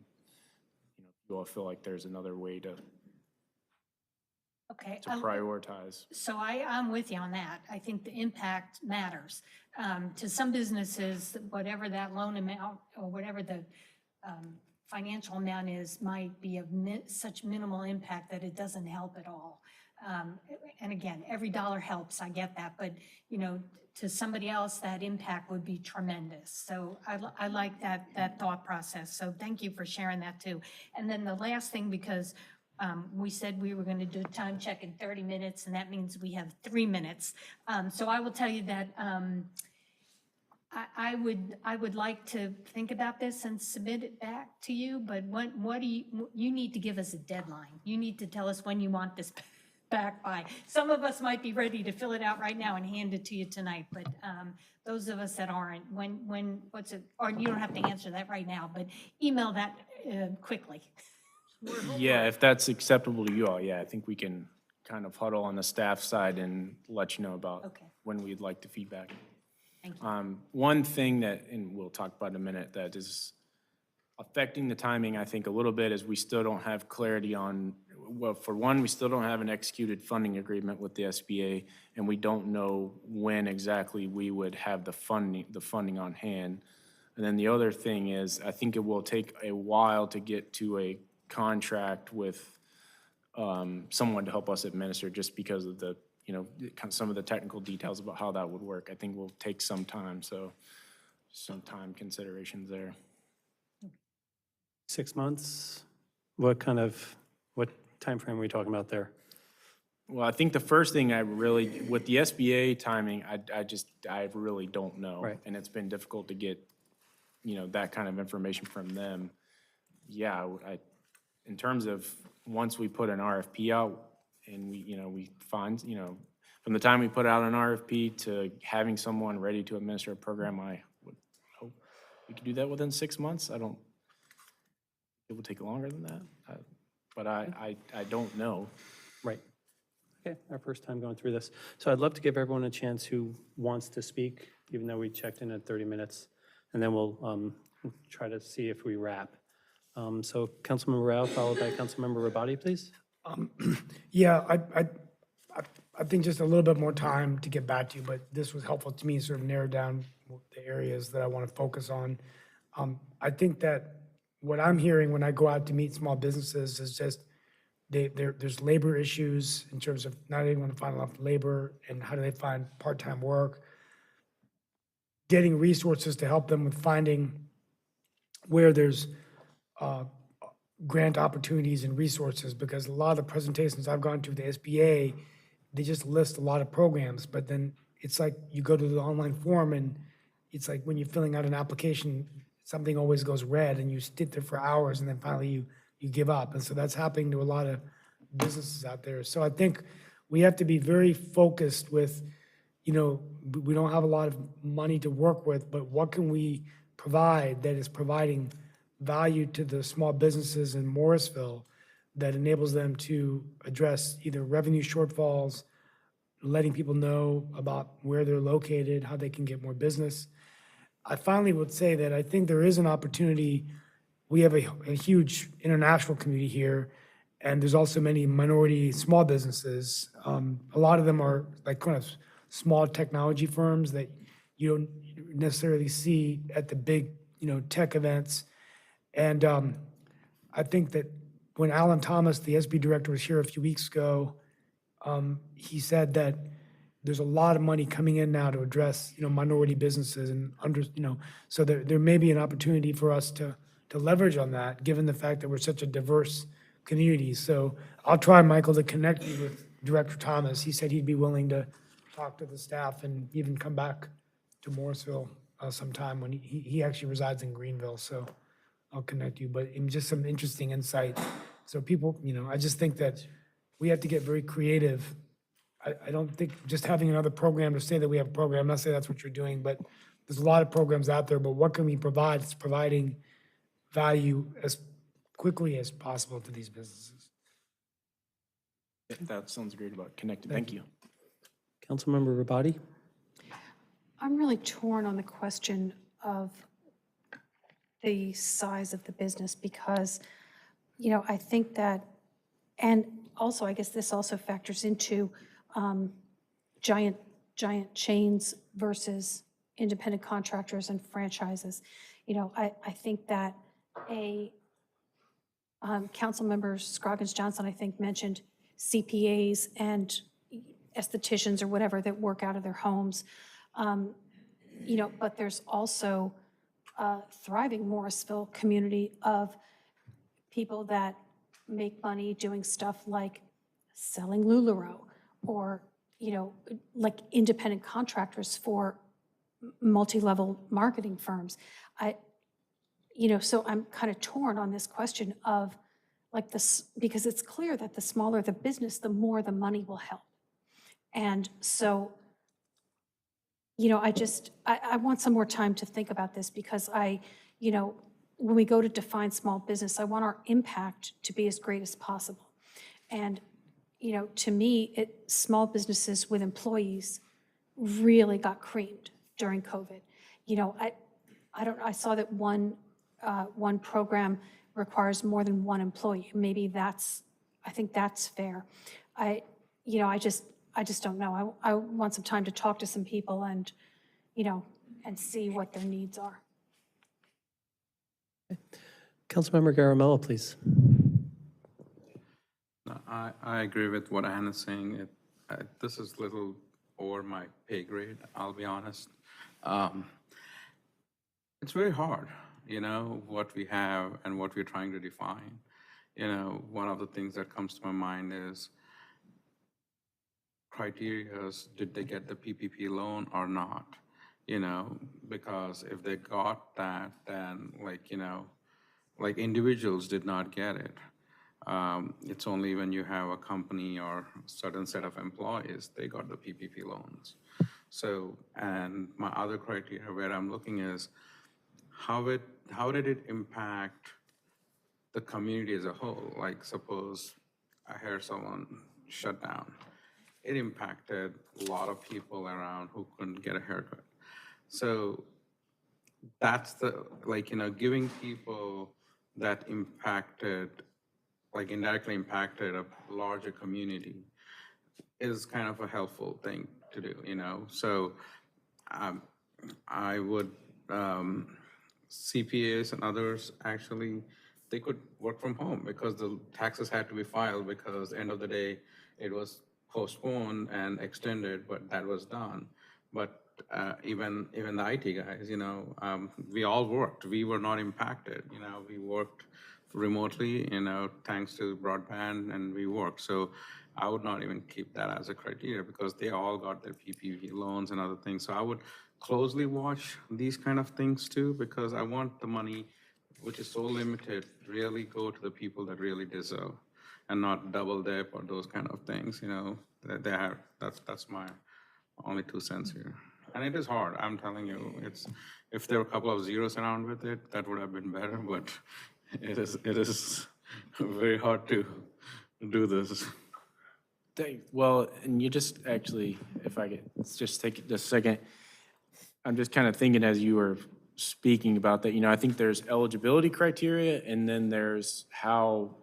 all feel like there's another way to prioritize. So I'm with you on that. I think the impact matters. To some businesses, whatever that loan amount or whatever the financial amount is might be of such minimal impact that it doesn't help at all. And again, every dollar helps, I get that, but to somebody else, that impact would be tremendous. So I like that thought process. So thank you for sharing that too. And then the last thing, because we said we were going to do a time check in 30 minutes, and that means we have 3 minutes. So I will tell you that I would like to think about this and submit it back to you, but what do you need to give us a deadline. You need to tell us when you want this back by. Some of us might be ready to fill it out right now and hand it to you tonight, but those of us that aren't, or you don't have to answer that right now, but email that quickly. Yeah, if that's acceptable to you all, yeah, I think we can kind of huddle on the staff side and let you know about Okay. when we'd like the feedback. Thank you. One thing that, and we'll talk about in a minute, that is affecting the timing, I think, a little bit is we still don't have clarity on, well, for one, we still don't have an executed funding agreement with the SBA, and we don't know when exactly we would have the funding on hand. And then the other thing is, I think it will take a while to get to a contract with someone to help us administer, just because of the, some of the technical details about how that would work. I think will take some time, so some time considerations there. 6 months? What timeframe are we talking about there? Well, I think the first thing with the SBA timing, I really don't know. Right. And it's been difficult to get, that kind of information from them. Yeah, in terms of once we put an RFP out and we find, from the time we put out an RFP to having someone ready to administer a program, I would hope we could do that within 6 months. It will take longer than that, but I don't know. Right. Okay, our first time going through this. So I'd love to give everyone a chance who wants to speak, even though we checked in at 30 minutes, and then we'll try to see if we wrap. So Councilmember Rao, followed by Councilmember Rabadi, please. Yeah, I think just a little bit more time to get back to you, but this was helpful to me, sort of narrow down the areas that I want to focus on. I think that what I'm hearing when I go out to meet small businesses is just there's labor issues in terms of not able to find enough labor, and how do they find part-time work, getting resources to help them with finding where there's grant opportunities and resources, because a lot of the presentations I've gone to the SBA, they just list a lot of programs, but then it's like you go to the online form and it's like when you're filling out an application, something always goes red and you sit there for hours and then finally you give up. And so that's happening to a lot of businesses out there. So I think we have to be very focused with, we don't have a lot of money to work with, but what can we provide that is providing value to the small businesses in Morrisville that enables them to address either revenue shortfalls, letting people know about where they're located, how they can get more business. I finally would say that I think there is an opportunity. We have a huge international community here, and there's also many minority small businesses. A lot of them are like kind of small technology firms that you don't necessarily see at the big, tech events. And I think that when Alan Thomas, the SB director, was here a few weeks ago, he said that there's a lot of money coming in now to address, minority businesses and so there may be an opportunity for us to leverage on that, given the fact that we're such a diverse community. So I'll try, Michael, to connect you with Director Thomas. He said he'd be willing to talk to the staff and even come back to Morrisville sometime when he actually resides in Greenville. So I'll connect you, but just some interesting insight. So people, I just think that we have to get very creative. I don't think just having another program to say that we have a program, I'm not saying that's what you're doing, but there's a lot of programs out there, but what can we provide? It's providing value as quickly as possible to these businesses. That sounds great about connecting. Thank you. Councilmember Rabadi? I'm really torn on the question of the size of the business because, I think that, and also I guess this also factors into giant chains versus independent contractors and franchises. I think that Councilmember Scroggins-Johnson, I think, mentioned CPAs and estheticians or whatever that work out of their homes. But there's also a thriving Morrisville community of people that make money doing stuff like selling LuLaRoe or, like independent contractors for multi-level marketing firms. So I'm kind of torn on this question of like this, because it's clear that the smaller the business, the more the money will help. And so, I want some more time to think about this because when we go to define small business, I want our impact to be as great as possible. And, to me, small businesses with employees really got creamed during COVID. I saw that one program requires more than one employee. Maybe I think that's fair. I just don't know. I want some time to talk to some people and see what their needs are. Councilmember Garamella, please. No, I agree with what Anna's saying. This is little over my pay grade, I'll be honest. It's very hard, what we have and what we're trying to define. One of the things that comes to my mind is criterias, did they get the PPP loan or not? Because if they got that, then like individuals did not get it. It's only when you have a company or a certain set of employees, they got the PPP loans. So, and my other criteria where I'm looking is how did it impact the community as a whole? Like suppose I hear someone shut down. It impacted a lot of people around who couldn't get a haircut. So that's giving people that indirectly impacted a larger community is kind of a helpful thing to do, So I would, CPAs and others, actually, they could work from home because the taxes had to be filed because end of the day, it was postponed and extended, but that was done. But even the IT guys, we all worked. We were not impacted. We worked remotely, thanks to broadband, and we worked. So I would not even keep that as a criteria because they all got their PPP loans and other things. So I would closely watch these kind of things too, because I want the money, which is so limited, really go to the people that really deserve and not double dip or those kind of things, that's my only 2 cents here. And it is hard, I'm telling you, if there were a couple of zeros around with it, that would have been better, but it is very hard to do this. Well, and you just actually, if I could just take just a second, I'm just kind of thinking as you were speaking about that, I think there's eligibility criteria and then there's how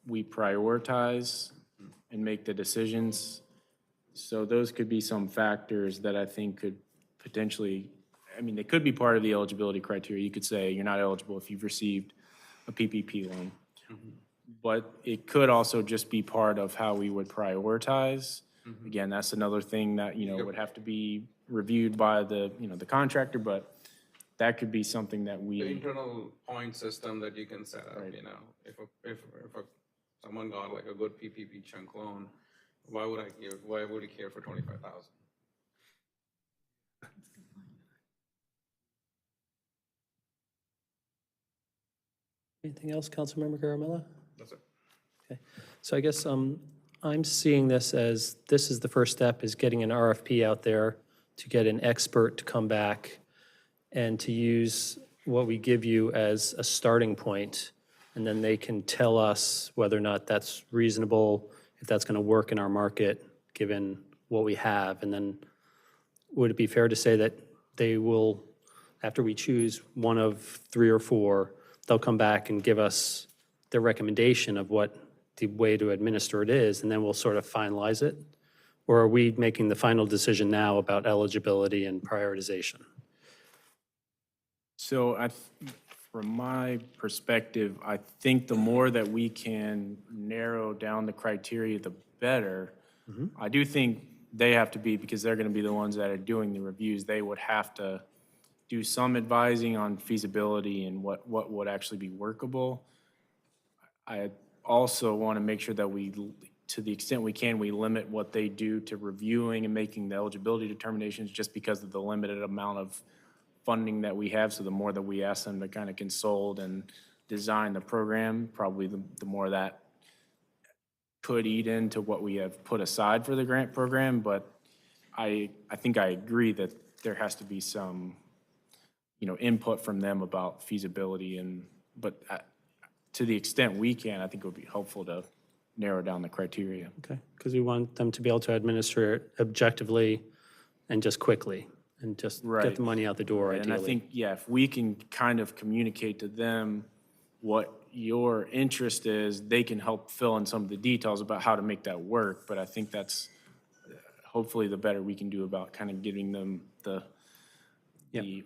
we prioritize and make the decisions. So those could be some factors that I think could potentially, they could be part of the eligibility criteria. You could say you're not eligible if you've received a PPP loan. Mm-hmm. But it could also just be part of how we would prioritize. Mm-hmm. Again, that's another thing that, would have to be reviewed by the contractor, but that could be something that we. The internal point system that you can set up, right. If someone got like a good PPP chunk loan, why would he care for 25,000? Anything else, Councilmember Garamella? That's it. Okay, so I guess I'm seeing this as this is the first step, is getting an RFP out there to get an expert to come back and to use what we give you as a starting point, and then they can tell us whether or not that's reasonable, if that's going to work in our market, given what we have. And then would it be fair to say that they will, after we choose one of 3 or 4, they'll come back and give us their recommendation of what the way to administer it is, and then we'll sort of finalize it? Or are we making the final decision now about eligibility and prioritization? So from my perspective, I think the more that we can narrow down the criteria, the better. Mm-hmm. I do think they have to be, because they're going to be the ones that are doing the reviews, they would have to do some advising on feasibility and what would actually be workable. I also want to make sure that we, to the extent we can, we limit what they do to reviewing and making the eligibility determinations, just because of the limited amount of funding that we have. So the more that we ask them to kind of consult and design the program, probably the more that could eat into what we have put aside for the grant program, but I think I agree that there has to be some, input from them about feasibility but to the extent we can, I think it would be helpful to narrow down the criteria. Okay, because we want them to be able to administer it objectively and just quickly, and just get Right. the money out the door And I ideally. think, if we can kind of communicate to them what your interest is, they can help fill in some of the details about how to make that work. But I think that's hopefully the better we can do about kind of giving them the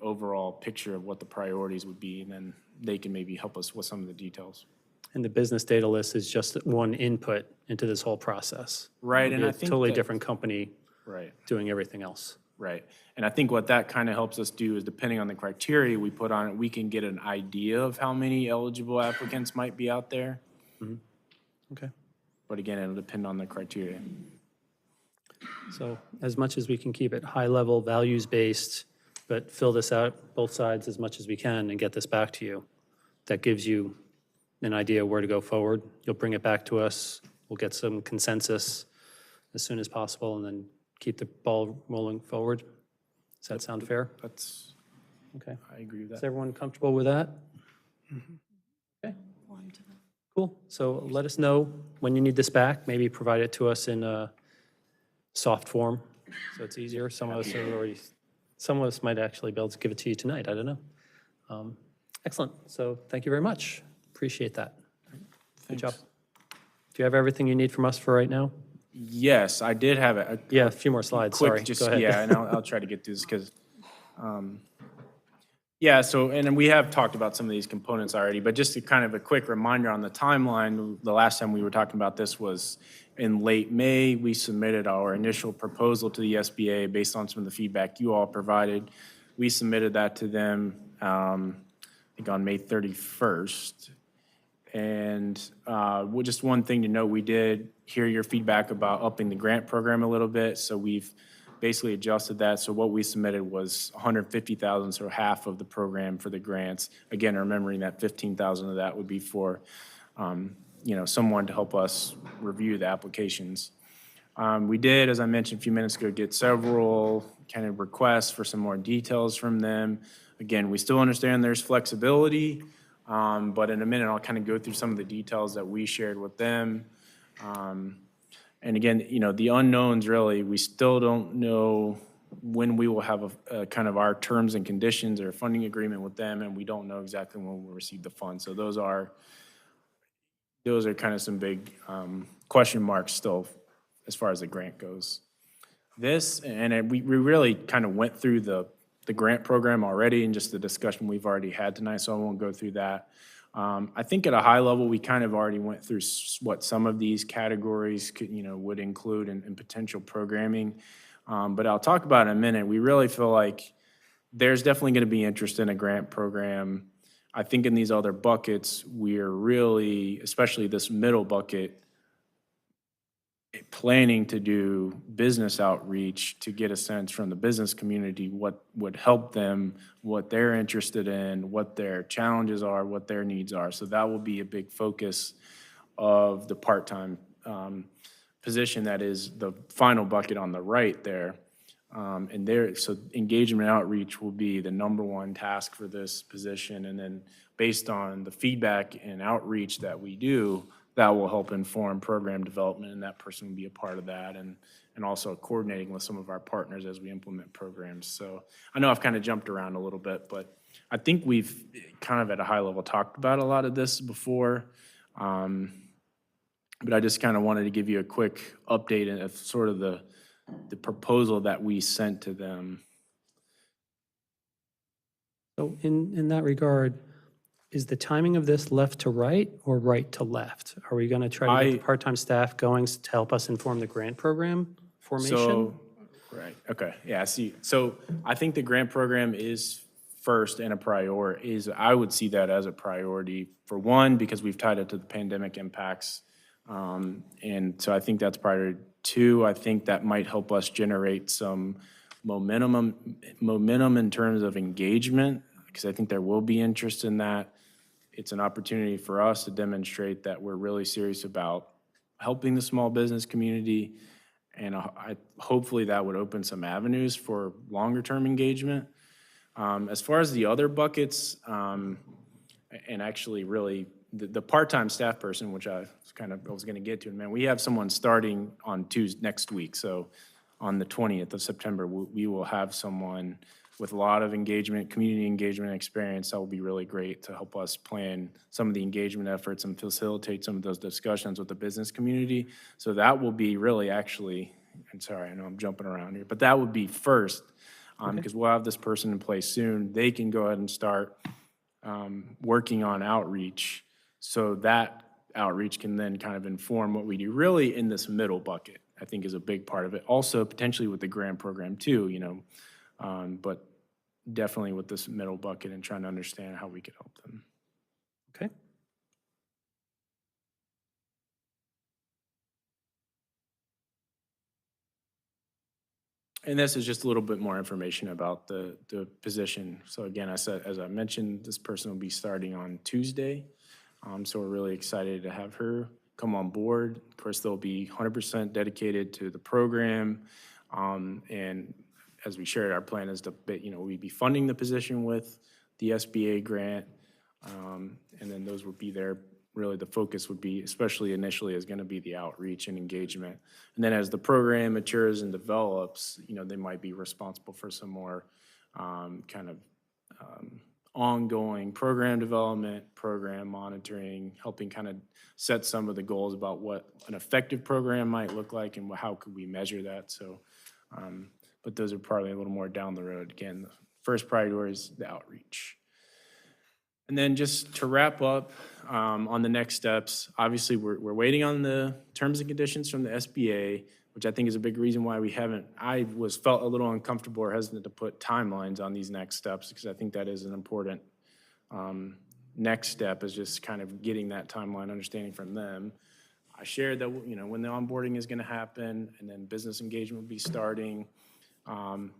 overall picture of what the priorities would be, and then they can maybe help us with some of the details. And the business data list is just one input into this whole process. Right, It'll and be I a think totally that- different company Right. doing everything else. Right. And I think what that kind of helps us do is, depending on the criteria we put on it, we can get an idea of how many eligible applicants might be out there. Okay. But again, it'll depend on the criteria. So as much as we can keep it high-level, values-based, but fill this out, both sides, as much as we can and get this back to you, that gives you an idea where to go forward. You'll bring it back to us. We'll get some consensus as soon as possible, and then keep the ball rolling forward. Does that sound fair? That's, Okay. I agree with Is that. everyone comfortable with that? Okay. Cool. So let us know when you need this back. Maybe provide it to us in a soft form, so it's easier. Some of us might actually be able to give it to you tonight. I don't know. Excellent. So thank you very much. Appreciate that. Good job. Do you have everything you need from us for right now? Yes, I did have a Yeah, a few more slides, quick, sorry. just, Go ahead. yeah, and I'll try to get through this because, and we have talked about some of these components already, but just kind of a quick reminder on the timeline, the last time we were talking about this was in late May. We submitted our initial proposal to the SBA based on some of the feedback you all provided. We submitted that to them, I think on May 31st. And just one thing to note, we did hear your feedback about upping the grant program a little bit, so we've basically adjusted that. So what we submitted was $150,000, so half of the program for the grants. Again, remembering that $15,000 of that would be for, someone to help us review the applications. We did, as I mentioned a few minutes ago, get several kind of requests for some more details from them. Again, we still understand there's flexibility. But in a minute, I'll kind of go through some of the details that we shared with them. And again, the unknowns really, we still don't know when we will have a kind of our terms and conditions or funding agreement with them, and we don't know exactly when we'll receive the funds. So those are kind of some big question marks still as far as the grant goes. We really kind of went through the grant program already and just the discussion we've already had tonight, so I won't go through that. I think at a high level, we kind of already went through what some of these categories would include in potential programming. But I'll talk about in a minute. We really feel like there's definitely going to be interest in a grant program. I think in these other buckets, we're really, especially this middle bucket, planning to do business outreach to get a sense from the business community what would help them, what they're interested in, what their challenges are, what their needs are. So that will be a big focus of the part-time position that is the final bucket on the right there. So engagement and outreach will be the number one task for this position. And then based on the feedback and outreach that we do, that will help inform program development, and that person will be a part of that, and also coordinating with some of our partners as we implement programs. So I know I've kind of jumped around a little bit, but I think we've kind of at a high level talked about a lot of this before. But I just kind of wanted to give you a quick update of sort of the proposal that we sent to them. So in that regard, is the timing of this left to right or right to left? Are we going to try to get the part-time staff going to help us inform the grant program formation? Right, okay, yeah, see, so I think the grant program is first and I would see that as a priority for one, because we've tied it to the pandemic impacts. And so I think that's priority. Two, I think that might help us generate some momentum in terms of engagement, because I think there will be interest in that. it's an opportunity for us to demonstrate that we're really serious about helping the small business community. And hopefully that would open some avenues for longer-term engagement. As far as the other buckets, and actually really the part-time staff person, which I was going to get to, man, we have someone starting on next week. So on the 20th of September, we will have someone with a lot of engagement, community engagement experience. That will be really great to help us plan some of the engagement efforts and facilitate some of those discussions with the business community. So that will be really actually, I'm sorry, I know I'm jumping around here, but that would be first, because we'll have this person in place soon. They can go ahead and start working on outreach. So that outreach can then kind of inform what we do really in this middle bucket, I think is a big part of it. Also potentially with the grant program too, but definitely with this middle bucket and trying to understand how we could help them. Okay. And this is just a little bit more information about the position. So again, as I mentioned, this person will be starting on Tuesday. So we're really excited to have her come on board. Of course, they'll be 100% dedicated to the program. And as we shared, our plan is to, we'd be funding the position with the SBA grant. And then those would be there. Really, the focus would be, especially initially, is going to be the outreach and engagement. And then as the program matures and develops, they might be responsible for some more ongoing program development, program monitoring, helping kind of set some of the goals about what an effective program might look like and how could we measure that. So, but those are probably a little more down the road. Again, the first priority is the outreach. And then just to wrap up on the next steps, obviously we're waiting on the terms and conditions from the SBA, which I think is a big reason why I felt a little uncomfortable or hesitant to put timelines on these next steps, because I think that is an important next step, is just kind of getting that timeline understanding from them. I shared that, when the onboarding is going to happen and then business engagement will be starting. Then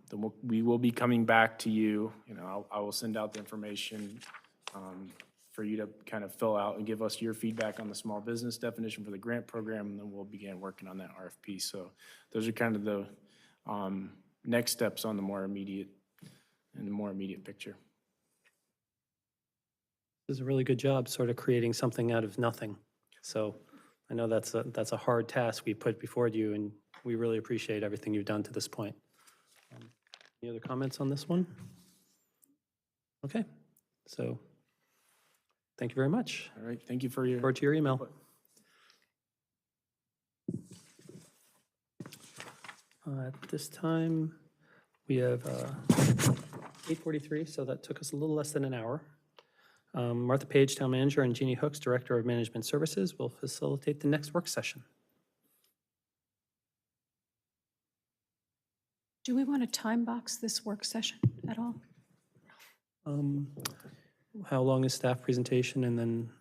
we will be coming back to you. I will send out the information for you to kind of fill out and give us your feedback on the small business definition for the grant program, and then we'll begin working on that RFP. So those are kind of the next steps on the more immediate picture. This is a really good job sort of creating something out of nothing. So I know that's a hard task we put before you, and we really appreciate everything you've done to this point. Any other comments on this one? Okay, so thank you very much. All right, thank you for your... Forward to your email. At this time, we have 8:43, so that took us a little less than an hour. Martha Page, Town Manager, and Jeannie Hooks, Director of Management Services, will facilitate the next work session. Do we want to time box this work session at all? How long is staff presentation, and then?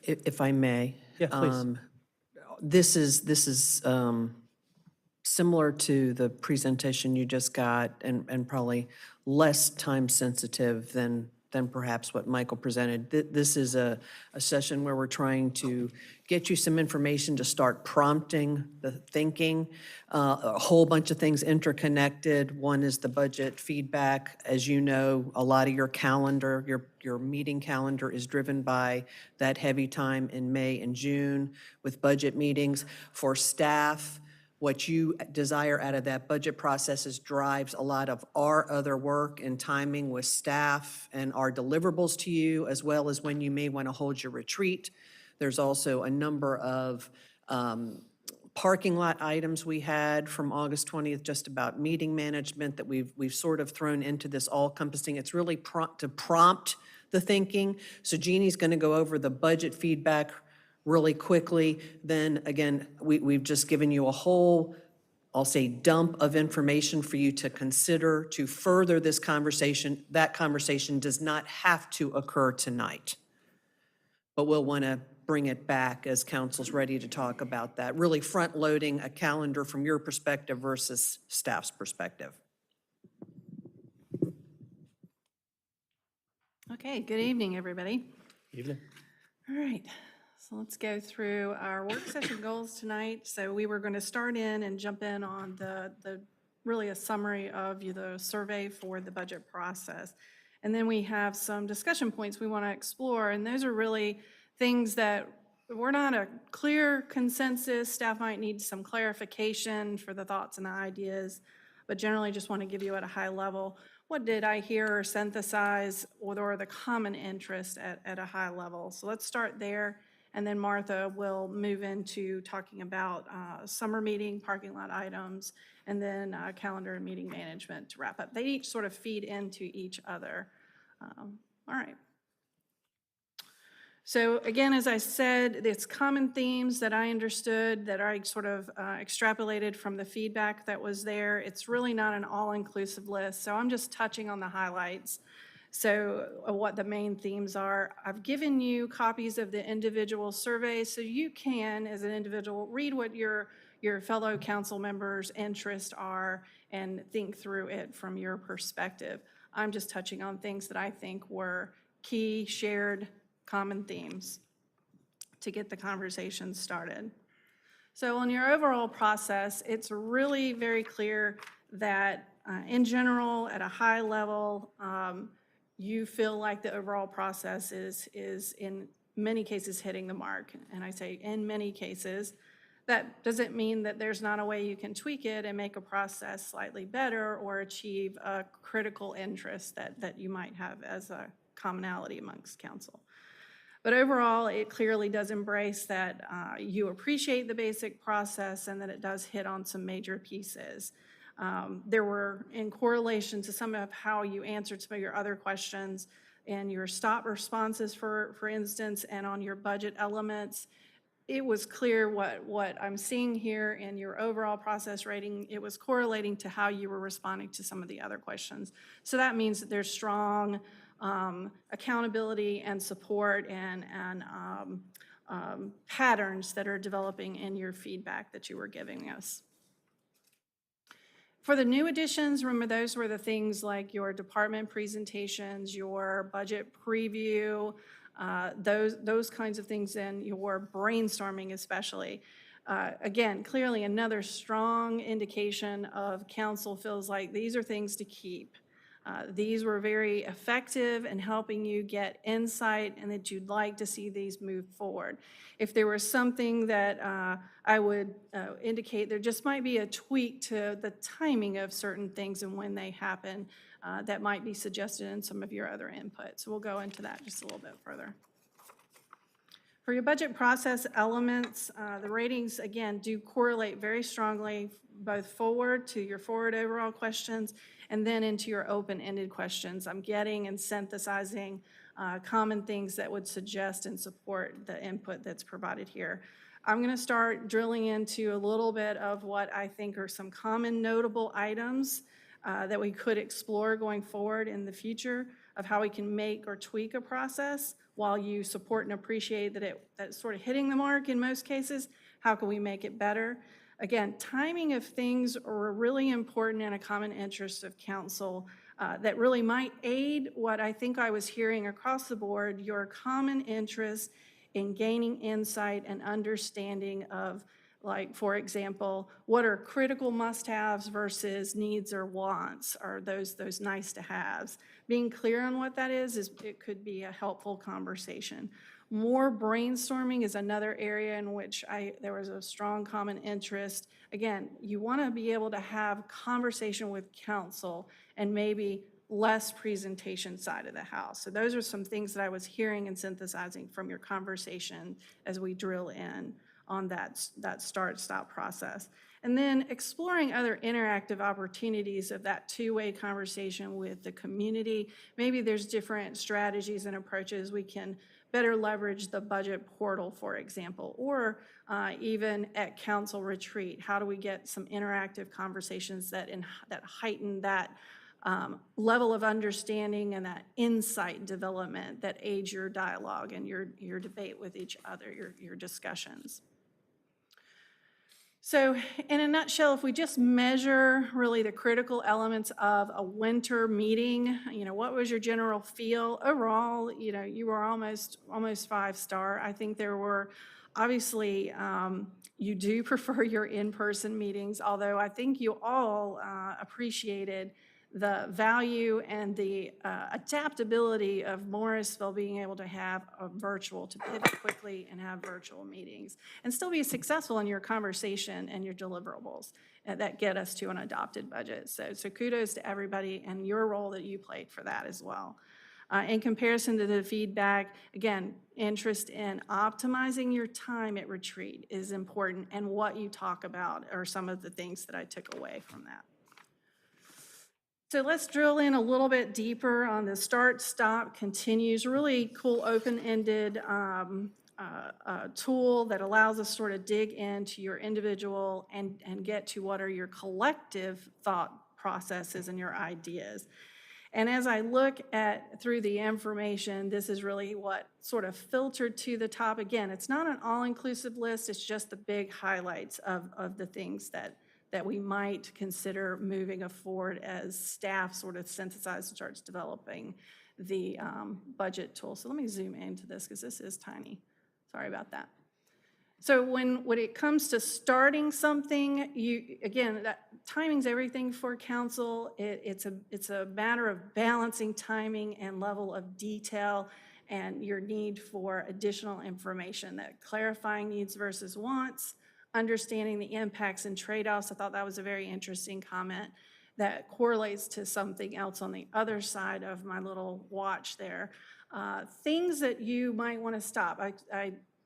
If I may. Yeah, please. This is similar to the presentation you just got, and probably less time sensitive than perhaps what Michael presented. This is a session where we're trying to get you some information to start prompting the thinking. A whole bunch of things interconnected. One is the budget feedback. As you know, a lot of your calendar, your meeting calendar is driven by that heavy time in May and June with budget meetings. For staff, what you desire out of that budget process drives a lot of our other work and timing with staff and our deliverables to you, as well as when you may want to hold your retreat. There's also a number of parking lot items we had from August 20th, just about meeting management that we've sort of thrown into this all-encompassing. It's really to prompt the thinking. So Jeannie's going to go over the budget feedback really quickly. Then again, we've just given you a whole, I'll say, dump of information for you to consider to further this conversation. That conversation does not have to occur tonight, but we'll want to bring it back as council's ready to talk about that, really front-loading a calendar from your perspective versus staff's perspective. Okay, good evening, everybody. Evening. All right, so let's go through our work session goals tonight. So we were going to start in and jump in on really a summary of the survey for the budget process. And then we have some discussion points we want to explore, and those are really things that we're not a clear consensus. Staff might need some clarification for the thoughts and the ideas, but generally just want to give you at a high level, what did I hear or synthesize, or the common interest at a high level? So let's start there, and then Martha will move into talking about summer meeting, parking lot items, and then calendar and meeting management to wrap up. They each sort of feed into each other. All right. So again, as I said, it's common themes that I understood, that I sort of extrapolated from the feedback that was there. It's really not an all-inclusive list, so I'm just touching on the highlights. So what the main themes are. I've given you copies of the individual surveys, so you can, as an individual, read what your fellow council members' interests are and think through it from your perspective. I'm just touching on things that I think were key, shared, common themes to get the conversation started. So on your overall process, it's really very clear that in general, at a high level, you feel like the overall process is in many cases hitting the mark. And I say in many cases. That doesn't mean that there's not a way you can tweak it and make a process slightly better or achieve a critical interest that you might have as a commonality amongst council. But overall, it clearly does embrace that you appreciate the basic process and that it does hit on some major pieces. There were, in correlation to some of how you answered some of your other questions and your stop responses, for instance, and on your budget elements, it was clear what I'm seeing here in your overall process rating. It was correlating to how you were responding to some of the other questions. So that means that there's strong accountability and support and patterns that are developing in your feedback that you were giving us. For the new additions, remember those were the things like your department presentations, your budget preview, those kinds of things, and your brainstorming especially. Again, clearly another strong indication of council feels like these are things to keep. These were very effective in helping you get insight and that you'd like to see these move forward. If there was something that I would indicate, there just might be a tweak to the timing of certain things and when they happen that might be suggested in some of your other input. So we'll go into that just a little bit further. For your budget process elements, the ratings, again, do correlate very strongly both forward to your forward overall questions and then into your open-ended questions. I'm getting and synthesizing common things that would suggest and support the input that's provided here. I'm going to start drilling into a little bit of what I think are some common notable items that we could explore going forward in the future of how we can make or tweak a process while you support and appreciate that that's sort of hitting the mark in most cases. How can we make it better? Again, timing of things are really important and a common interest of council that really might aid what I think I was hearing across the board, your common interest in gaining insight and understanding of, like, for example, what are critical must-haves versus needs or wants, or those nice to haves. Being clear on what that is it could be a helpful conversation. More brainstorming is another area in which there was a strong common interest. Again, you want to be able to have conversation with council and maybe less presentation side of the house. So those are some things that I was hearing and synthesizing from your conversation as we drill in on that start-stop process. And then exploring other interactive opportunities of that two-way conversation with the community. Maybe there's different strategies and approaches we can better leverage the budget portal, for example, or even at council retreat. How do we get some interactive conversations that heighten that level of understanding and that insight development that aids your dialogue and your debate with each other, your discussions. So in a nutshell, if we just measure really the critical elements of a winter meeting, what was your general feel? Overall, you were almost 5-star. I think there were, obviously, you do prefer your in-person meetings, although I think you all appreciated the value and the adaptability of Morrisville being able to have a virtual, to pivot quickly and have virtual meetings and still be successful in your conversation and your deliverables that get us to an adopted budget. So kudos to everybody and your role that you played for that as well. In comparison to the feedback, again, interest in optimizing your time at retreat is important, and what you talk about are some of the things that I took away from that. So let's drill in a little bit deeper on the start, stop, continues, really cool open-ended tool that allows us sort of dig into your individual and get to what are your collective thought processes and your ideas. And as I look through the information, this is really what sort of filtered to the top. Again, it's not an all-inclusive list, it's just the big highlights of the things that we might consider moving forward as staff sort of synthesizes and starts developing the budget tool. So let me zoom into this because this is tiny. Sorry about that. So when it comes to starting something, again, timing's everything for council. It's a matter of balancing timing and level of detail and your need for additional information, that clarifying needs versus wants, understanding the impacts and trade-offs. I thought that was a very interesting comment that correlates to something else on the other side of my little watch there. Things that you might want to stop.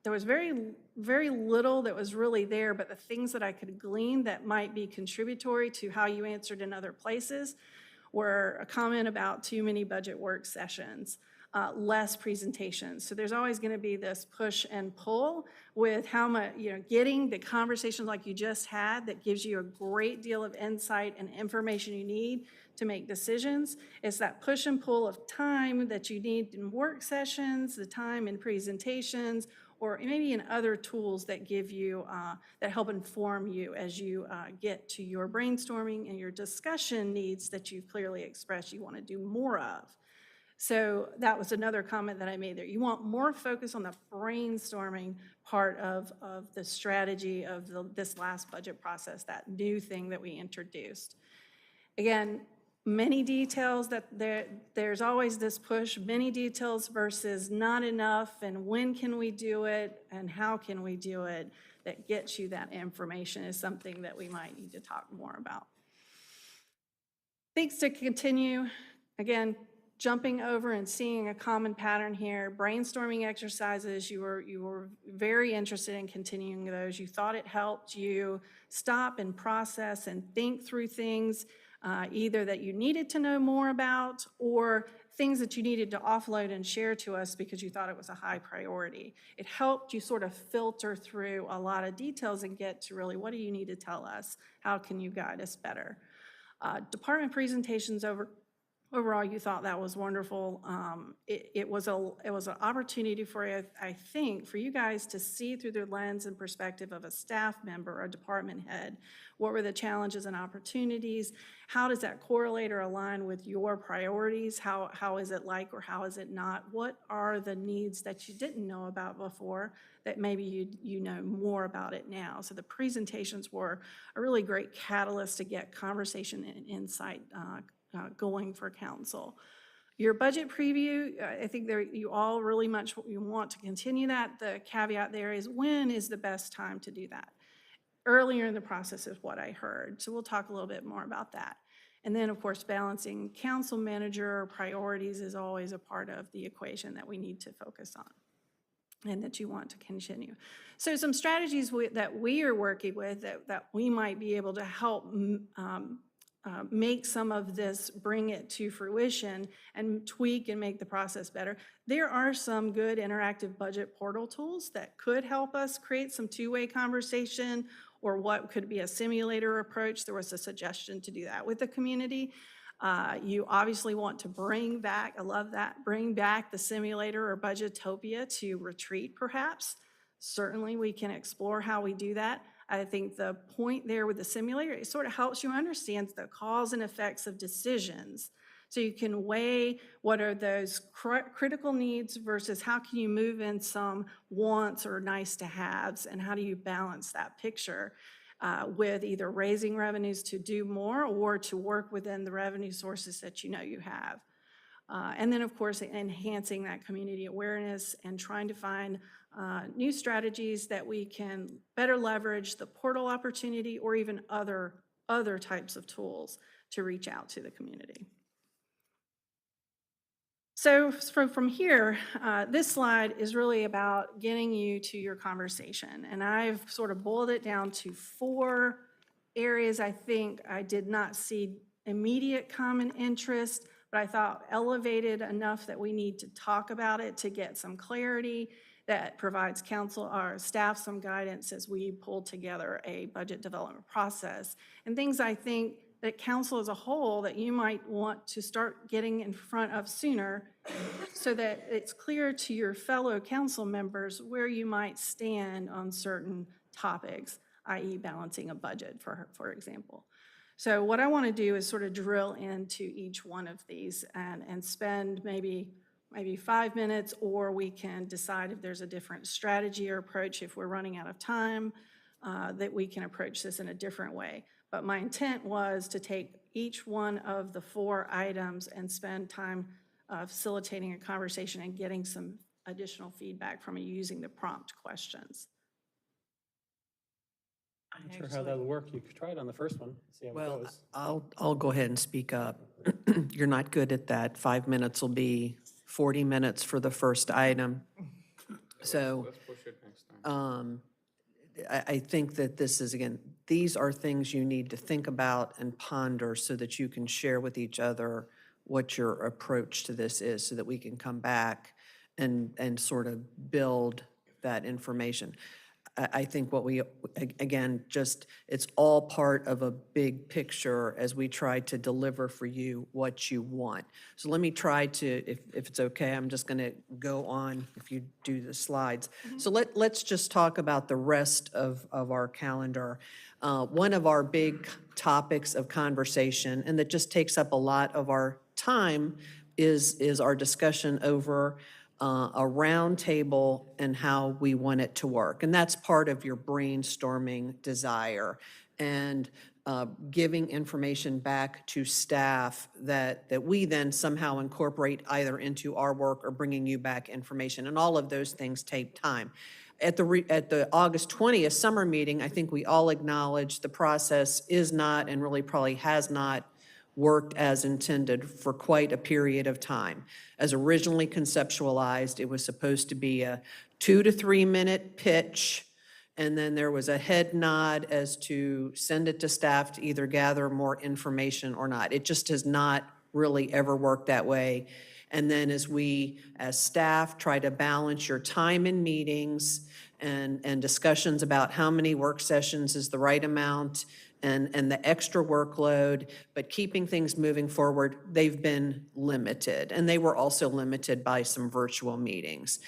There was very, very little that was really there, but the things that I could glean that might be contributory to how you answered in other places were a comment about too many budget work sessions, less presentations. So there's always going to be this push and pull with how much, getting the conversations like you just had that gives you a great deal of insight and information you need to make decisions. It's that push and pull of time that you need in work sessions, the time in presentations, or maybe in other tools that give you, that help inform you as you get to your brainstorming and your discussion needs that you've clearly expressed you want to do more of. So that was another comment that I made there. You want more focus on the brainstorming part of the strategy of this last budget process, that new thing that we introduced. Again, many details, that there's always this push, many details versus not enough, and when can we do it, and how can we do it, that gets you that information is something that we might need to talk more about. Things to continue, again, jumping over and seeing a common pattern here, brainstorming exercises, you were very interested in continuing those. You thought it helped you stop and process and think through things, either that you needed to know more about or things that you needed to offload and share to us because you thought it was a high priority. It helped you sort of filter through a lot of details and get to really, what do you need to tell us? How can you guide us better? Department presentations overall, you thought that was wonderful. It was an opportunity for, I think, for you guys to see through the lens and perspective of a staff member, a department head. What were the challenges and opportunities? How does that correlate or align with your priorities? How is it like, or how is it not? What are the needs that you didn't know about before that maybe you know more about it now? So the presentations were a really great catalyst to get conversation and insight going for council. Your budget preview, I think you all really much you want to continue that. The caveat there is, when is the best time to do that? Earlier in the process is what I heard. So we'll talk a little bit more about that. And then, of course, balancing council manager priorities is always a part of the equation that we need to focus on and that you want to continue. So some strategies that we are working with that we might be able to help make some of this, bring it to fruition and tweak and make the process better. There are some good interactive budget portal tools that could help us create some two-way conversation, or what could be a simulator approach. There was a suggestion to do that with the community. You obviously want to bring back, I love that, bring back the simulator or Budgetopia to retreat perhaps. Certainly we can explore how we do that. I think the point there with the simulator, it sort of helps you understand the cause and effects of decisions. So you can weigh what are those critical needs versus how can you move in some wants or nice to haves, and how do you balance that picture with either raising revenues to do more or to work within the revenue sources that you know you have. And then, of course, enhancing that community awareness and trying to find new strategies that we can better leverage the portal opportunity or even other types of tools to reach out to the community. So from here, this slide is really about getting you to your conversation. And I've sort of boiled it down to 4 areas I think I did not see immediate common interest, but I thought elevated enough that we need to talk about it to get some clarity that provides council or staff some guidance as we pull together a budget development process. And things I think that council as a whole that you might want to start getting in front of sooner so that it's clear to your fellow council members where you might stand on certain topics, i.e. balancing a budget, for example. So what I want to do is sort of drill into each one of these and spend maybe 5 minutes, or we can decide if there's a different strategy or approach if we're running out of time, that we can approach this in a different way. But my intent was to take each one of the 4 items and spend time facilitating a conversation and getting some additional feedback from you using the prompt questions. I'm not sure how that would work. You could try it on the first one, see how it Well, goes. I'll go ahead and speak up. You're not good at that. 5 minutes will be 40 minutes for the first item. So Let's push it next time. I think that this is, again, these are things you need to think about and ponder so that you can share with each other what your approach to this is, so that we can come back and sort of build that information. I think what we, again, just, it's all part of a big picture as we try to deliver for you what you want. So let me try to, if it's okay, I'm just going to go on if you do the slides. So let's just talk about the rest of our calendar. One of our big topics of conversation, and that just takes up a lot of our time, is our discussion over a roundtable and how we want it to work. And that's part of your brainstorming desire, and giving information back to staff that we then somehow incorporate either into our work or bringing you back information. And all of those things take time. At the August 20th summer meeting, I think we all acknowledge the process is not, and really probably has not, worked as intended for quite a period of time. As originally conceptualized, it was supposed to be a 2 to 3 minute pitch, and then there was a head nod as to send it to staff to either gather more information or not. It just has not really ever worked that way. And then as we, as staff, try to balance your time in meetings and discussions about how many work sessions is the right amount, and the extra workload, but keeping things moving forward, they've been limited. And they were also limited by some virtual meetings.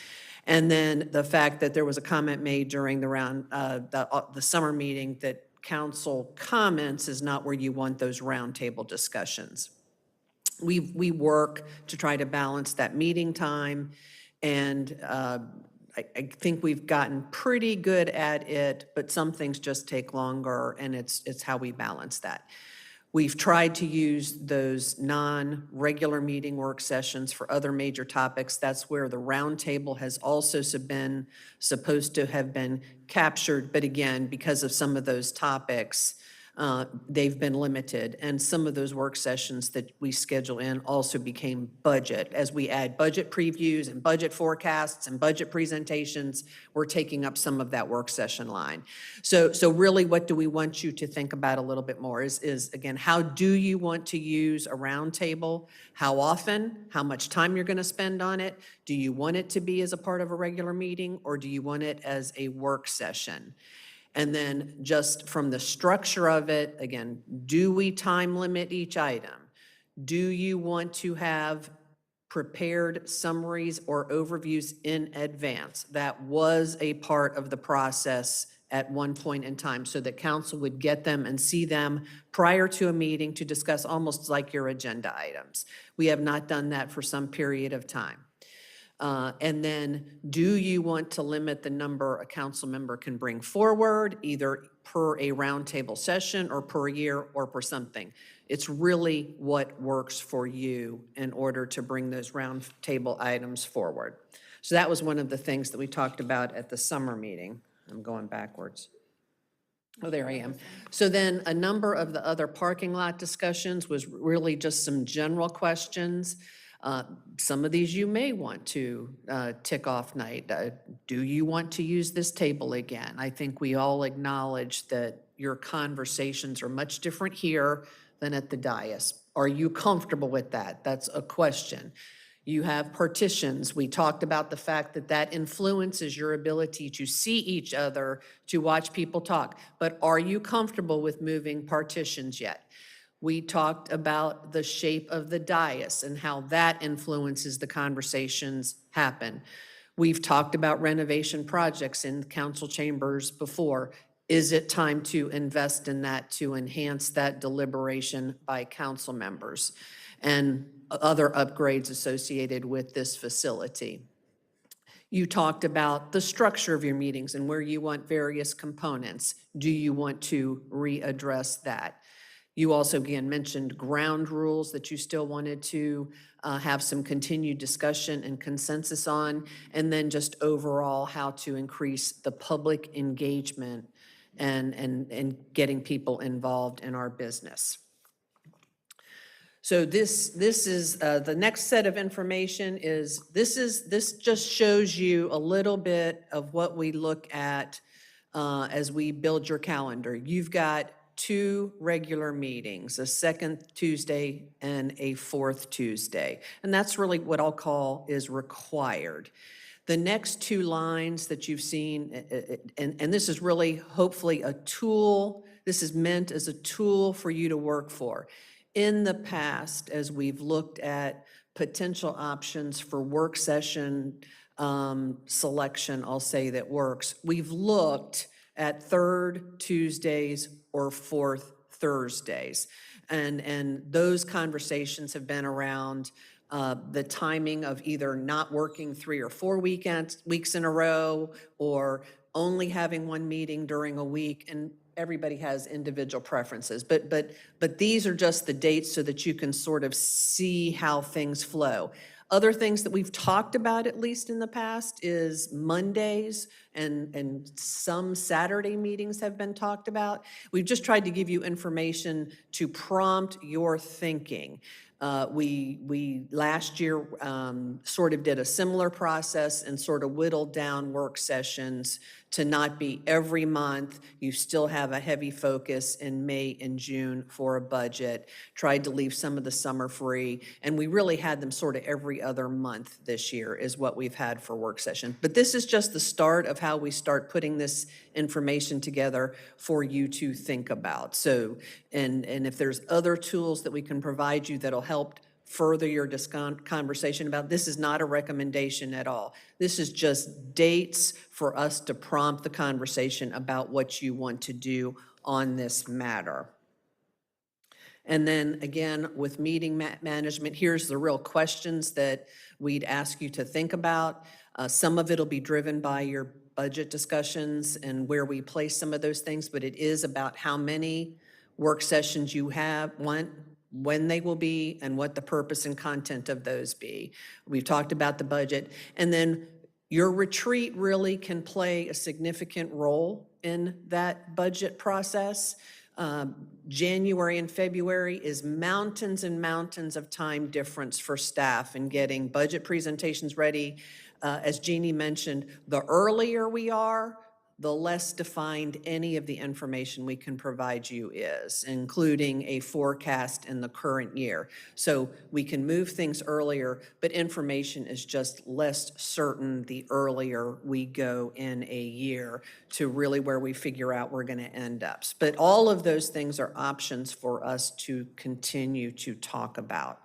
And then the fact that there was a comment made during the summer meeting that council comments is not where you want those roundtable discussions. We work to try to balance that meeting time, and I think we've gotten pretty good at it, but some things just take longer, and it's how we balance that. We've tried to use those non-regular meeting work sessions for other major topics. That's where the roundtable has also been supposed to have been captured, but again, because of some of those topics, they've been limited. And some of those work sessions that we schedule in also became budget. As we add budget previews and budget forecasts and budget presentations, we're taking up some of that work session line. So really, what do we want you to think about a little bit more is again, how do you want to use a roundtable? How often? How much time you're going to spend on it? Do you want it to be as a part of a regular meeting, or do you want it as a work session? And then just from the structure of it, again, do we time limit each item? Do you want to have prepared summaries or overviews in advance? That was a part of the process at one point in time so that council would get them and see them prior to a meeting to discuss almost like your agenda items. We have not done that for some period of time. And then, do you want to limit the number a council member can bring forward, either per a roundtable session or per year or per something? It's really what works for you in order to bring those roundtable items forward. So that was one of the things that we talked about at the summer meeting. I'm going backwards. Oh, there I am. So then a number of the other parking lot discussions was really just some general questions. Some of these you may want to tick off night. Do you want to use this table again? I think we all acknowledge that your conversations are much different here than at the dais. Are you comfortable with that? That's a question. You have partitions. We talked about the fact that that influences your ability to see each other, to watch people talk. But are you comfortable with moving partitions yet? We talked about the shape of the dais and how that influences the conversations happen. We've talked about renovation projects in council chambers before. Is it time to invest in that to enhance that deliberation by council members and other upgrades associated with this facility? You talked about the structure of your meetings and where you want various components. Do you want to readdress that? You also, again, mentioned ground rules that you still wanted to have some continued discussion and consensus on, and then just overall how to increase the public engagement and getting people involved in our business. So this is the next set of information is this just shows you a little bit of what we look at as we build your calendar. You've got 2 regular meetings, a second Tuesday and a fourth Tuesday. And that's really what I'll call is required. The next 2 lines that you've seen, and this is really hopefully a tool, this is meant as a tool for you to work for. In the past, as we've looked at potential options for work session selection, I'll say that works, we've looked at 3rd Tuesdays or 4th Thursdays. And those conversations have been around the timing of either not working 3 or 4 weeks in a row, or only having 1 meeting during a week, and everybody has individual preferences. But these are just the dates so that you can sort of see how things flow. Other things that we've talked about, at least in the past, is Mondays, and some Saturday meetings have been talked about. We've just tried to give you information to prompt your thinking. We last year sort of did a similar process and sort of whittled down work sessions to not be every month. You still have a heavy focus in May and June for a budget. Tried to leave some of the summer free, and we really had them sort of every other month this year is what we've had for work session. But this is just the start of how we start putting this information together for you to think about. So, and if there's other tools that we can provide you that'll help further your conversation about, this is not a recommendation at all. This is just dates for us to prompt the conversation about what you want to do on this matter. And then again, with meeting management, here's the real questions that we'd ask you to think about. Some of it'll be driven by your budget discussions and where we place some of those things, but it is about how many work sessions you have, when they will be, and what the purpose and content of those be. We've talked about the budget. And then your retreat really can play a significant role in that budget process. January and February is mountains and mountains of time difference for staff in getting budget presentations ready. As Jeannie mentioned, the earlier we are, the less defined any of the information we can provide you is, including a forecast in the current year. So we can move things earlier, but information is just less certain the earlier we go in a year to really where we figure out we're going to end up. But all of those things are options for us to continue to talk about.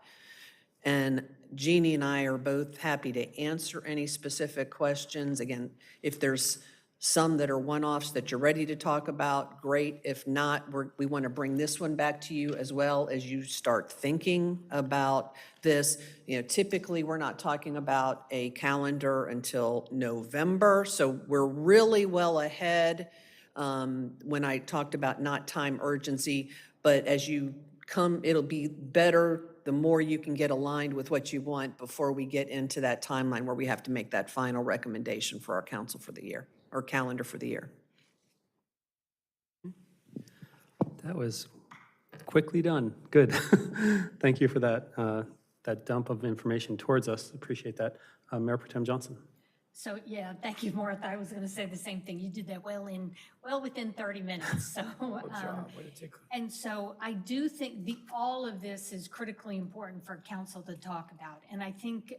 And Jeannie and I are both happy to answer any specific questions. Again, if there's some that are one-offs that you're ready to talk about, great. If not, we want to bring this one back to you as well as you start thinking about this. You know, typically, we're not talking about a calendar until November, so we're really well ahead when I talked about not time urgency. But as you come, it'll be better the more you can get aligned with what you want before we get into that timeline where we have to make that final recommendation for our council for the year, or calendar for the year. That was quickly done. Good. Thank you for that, that dump of information towards us. Appreciate that. Mayor Pro Tem Johnson. So, yeah, thank you, Martha. I was going to say the same thing. You did that well within 30 minutes, so. And so I do think all of this is critically important for council to talk about. And I think,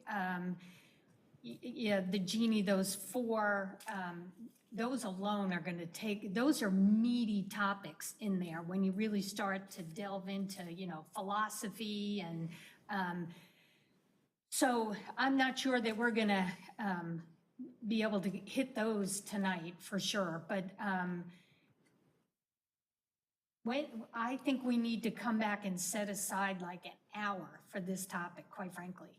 yeah, the Jeannie, those four, those alone are going to take, those are meaty topics in there when you really start to delve into, you know, philosophy and, so I'm not sure that we're going to be able to hit those tonight for sure, but I think we need to come back and set aside like an hour for this topic, quite frankly.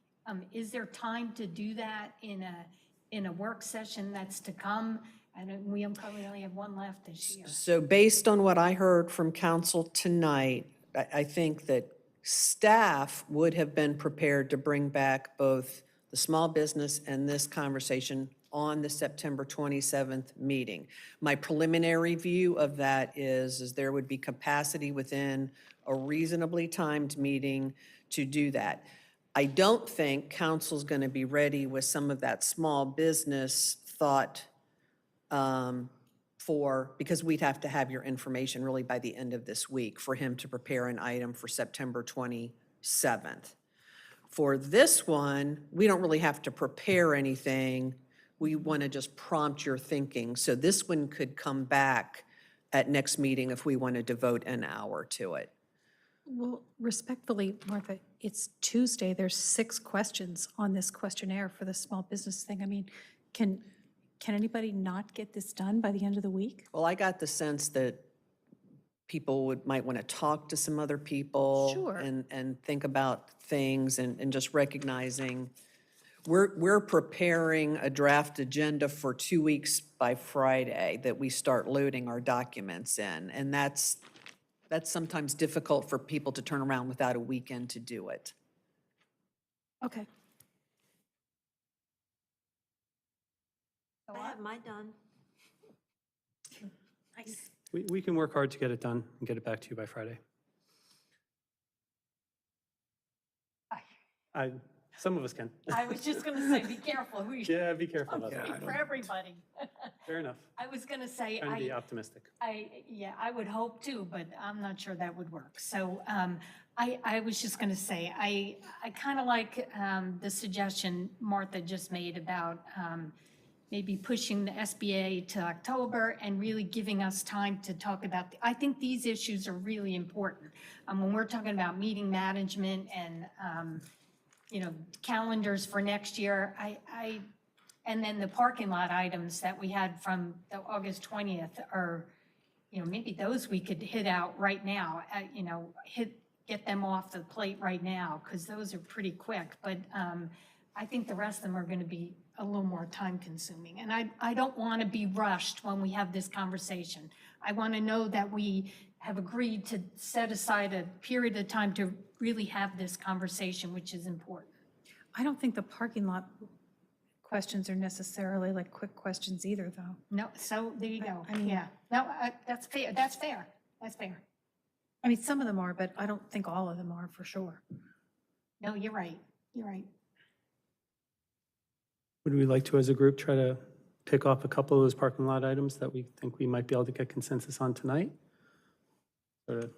Is there time to do that in a work session that's to come? And we probably only have one left this year. So based on what I heard from council tonight, I think that staff would have been prepared to bring back both the small business and this conversation on the September 27th meeting. My preliminary view of that is there would be capacity within a reasonably timed meeting to do that. I don't think council's going to be ready with some of that small business thought because we'd have to have your information really by the end of this week for him to prepare an item for September 27th. For this one, we don't really have to prepare anything. We want to just prompt your thinking. So this one could come back at next meeting if we want to devote an hour to it. Well, respectfully, Martha, it's Tuesday. There's 6 questions on this questionnaire for the small business thing. I mean, can anybody not get this done by the end of the week? Well, I got the sense that people might want to talk to some other people. Sure. And think about things and just recognizing we're preparing a draft agenda for 2 weeks by Friday that we start loading our documents in. And that's sometimes difficult for people to turn around without a weekend to do it. Okay. I have mine done. Nice. We can work hard to get it done and get it back to you by Friday. Some of us can. I was just going to say, be careful. Yeah, be careful about Speak that. for everybody. Fair enough. I was going to say, Trying to be optimistic. I would hope too, but I'm not sure that would work. So I was just going to say, I kind of like the suggestion Martha just made about maybe pushing the SBA to October and really giving us time to talk about, I think these issues are really important. When we're talking about meeting management and, you know, calendars for next year, and then the parking lot items that we had from the August 20th are, you know, maybe those we could hit out right now, you know, get them off the plate right now, because those are pretty quick. But I think the rest of them are going to be a little more time consuming. And I don't want to be rushed when we have this conversation. I want to know that we have agreed to set aside a period of time to really have this conversation, which is important. I don't think the parking lot questions are necessarily like quick questions either, though. No, so there you go. I mean- Yeah, no, that's fair, that's fair, that's fair. I mean, some of them are, but I don't think all of them are for sure. No, you're right, you're right. Would we like to, as a group, try to pick off a couple of those parking lot items that we think we might be able to get consensus on tonight? Sort of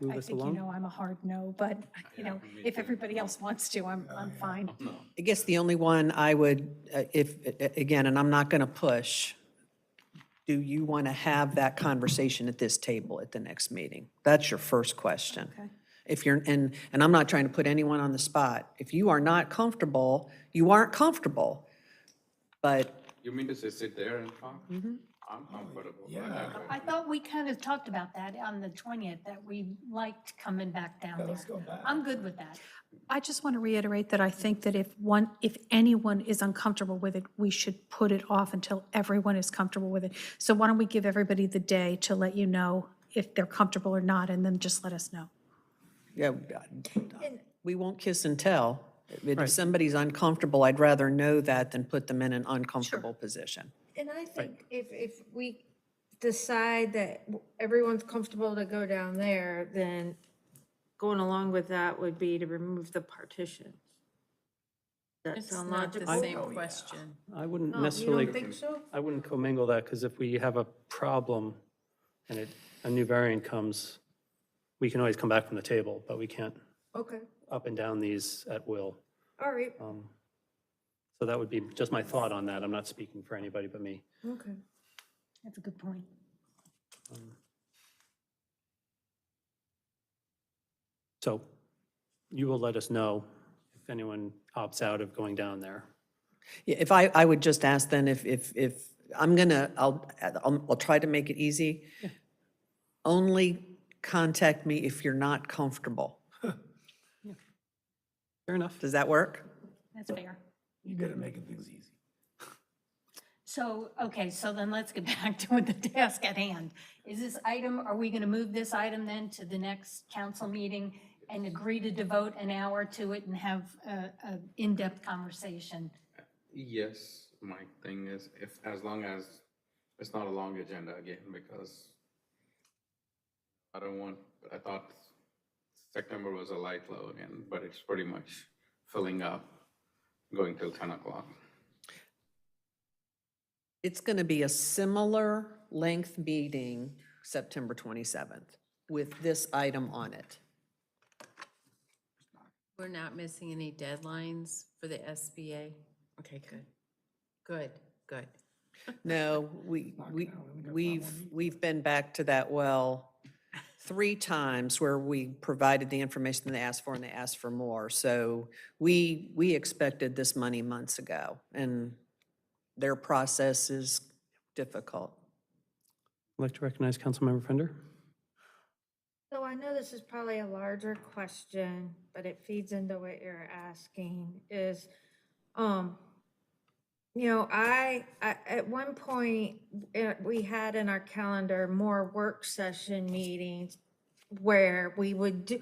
move I us think, you along? know, I'm a hard no, but, you know, if everybody else wants to, I'm fine. I guess the only one I would, again, and I'm not going to push, do you want to have that conversation at this table at the next meeting? That's your first question. Okay. If you're, and I'm not trying to put anyone on the spot. If you are not comfortable, you aren't comfortable. But You mean to say sit there and talk? I'm comfortable. Yeah. I thought we kind of talked about that on the 20th, that we liked coming back down Yeah, there. let's go back. I'm good with that. I just want to reiterate that I think that if anyone is uncomfortable with it, we should put it off until everyone is comfortable with it. So why don't we give everybody the day to let you know if they're comfortable or not, and then just let us know. Yeah, we won't kiss and tell. If Right. somebody's uncomfortable, I'd rather know that than put them in an uncomfortable position. And I think if we decide that everyone's comfortable to go down there, then going along with that would be to remove the partitions. That It's sound not the logical? same question. I wouldn't No, you necessarily, don't think so? I wouldn't commingle that, because if we have a problem and a new variant comes, we can always come back from the table, but we can't Okay, up and down these at will. all right, So that would be just my thought on that. I'm not speaking for anybody but me. okay. That's a good point. So you will let us know if anyone opts out of going down there. Yeah, if I would just ask then if I'm gonna, I'll try to make it easy. Only contact me if you're not comfortable. Fair enough. Does that work? That's fair. You gotta make things easy. So, okay, so then let's get back to the task at hand. Is this item, are we going to move this item then to the next council meeting and agree to devote an hour to it and have a in-depth conversation? Yes, my thing is, as long as it's not a long agenda again, because I thought September was a light load, but it's pretty much filling up, going till 10 o'clock. It's going to be a similar length meeting, September 27th, with this item on it. We're not missing any deadlines for the SBA? Okay, good. Good, good. No, we've been back to that well 3 times where we provided the information they asked for and they asked for more. So we expected this money months ago, and their process is difficult. I'd like to recognize Councilmember Fender. So I know this is probably a larger question, but it feeds into what you're asking is, you know, I at one point, we had in our calendar more work session meetings where we would have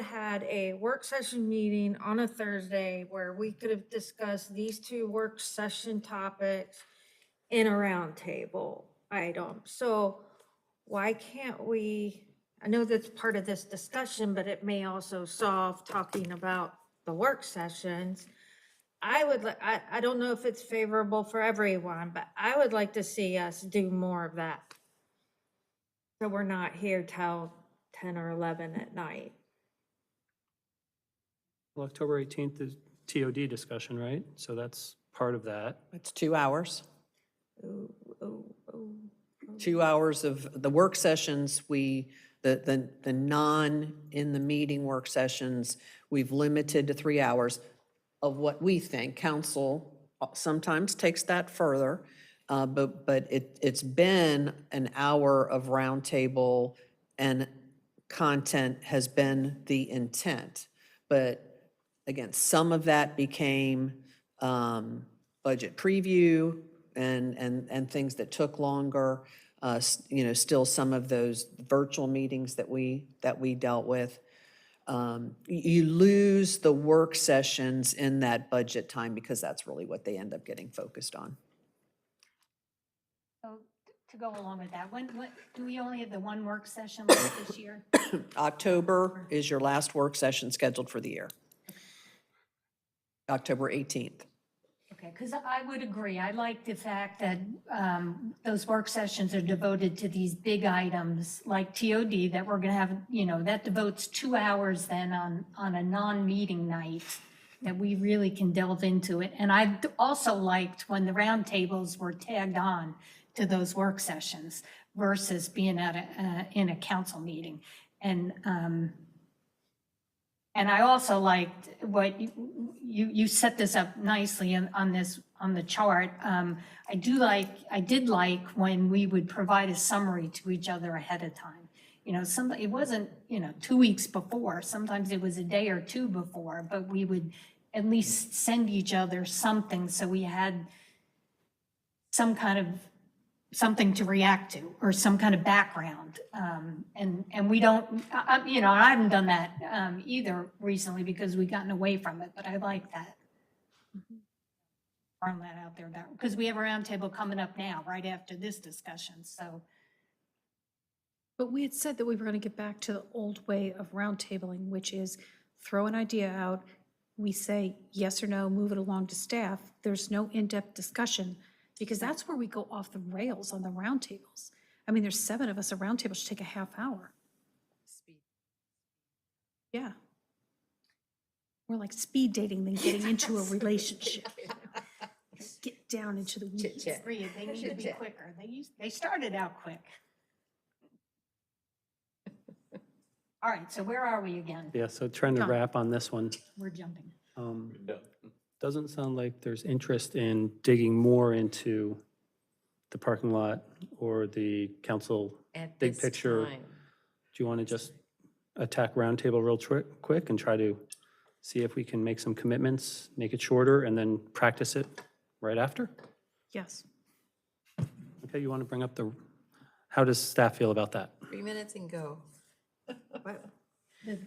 had a work session meeting on a Thursday where we could have discussed these 2 work session topics in a roundtable item. So why can't we, I know that's part of this discussion, but it may also solve talking about the work sessions. I don't know if it's favorable for everyone, but I would like to see us do more of that. So we're not here till 10 or 11 at night. Well, October 18th is TOD discussion, right? So that's part of that. It's 2 hours. Ooh, ooh, ooh. 2 hours of the work sessions, the non in the meeting work sessions, we've limited to 3 hours of what we think. Council sometimes takes that further, but it's been an hour of roundtable, and content has been the intent. But again, some of that became budget preview and things that took longer. You know, still some of those virtual meetings that we dealt with. You lose the work sessions in that budget time because that's really what they end up getting focused on. So to go along with that, when do we only have the 1 work session left this year? October is your last work session scheduled for the year. October 18th. Okay, because I would agree. I like the fact that those work sessions are devoted to these big items like TOD that we're going to have, you know, that devotes 2 hours then on a non-meeting night that we really can delve into it. And I also liked when the roundtables were tagged on to those work sessions versus being in a council meeting. And And I also liked what you set this up nicely on the chart. I did like when we would provide a summary to each other ahead of time. It wasn't, 2 weeks before, sometimes it was a day or two before, but we would at least send each other something so we had something to react to or some kind of background. And we don't, I haven't done that either recently because we've gotten away from it, but I like that. Throwing that out there, because we have a roundtable coming up now, right after this discussion, so. But we had said that we were going to get back to the old way of roundtabling, which is throw an idea out, we say yes or no, move it along to staff. There's no in-depth discussion, because that's where we go off the rails on the roundtables. I mean, there's 7 of us, a roundtable should take a half hour. Yeah. We're like speed dating than getting into a relationship. Get down into the weeds. They need to be quicker. They started out quick. All right, so where are we again? Yeah, so trying to wrap on this one. We're jumping. Doesn't sound like there's interest in digging more into the parking lot or the council big picture. Do you want to just attack roundtable real quick and try to see if we can make some commitments, make it shorter, and then practice it right after? Yes. Okay, you want to bring up how does staff feel about that? 3 minutes and go.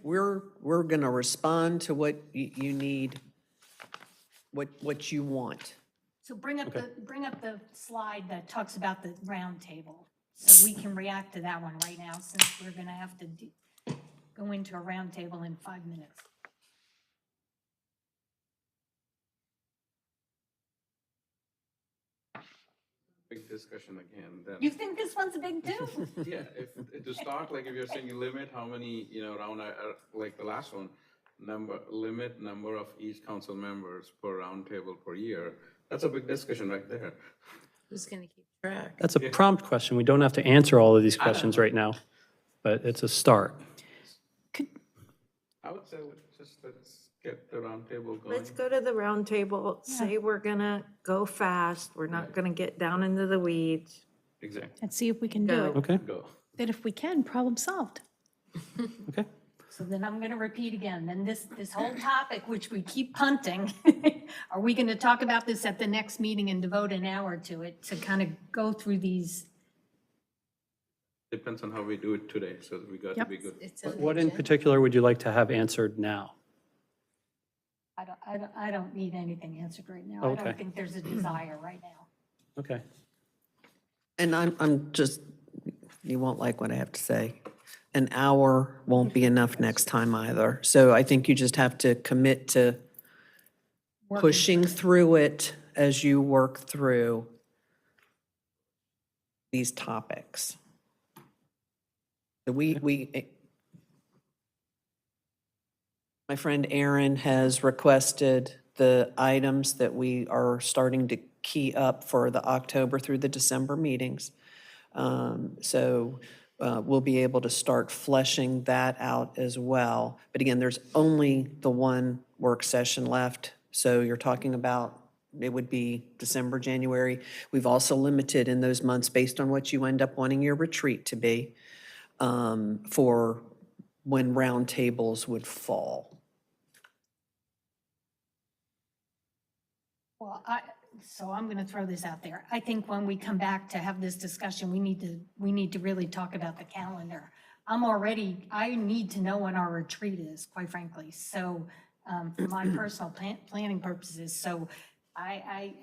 We're going to respond to what you need, what you want. So bring up the slide that talks about the roundtable, so we can react to that one right now, since we're going to have to go into a roundtable in 5 minutes. Big discussion again, then. You think this one's a big deal? Yeah, to start, like if you're saying you limit how many, round, like the last one, limit number of each council members per round table per year, that's a big discussion right there. Who's going to keep track? That's a prompt question. We don't have to answer all of these questions right now, but it's a start. I would say let's get the round table going. Let's go to the round table, say we're gonna go fast, we're not gonna get down into the weeds. Exactly. And see if we can do it. Okay, Go. Then if we can, problem solved. okay. So then I'm going to repeat again, then this whole topic, which we keep punting, are we going to talk about this at the next meeting and devote an hour to it to kind of go through these? Depends on how we do it today, so we got to be good. What in particular would you like to have answered now? I don't need anything answered right now. I Okay. don't think there's a desire right now. Okay. And I'm just, you won't like what I have to say. An hour won't be enough next time either. So I think you just have to commit to pushing through it as you work through these topics. My friend Aaron has requested the items that we are starting to key up for the October through the December meetings. So we'll be able to start fleshing that out as well. But again, there's only the one work session left. So you're talking about, it would be December, January. We've also limited in those months based on what you end up wanting your retreat to be for when roundtables would fall. Well, so I'm going to throw this out there. I think when we come back to have this discussion, we need to really talk about the calendar. I need to know when our retreat is, quite frankly. So for my personal planning purposes, so I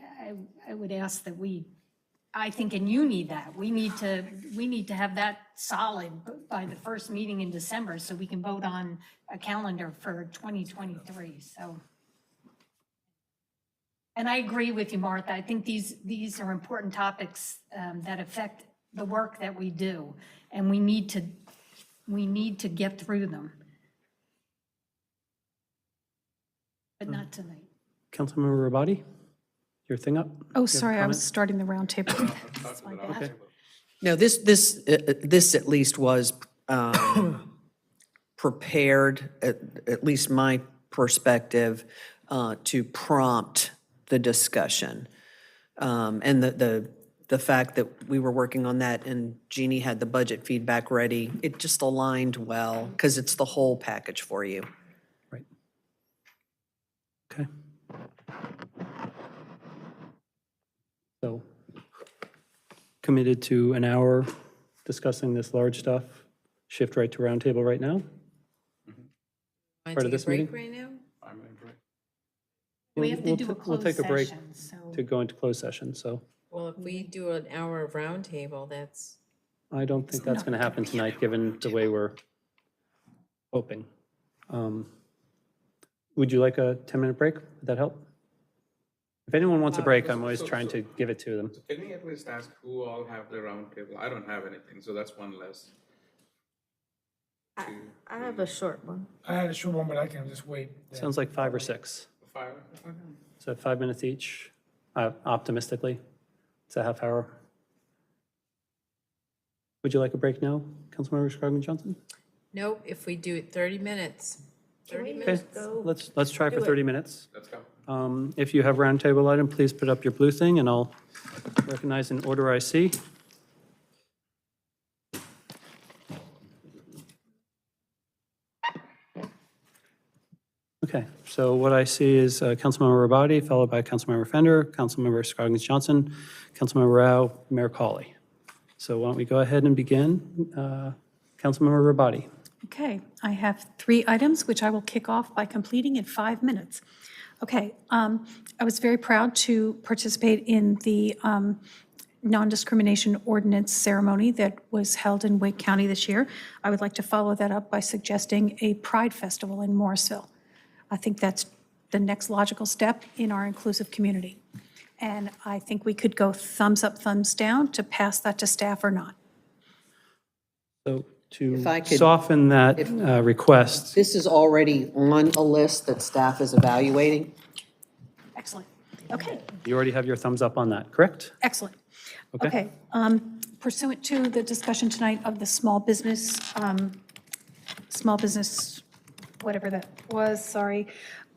would ask that I think, and you need that. We need to have that solid by the first meeting in December so we can vote on a calendar for 2023. So. And I agree with you, Martha. I think these are important topics that affect the work that we do, and we need to get through them. But not tonight. Councilmember Rabadi, your thing up? Oh, You have sorry, I was comments? starting the round table. Okay. No, this at least was prepared, at least my perspective, to prompt the discussion. And the fact that we were working on that and Jeannie had the budget feedback ready, it just aligned well because it's the whole package for you. Right. Okay. So committed to an hour discussing this large stuff, shift right to roundtable right now? Part of this meeting? Right now? 5-minute break. We have to do a We'll take a break closed session, so. to go into closed session, so Well, if we do an hour of roundtable, that's. I don't think that's going to happen tonight, given the way we're hoping. Would you like a 10-minute break? Would that help? If anyone wants a break, I'm always trying to give it to them. So can we at least ask who all have the round table? I don't have anything, so that's one less. I have a short one. I had a short one, but I can just wait. Sounds like 5 or 6. 5? So 5 minutes each, optimistically. It's a half hour. Would you like a break now, Councilmember Scroggin-Johnson? Nope, if we do it 30 minutes. 30 Okay, minutes. let's try for 30 minutes. Let's go. If you have roundtable item, please put up your blue thing, and I'll recognize in order I see. Okay, so what I see is Councilmember Rabati, followed by Councilmember Fender, Councilmember Scroggins-Johnson, Councilmember Rao, Mayor Cawley. So why don't we go ahead and begin? Councilmember Rabati. Okay, I have 3 items, which I will kick off by completing in 5 minutes. Okay, I was very proud to participate in the non-discrimination ordinance ceremony that was held in Wake County this year. I would like to follow that up by suggesting a Pride Festival in Morrisville. I think that's the next logical step in our inclusive community. And I think we could go thumbs up, thumbs down to pass that to staff or not. So If I to could- soften that request, This is already on a list that staff is evaluating. Excellent. Okay, you already have your thumbs up on that, correct? excellent. Okay. Okay, pursuant to the discussion tonight of the small business, whatever that was, sorry,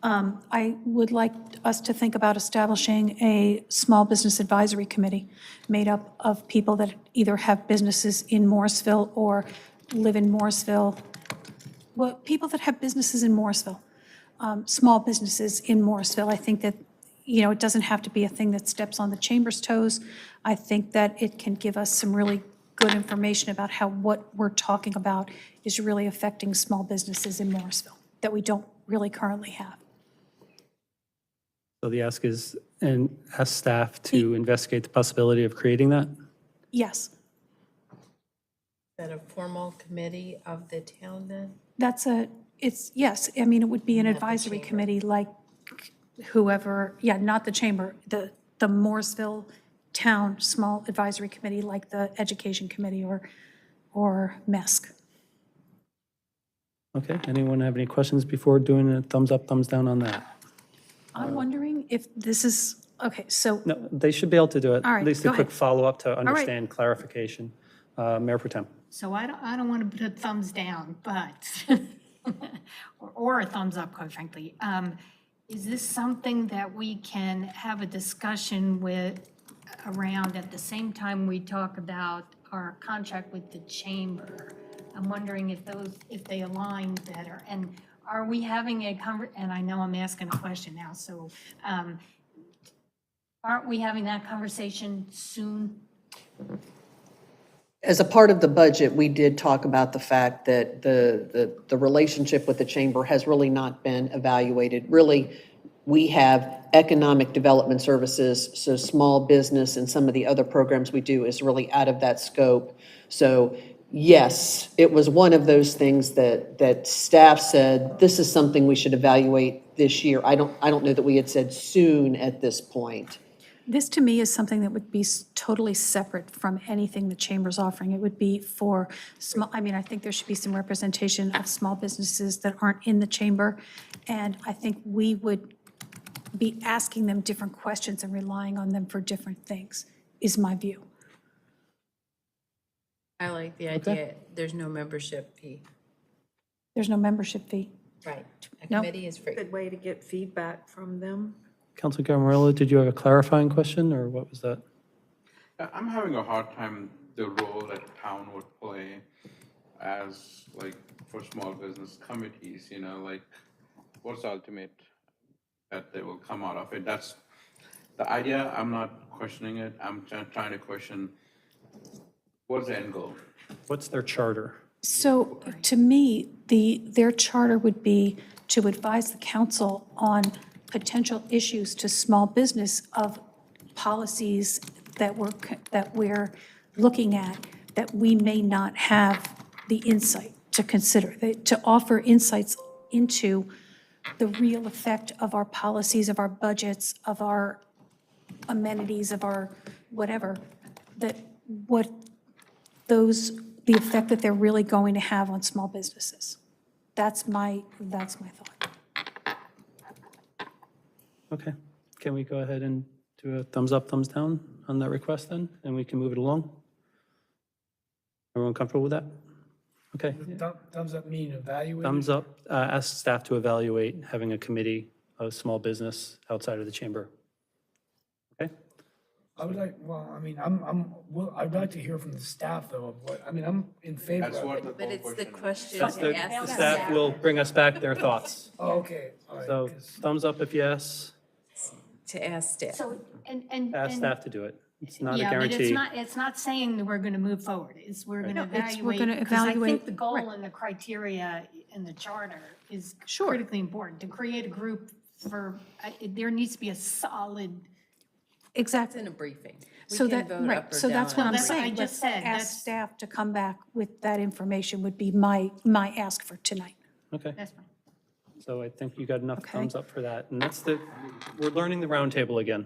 I would like us to think about establishing a small business advisory committee made up of people that either have businesses in Morrisville or live in Morrisville, well, people that have businesses in Morrisville, small businesses in Morrisville. I think that, it doesn't have to be a thing that steps on the chamber's toes. I think that it can give us some really good information about how what we're talking about is really affecting small businesses in Morrisville that we don't really currently have. So the ask is, and ask staff to investigate the possibility of creating that? Yes, Is that a formal committee of the town then? yes, I mean, it would be an Not the advisory chamber. committee like whoever, not the chamber, the Morrisville Town Small Advisory Committee like the Education Committee or MESC. Okay, anyone have any questions before doing a thumbs up, thumbs down on that? I'm wondering if this is, okay, so, No, they should be able to do it. All right, At least go a quick ahead. follow-up to right. understand clarification. Mayor Protem. So I don't want to put a thumbs down, but, or a thumbs up, quite frankly. Is this something that we can have a discussion around at the same time we talk about our contract with the chamber? I'm wondering if they align better. And are we having and I know I'm asking a question now, so aren't we having that conversation soon? As a part of the budget, we did talk about the fact that the relationship with the chamber has really not been evaluated. Really, we have economic development services, so small business and some of the other programs we do is really out of that scope. So yes, it was one of those things that staff said, this is something we should evaluate this year. I don't know that we had said soon at this point. this to me is something that would be totally separate from anything the chamber's offering. It would be for small, I think there should be some representation of small businesses that aren't in the chamber. And I think we would be asking them different questions and relying on them for different things, is my view. I like the idea, there's no membership fee. There's no membership fee. Right. A No. committee is free. Good way to get feedback from them. Councilor Gamarello, did you have a clarifying question, or what was that? I'm having a hard time the role that town would play as like for small business committees, you know, like what's the ultimate that they will come out of it? That's the idea. I'm not questioning it. I'm trying to question what's the end goal? What's their charter? So to me, their charter would be to advise the council on potential issues to small business of policies that we're looking at that we may not have the insight to consider, to offer insights into the real effect of our policies, of our budgets, of our amenities, of our whatever, the effect that they're really going to have on small businesses. That's my thought. Okay, can we go ahead and do a thumbs up, thumbs down on that request then, and we can move it along? Everyone comfortable with that? Okay, Thumbs up mean evaluate? thumbs up, ask staff to evaluate having a committee of small business outside of the chamber. Okay, I would like, well, I mean, I'd like to hear from the staff though, of what, I mean, I'm in favor That's of what it. the But whole it's the question question That's to ask the staff will bring us back their thoughts. Oh, okay, all right. So 'cause- thumbs up if yes, to ask staff. So, and. ask staff to do it. It's not a Yeah, but guarantee. it's not saying that we're going to move forward. It's we're going to No, it's we're evaluate. gonna 'Cause I evaluate- think the goal and the criteria in the charter is critically important. To create a group there needs to be a solid. It's Exactly. in a briefing. We So can that, vote up right, or so that's what down. I'm That's what I saying. just Let's said. ask That's- staff to come back with that information would be my ask for tonight. Okay, That's fine. so I think you got enough Okay. thumbs up for that. And we're learning the roundtable again.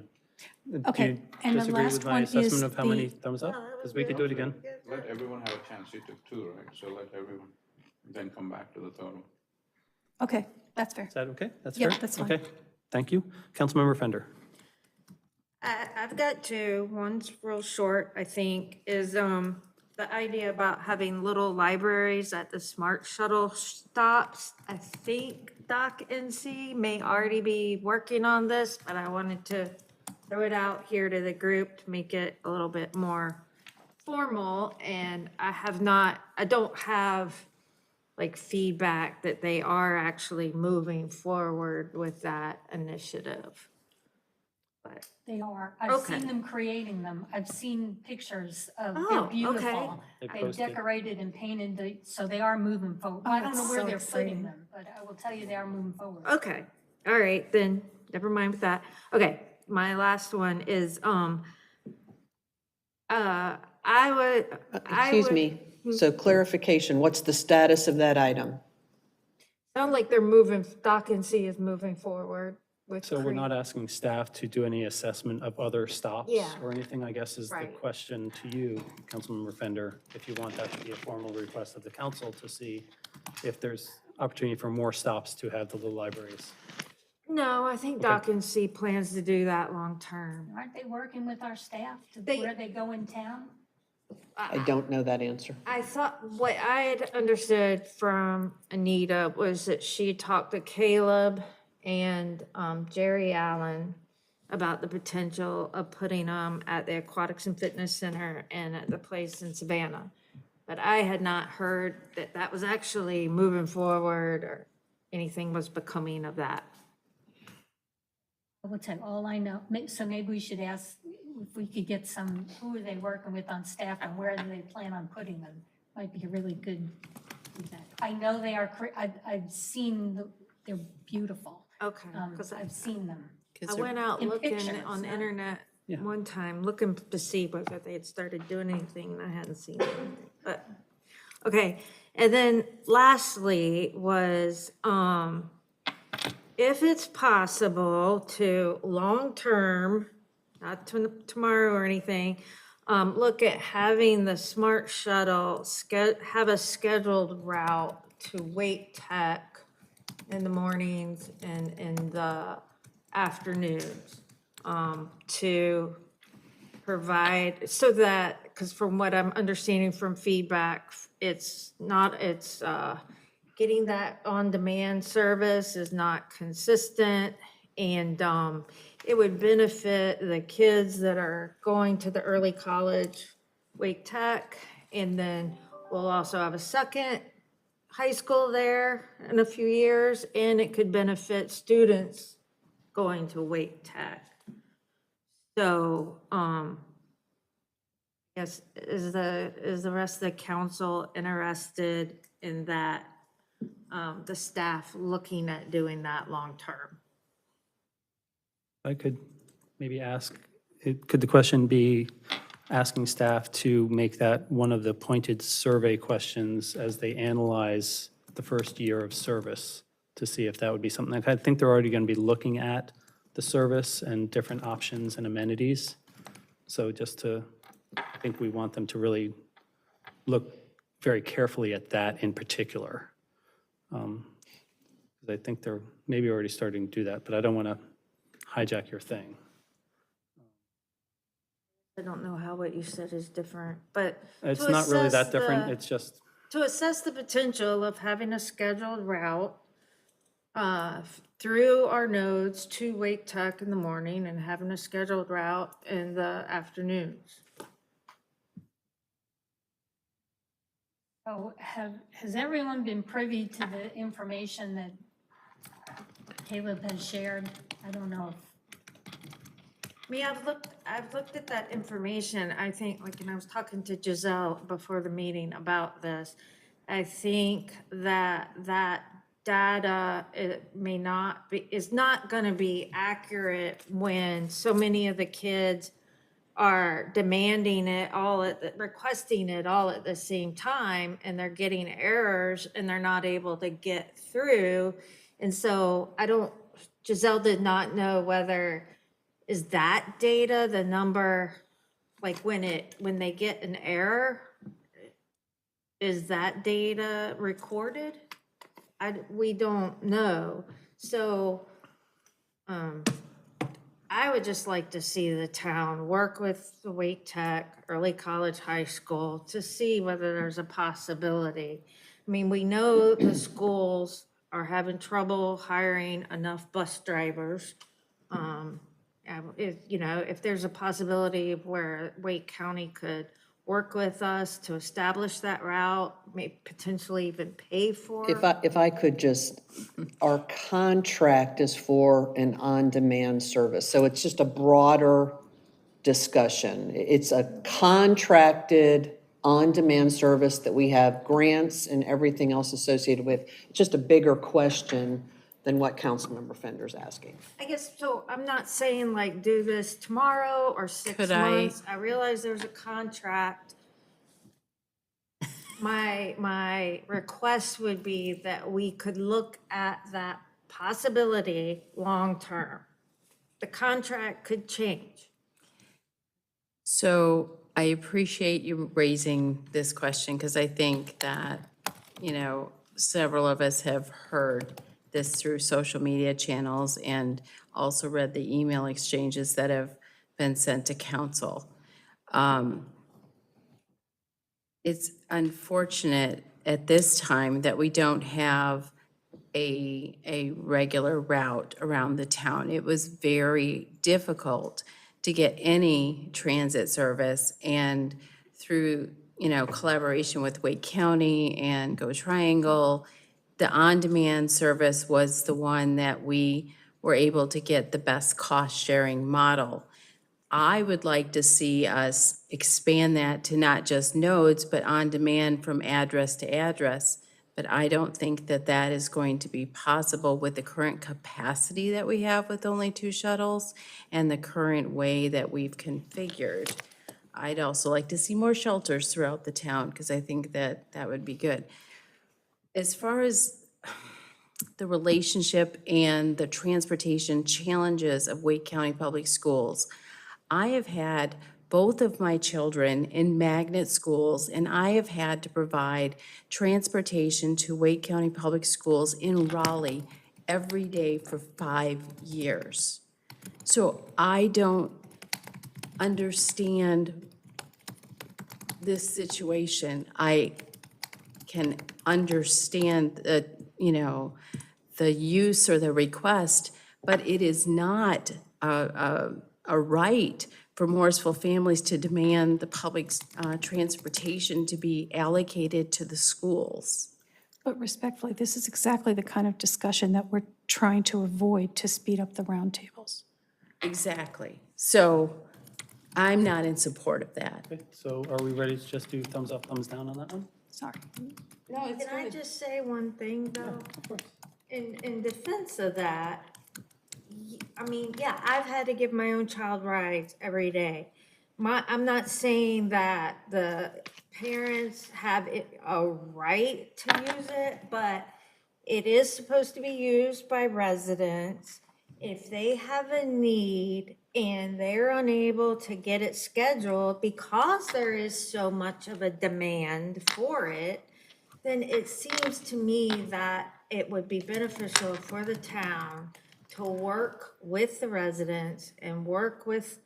Do Okay, you and the disagree last with my one is assessment of how the- many thumbs up? Because we could do it again. Let everyone have a chance. You took two, right? So let everyone then come back to the third one. Okay, that's fair. Is that okay? That's Yep, fair? that's fine. Okay, thank you. Councilmember Fender. I've got two. One's real short, I think, is the idea about having little libraries at the smart shuttle stops. I think Doc NC may already be working on this, but I wanted to throw it out here to the group to make it a little bit more formal. And I don't have like feedback that they are actually moving forward with that initiative. But They are. I've Okay. seen them creating them. I've seen pictures of, Oh, they're okay. beautiful. They They've posted. decorated and painted, so they are moving forward. Oh, I don't know that's where so they're putting exciting. them, but I will tell you they are moving forward. Okay, all right, then, never mind with that. Okay, my last one is, Excuse me, so clarification, what's the status of that item? Sound like they're moving, Doc and C is moving forward with. So we're not asking staff to do any assessment of other stops Yeah. or anything, I guess, is the Right. question to you, Councilmember Fender, if you want that to be a formal request of the council to see if there's opportunity for more stops to have the little libraries. No, I think Doc and C plans to do that long-term. Aren't they working with our staff to They- where they go in town? I don't know that answer. I thought, what I had understood from Anita was that she talked to Caleb and Jerry Allen about the potential of putting them at the Aquatics and Fitness Center and at the place in Savannah. But I had not heard that that was actually moving forward or anything was becoming of that. I will tell you, all I know, so maybe we should ask if we could get who are they working with on staff and where do they plan on putting them? Might be a really good feedback. I know they are, I've seen, they're beautiful. Okay, because I've seen them. I went out in looking pictures, on the not- internet one time, looking to see whether they had started doing anything, and I hadn't seen anything. But, okay, and then lastly was, if it's possible to long-term, not tomorrow or anything, look at having the smart shuttle have a scheduled route to Wake Tech in the mornings and in the afternoons, to provide, so that, because from what I'm understanding from feedback, getting that on-demand service is not consistent, and it would benefit the kids that are going to the early college, Wake Tech, and then we'll also have a second high school there in a few years, and it could benefit students going to Wake Tech. So, yes, is the rest of the council interested in that, the staff looking at doing that long-term? I could maybe ask, could the question be asking staff to make that one of the pointed survey questions as they analyze the first year of service, to see if that would be something? I think they're already going to be looking at the service and different options and amenities. So I think we want them to really look very carefully at that in particular. I think they're maybe already starting to do that, but I don't want to hijack your thing. I don't know how what you said is different, but. It's to not really assess that different, the- it's just, To assess the potential of having a scheduled route through our nodes to Wake Tech in the morning and having a scheduled route in the afternoons. Oh, has everyone been privy to the information that Caleb has shared? I don't know I mean, I've looked at that information. I think, like, and I was talking to Giselle before the meeting about this. I think that data, it may not be, is not going to be accurate when so many of the kids are demanding it all requesting it all at the same time, and they're getting errors and they're not able to get through. And so Giselle did not know whether, is that data the number, like when they get an error, is that data recorded? We don't know. So I would just like to see the town work with the Wake Tech, early college, high school to see whether there's a possibility. I mean, we know the schools are having trouble hiring enough bus drivers. If there's a possibility of where Wake County could work with us to establish that route, may potentially even pay for. If I could just, our contract is for an on-demand service, so it's just a broader discussion. It's a contracted on-demand service that we have grants and everything else associated with. It's just a bigger question than what Councilmember Fender's asking. I guess, so I'm not saying like do this tomorrow or 6 Could I- months. I realize there's a contract. My request would be that we could look at that possibility long-term. The contract could change. So I appreciate you raising this question because I think that, several of us have heard this through social media channels and also read the email exchanges that have been sent to council. It's unfortunate at this time that we don't have a regular route around the town. It was very difficult to get any transit service, and through, collaboration with Wake County and Go Triangle, the on-demand service was the one that we were able to get the best cost-sharing model. I would like to see us expand that to not just nodes, but on-demand from address to address. But I don't think that that is going to be possible with the current capacity that we have with only 2 shuttles and the current way that we've configured. I'd also like to see more shelters throughout the town because I think that that would be good. As far as the relationship and the transportation challenges of Wake County Public Schools, I have had both of my children in magnet schools, and I have had to provide transportation to Wake County Public Schools in Raleigh every day for 5 years. So I don't understand this situation. can understand the, the use or the request, but it is not a right for Morrisville families to demand the public transportation to be allocated to the schools. But respectfully, this is exactly the kind of discussion that we're trying to avoid to speed up the roundtables. Exactly. So I'm not in support of that. Okay, so are we ready to just do thumbs up, thumbs down on that one? Sorry. No, it's Can I just say one thing, though? Of course. In defense of that, I mean, yeah, I've had to give my own child rides every day. I'm not saying that the parents have a right to use it, but it is supposed to be used by residents. If they have a need and they're unable to get it scheduled because there is so much of a demand for it, then it seems to me that it would be beneficial for the town to work with the residents and work with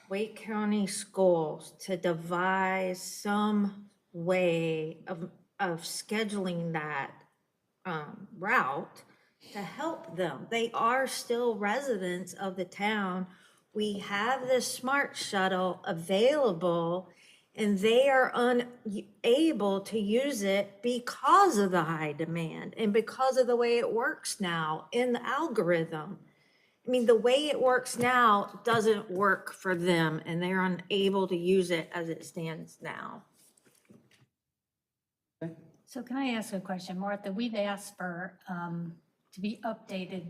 Wake County Schools to devise some way of scheduling that route to help them. They are still residents of the town. We have this smart shuttle available, and they are unable to use it because of the high demand and because of the way it works now in the algorithm. I mean, the way it works now doesn't work for them, and they're unable to use it as it stands now. So can I ask a question? Martha, we've asked for, to be updated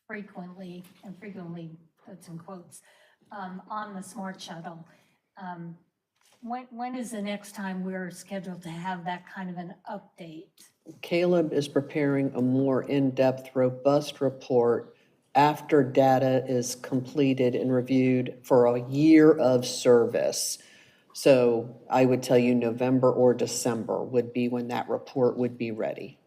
frequently, and frequently, that's in quotes, on the smart shuttle. When is the next time we're scheduled to have that kind of an update? Caleb is preparing a more in-depth, robust report after data is completed and reviewed for a year of service. So I would tell you November or December would be when that report would be ready.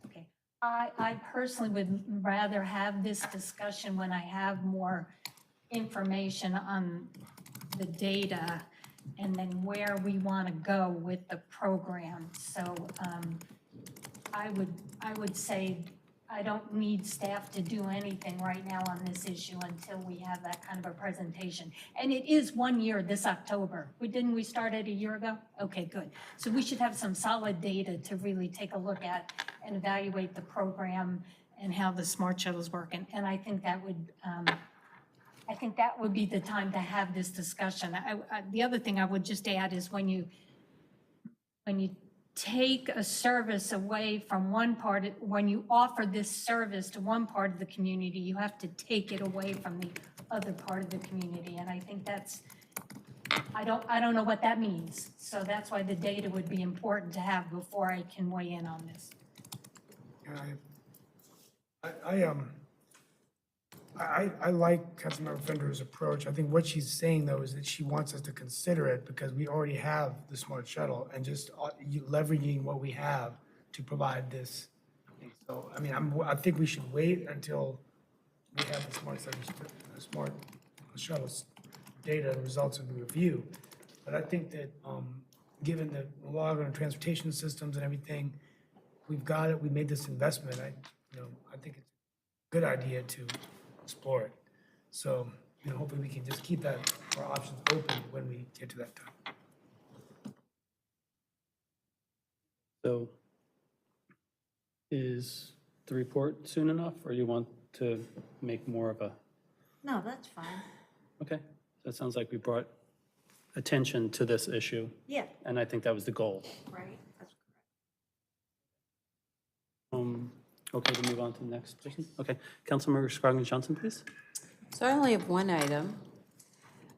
Okay. I personally would rather have this discussion when I have more information on the data and then where we want to go with the program. So I would say I don't need staff to do anything right now on this issue until we have that kind of a presentation. And it is 1 year this October. Didn't we start it a year ago? Okay, good. So we should have some solid data to really take a look at and evaluate the program and how the smart shuttles work. And I think that would be the time to have this discussion. The other thing I would just add is when you take a service away from one part, when you offer this service to one part of the community, you have to take it away from the other part of the community. And I think that's, I don't know what that means. So that's why the data would be important to have before I can weigh in on this. I like Councilmember Fender's approach. I think what she's saying, though, is that she wants us to consider it because we already have the smart shuttle and just leveraging what we have to provide this. So, I mean, I think we should wait until we have the smart shuttles data and results of the review. But I think that given the law on transportation systems and everything, we've got it. We made this investment. I think it's a good idea to explore it. So, hopefully we can just keep our options open when we get to that time. So is the report soon enough, or you want to make more of a? No, that's fine. Okay, that sounds like we brought attention to this issue. Yeah. And I think that was the goal. Right. That's Okay, to move on to the next person. Okay, Councilmember Scroggins-Johnson, please. So I only have one item,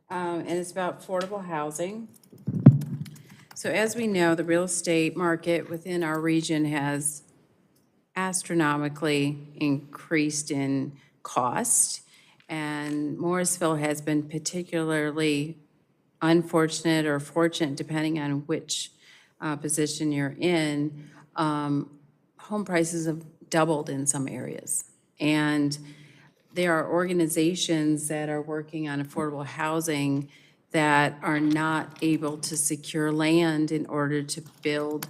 and it's about affordable housing. So as we know, the real estate market within our region has astronomically increased in cost, and Morrisville has been particularly unfortunate or fortunate, depending on which position you're in. Home prices have doubled in some areas. And there are organizations that are working on affordable housing that are not able to secure land in order to build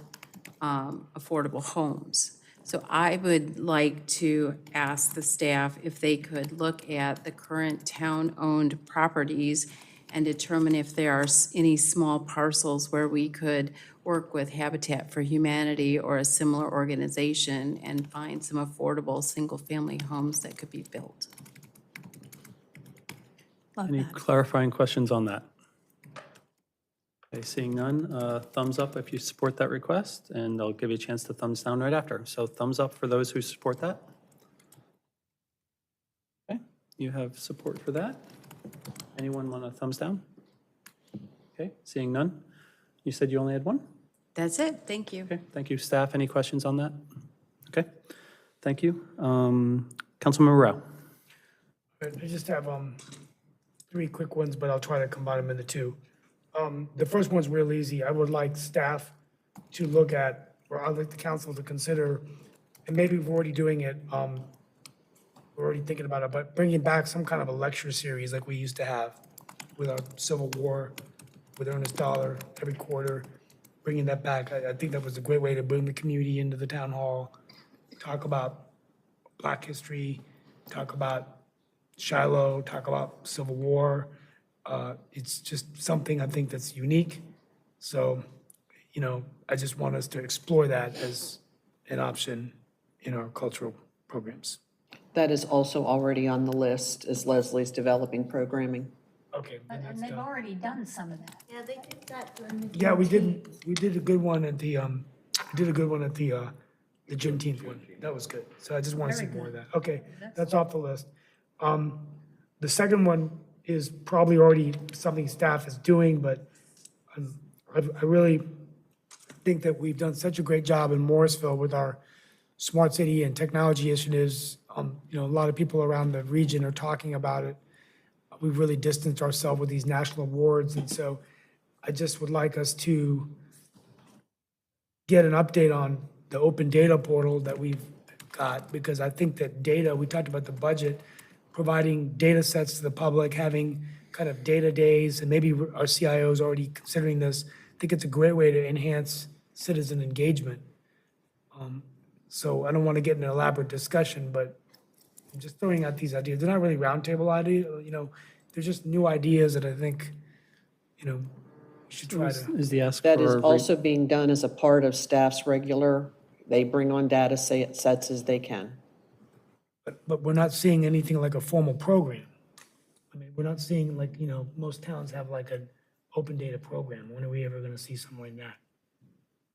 affordable homes. So I would like to ask the staff if they could look at the current town-owned properties and determine if there are any small parcels where we could work with Habitat for Humanity or a similar organization and find some affordable single-family homes that could be built. Any clarifying questions on that? Okay, seeing none, thumbs up if you support that request, and I'll give you a chance to thumbs down right after. So thumbs up for those who support that. Okay, you have support for that. Anyone want a thumbs down? Okay, seeing none. You said you only had one? That's it. Thank you. Okay, thank you. Staff, any questions on that? Okay, thank you. Councilmember Rowe. I just have 3 quick ones, but I'll try to combine them into 2. The first one's real easy. I would like staff to look at, or I'd like the council to consider, and maybe we're already doing it, we're already thinking about it, but bringing back some kind of a lecture series like we used to have with our Civil War, with Ernest Dollar every quarter, bringing that back. I think that was a great way to bring the community into the town hall, talk about Black history, talk about Shiloh, talk about Civil War. It's just something I think that's unique. So, I just want us to explore that as an option in our cultural programs. That is also already on the list as Leslie's developing programming. Okay. then And that's they've done. already done some of that. Yeah, they did that during the. Yeah, we did a good one at the, the Juneteenth one. That was good. So I just want to see more of that. Okay, that's off the list. The second one is probably already something staff is doing, but I really think that we've done such a great job in Morrisville with our smart city and technology initiatives. A lot of people around the region are talking about it. We've really distanced ourselves with these national awards, and so I just would like us to get an update on the open data portal that we've got, because I think that data, we talked about the budget, providing data sets to the public, having kind of data days, and maybe our CIO is already considering this. I think it's a great way to enhance citizen engagement. So I don't want to get in an elaborate discussion, but I'm just throwing out these ideas. They're not really roundtable ideas, they're just new ideas that I think, we should try to. Is the ask That for is a also being done as a part of staff's regular, they bring on data sets as they can. But we're not seeing anything like a formal program. I mean, we're not seeing like, most towns have like an open data program. When are we ever going to see something like that?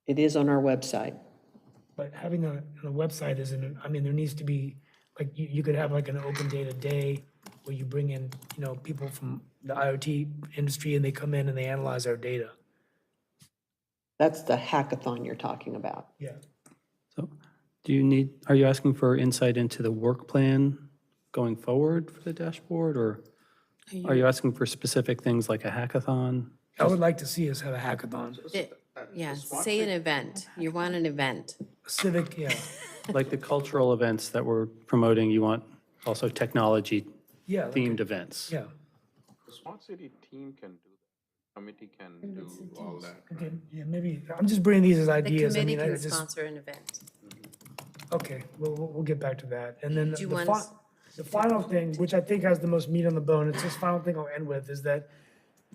It is on our website. But having a website isn't, there needs to be, like, you could have like an open data day where you bring in, people from the IoT industry and they come in and they analyze our data. That's the hackathon you're talking about. Yeah. So are you asking for insight into the work plan going forward for the dashboard, or are you asking for specific things like a hackathon? I would like to see us have a hackathon. Yeah, say an event. You want an event. Civic, yeah. Like the cultural events that we're promoting, you want also technology Yeah. themed events? Yeah. The smart city team can do that, committee can do all that. Okay, yeah, maybe, I'm just bringing these as The ideas. committee I can just. sponsor an event. Okay, we'll get back to that. And then Do you the want us- the final thing, which I think has the most meat on the bone, it's this final thing I'll end with, is that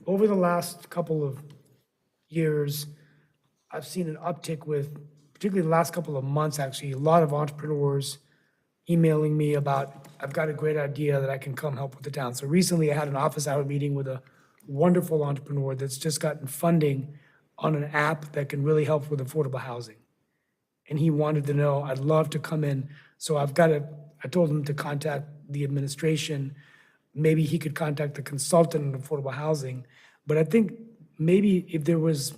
over the last couple of years, I've seen an uptick with, particularly the last couple of months, actually, a lot of entrepreneurs emailing me about, I've got a great idea that I can come help with the town. So recently I had an office hour meeting with a wonderful entrepreneur that's just gotten funding on an app that can really help with affordable housing. And he wanted to know, I'd love to come in. So I told him to contact the administration. Maybe he could contact the consultant on affordable housing. But I think maybe if there was,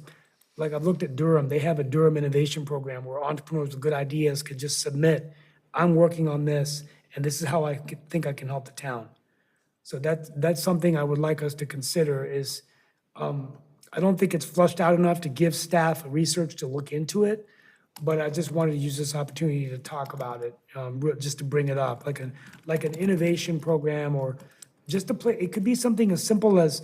like I've looked at Durham, they have a Durham Innovation Program where entrepreneurs with good ideas could just submit, I'm working on this, and this is how I think I can help the town. So that's something I would like us to consider is, I don't think it's flushed out enough to give staff research to look into it, but I just wanted to use this opportunity to talk about it, just to bring it up, like an innovation program, or just to play, it could be something as simple as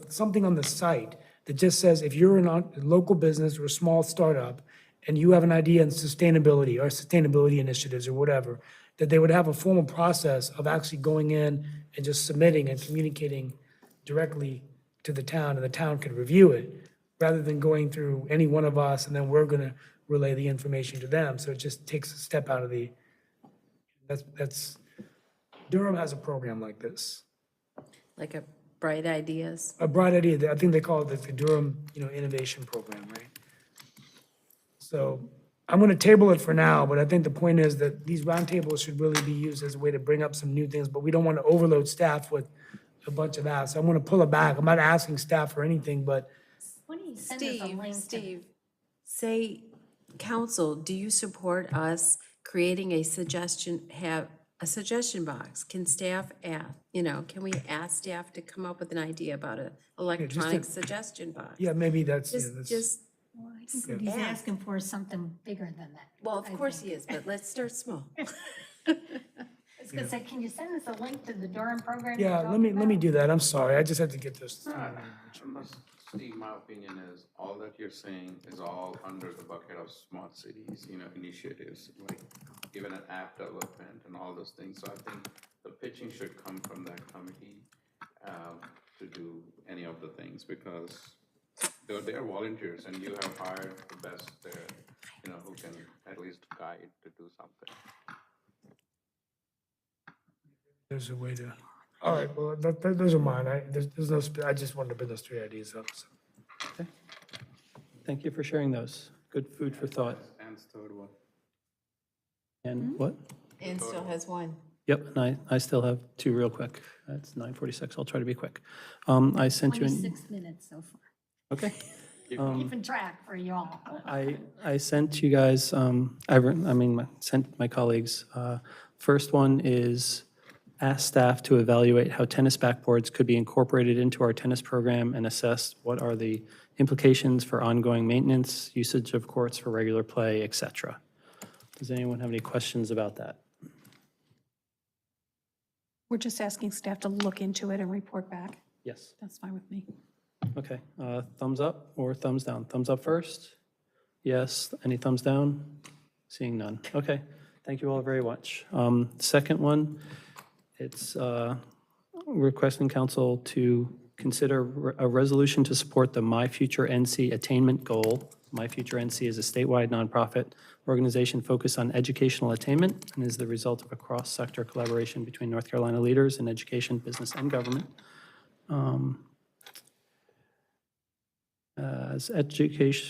something on the site that just says, if you're a local business or a small startup and you have an idea in sustainability or sustainability initiatives or whatever, that they would have a formal process of actually going in and just submitting and communicating directly to the town, and the town could review it, rather than going through any one of us, and then we're gonna relay the information to them. So it just takes a step out of the, Durham has a program like this. Like a Bright Ideas. A bright idea, I think they call it the Durham, Innovation Program, right? So I'm gonna table it for now, but I think the point is that these roundtables should really be used as a way to bring up some new things, but we don't want to overload staff with a bunch of asks. I'm gonna pull it back. I'm not asking staff for anything, but Why don't you send us a link to- Steve, say, council, do you support us creating a suggestion box? Can staff ask, can we ask staff to come up with an idea about an electronic suggestion box? yeah, maybe that's, Just, Well, I think what he's asking for is something bigger than that. well, of course he is, but let's start small. I was gonna say, can you send us a link to the Durham program? you're yeah, talking let me about? do that. I'm sorry. I just had to get this. Steve, my opinion is, all that you're saying is all under the bucket of smart cities, initiatives, like even an app development and all those things. So I think the pitching should come from that committee to do any of the things, because they're volunteers, and you have hired the best there, who can at least guide to do something. There's a way to, all right, well, those are mine. There's no, I just wanted to bring those 3 ideas up. So. Okay. Thank you for sharing those. Good food for thought. Dan's third one. And what? And still has one. Yep, and I still have 2 real quick. It's 9:46, I'll try to be quick. I sent you an, 26 minutes so far. okay. Keeping track for you all. I sent you guys, sent my colleagues. First one is ask staff to evaluate how tennis backboards could be incorporated into our tennis program and assess what are the implications for ongoing maintenance, usage of courts for regular play, et cetera. Does anyone have any questions about that? We're just asking staff to look into it and report back. Yes. That's fine with me. Okay, thumbs up or thumbs down? Thumbs up first? Yes, any thumbs down? Seeing none. Okay, thank you all very much. Second one, it's requesting council to consider a resolution to support the My Future NC attainment goal. My Future NC is a statewide nonprofit organization focused on educational attainment and is the result of a cross-sector collaboration between North Carolina leaders in education, business, and government.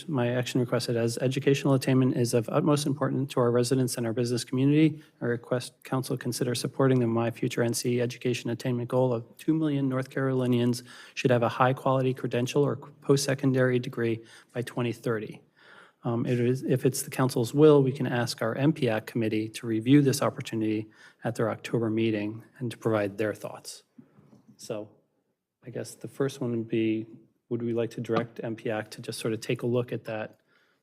My action requested, as educational attainment is of utmost importance to our residents and our business community, I request council consider supporting the My Future NC education attainment goal of 2 million North Carolinians should have a high-quality credential or post-secondary degree by 2030. If it's the council's will, we can ask our MPAC committee to review this opportunity at their October meeting and to provide their thoughts. So I guess the first one would be, would we like to direct MPAC to just sort of take a look at that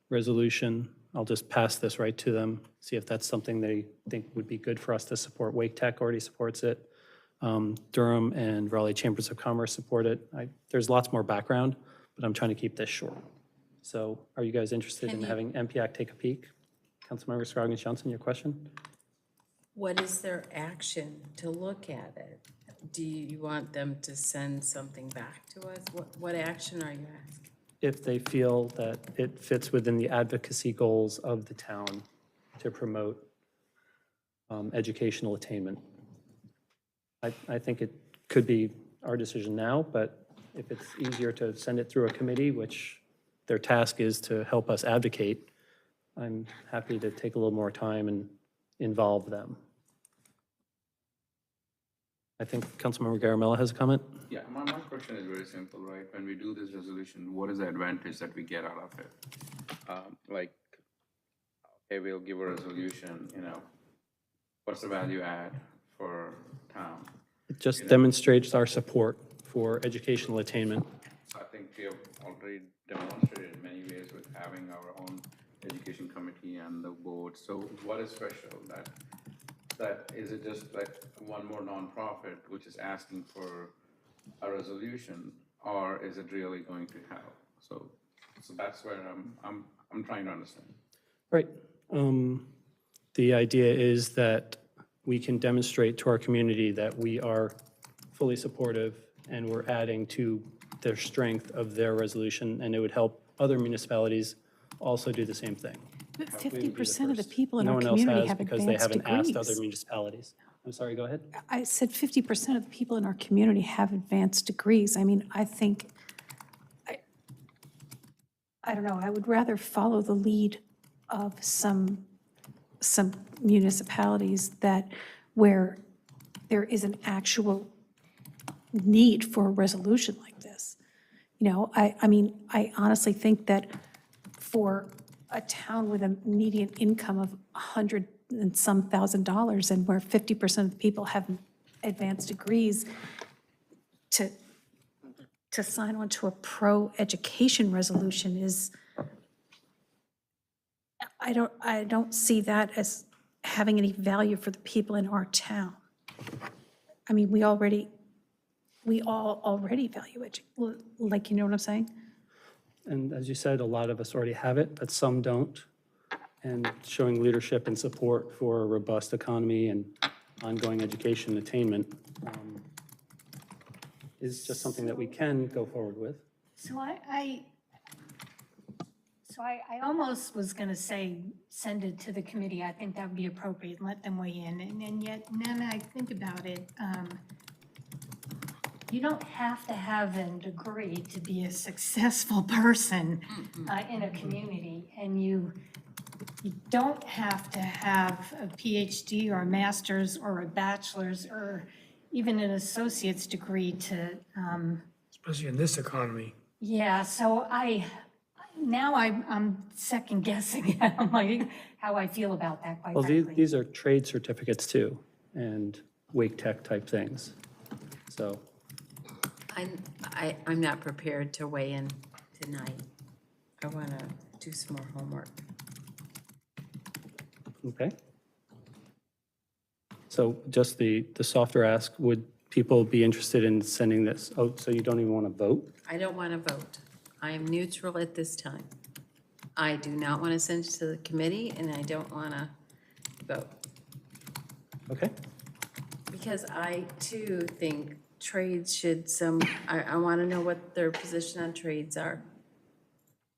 resolution? I'll just pass this right to them, see if that's something they think would be good for us to support. Wake Tech already supports it. Durham and Raleigh Chambers of Commerce support it. There's lots more background, but I'm trying to keep this short. So are you guys interested in having MPAC take a peek? Councilmember Scroggins-Johnson, your question? What is their action to look at it? Do you want them to send something back to us? What action are you asking? If they feel that it fits within the advocacy goals of the town to promote educational attainment. I think it could be our decision now, but if it's easier to send it through a committee, which their task is to help us advocate, I'm happy to take a little more time and involve them. I think Councilmember Garamella has a comment. Yeah, my question is very simple, right? When we do this resolution, what is the advantage that we get out of it? Okay, we'll give a resolution, what's the value add for town? It just demonstrates our support for educational attainment. So I think we have already demonstrated in many ways with having our own education committee and the board. So what is special? That is it just like one more nonprofit which is asking for a resolution, or is it really going to help? So that's where I'm trying to understand. Right. The idea is that we can demonstrate to our community that we are fully supportive and we're adding to their strength of their resolution, and it would help other municipalities also do the same thing. But We would be 50% of the first. people in No our one else community has have because they advanced haven't asked other degrees. municipalities. I'm sorry, go ahead. I said 50% of the people in our community have advanced degrees. I mean, I think, I don't know, I would rather follow the lead of some municipalities that, where there is an actual need for a resolution like this. You know, I mean, I honestly think that for a town with a median income of $100 and some $1,000, and where 50% of the people have advanced degrees, to sign on to a pro-education resolution is, I don't see that as having any value for the people in our town. I mean, we all already value education, like, you know what I'm saying? And as you said, a lot of us already have it, but some don't. And showing leadership and support for a robust economy and ongoing education attainment is just something that we can go forward with. So I almost was going to say, send it to the committee. I think that would be appropriate, and let them weigh in. And yet, now that I think about it, you don't have to have a degree to be a successful person in a community. And you don't have to have a PhD or a master's or a bachelor's or even an associate's degree to, Especially in this economy. yeah, so I'm second guessing how I feel about that, quite Well, frankly. these are trade certificates too, and Wake Tech type things. So, I'm not prepared to weigh in tonight. I want to do some more homework. okay. So just the softer ask, would people be interested in sending this? Oh, so you don't even want to vote? I don't want to vote. I am neutral at this time. I do not want to send it to the committee, and I don't want to vote. Okay. Because I, too, think trades should I want to know what their position on trades are.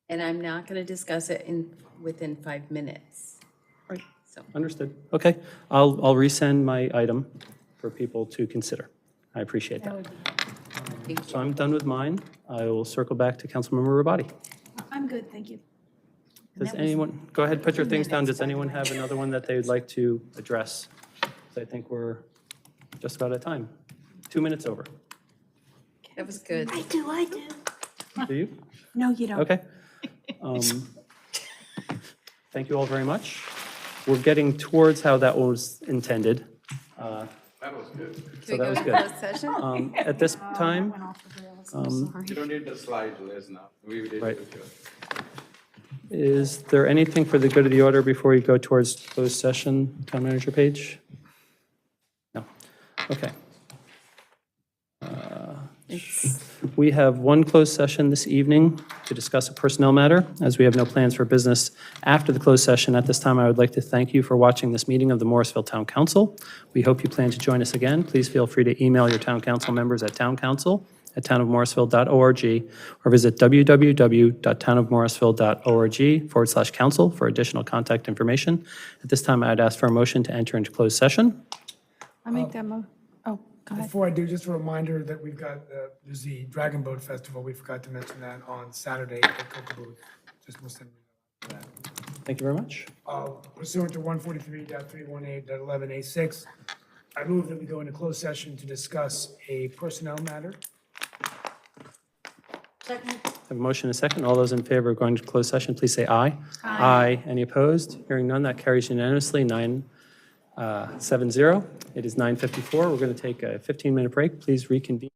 And I'm not going to discuss it within 5 minutes. Right. So. Understood. Okay. I'll resend my item for people to consider. I appreciate that. So I'm done with mine. I will circle back to Councilmember Rabati. I'm good, thank you. Does anyone, go ahead, put your things down. Does anyone have another one that they would like to address? 'Cause I think we're just about at time. 2 minutes over. That was good. I do. Do you? No, you don't. Okay. Thank you all very much. We're getting towards how that was intended. That was good. So that was good. At this time, You don't need the slide, Liz, now. We did Right. it good. is there anything for the good of the order before we go towards closed session, town manager page? No. Okay. We have one closed session this evening to discuss a personnel matter. As we have no plans for business after the closed session, at this time, I would like to thank you for watching this meeting of the Morrisville Town Council. We hope you plan to join us again. Please feel free to email your town council members at towncouncil@townofmorrisville.org or visit www.townofmorrisville.org/council for additional contact information. At this time, I'd ask for a motion to enter into closed session. I make that oh, go ahead. Before I do, just a reminder that we've got, there's the Dragon Boat Festival. We forgot to mention that on Saturday at Kokobu. Just will send that. Thank you very much. Pursuant to 143.318.11A6, I move that we go into closed session to discuss a personnel matter. Second. I have a motion and a second. All those in favor of going to closed session, please say aye. Aye. Any opposed? Hearing none, that carries unanimously, 9-7-0. It is 9:54. We're going to take a 15-minute break. Please reconvene.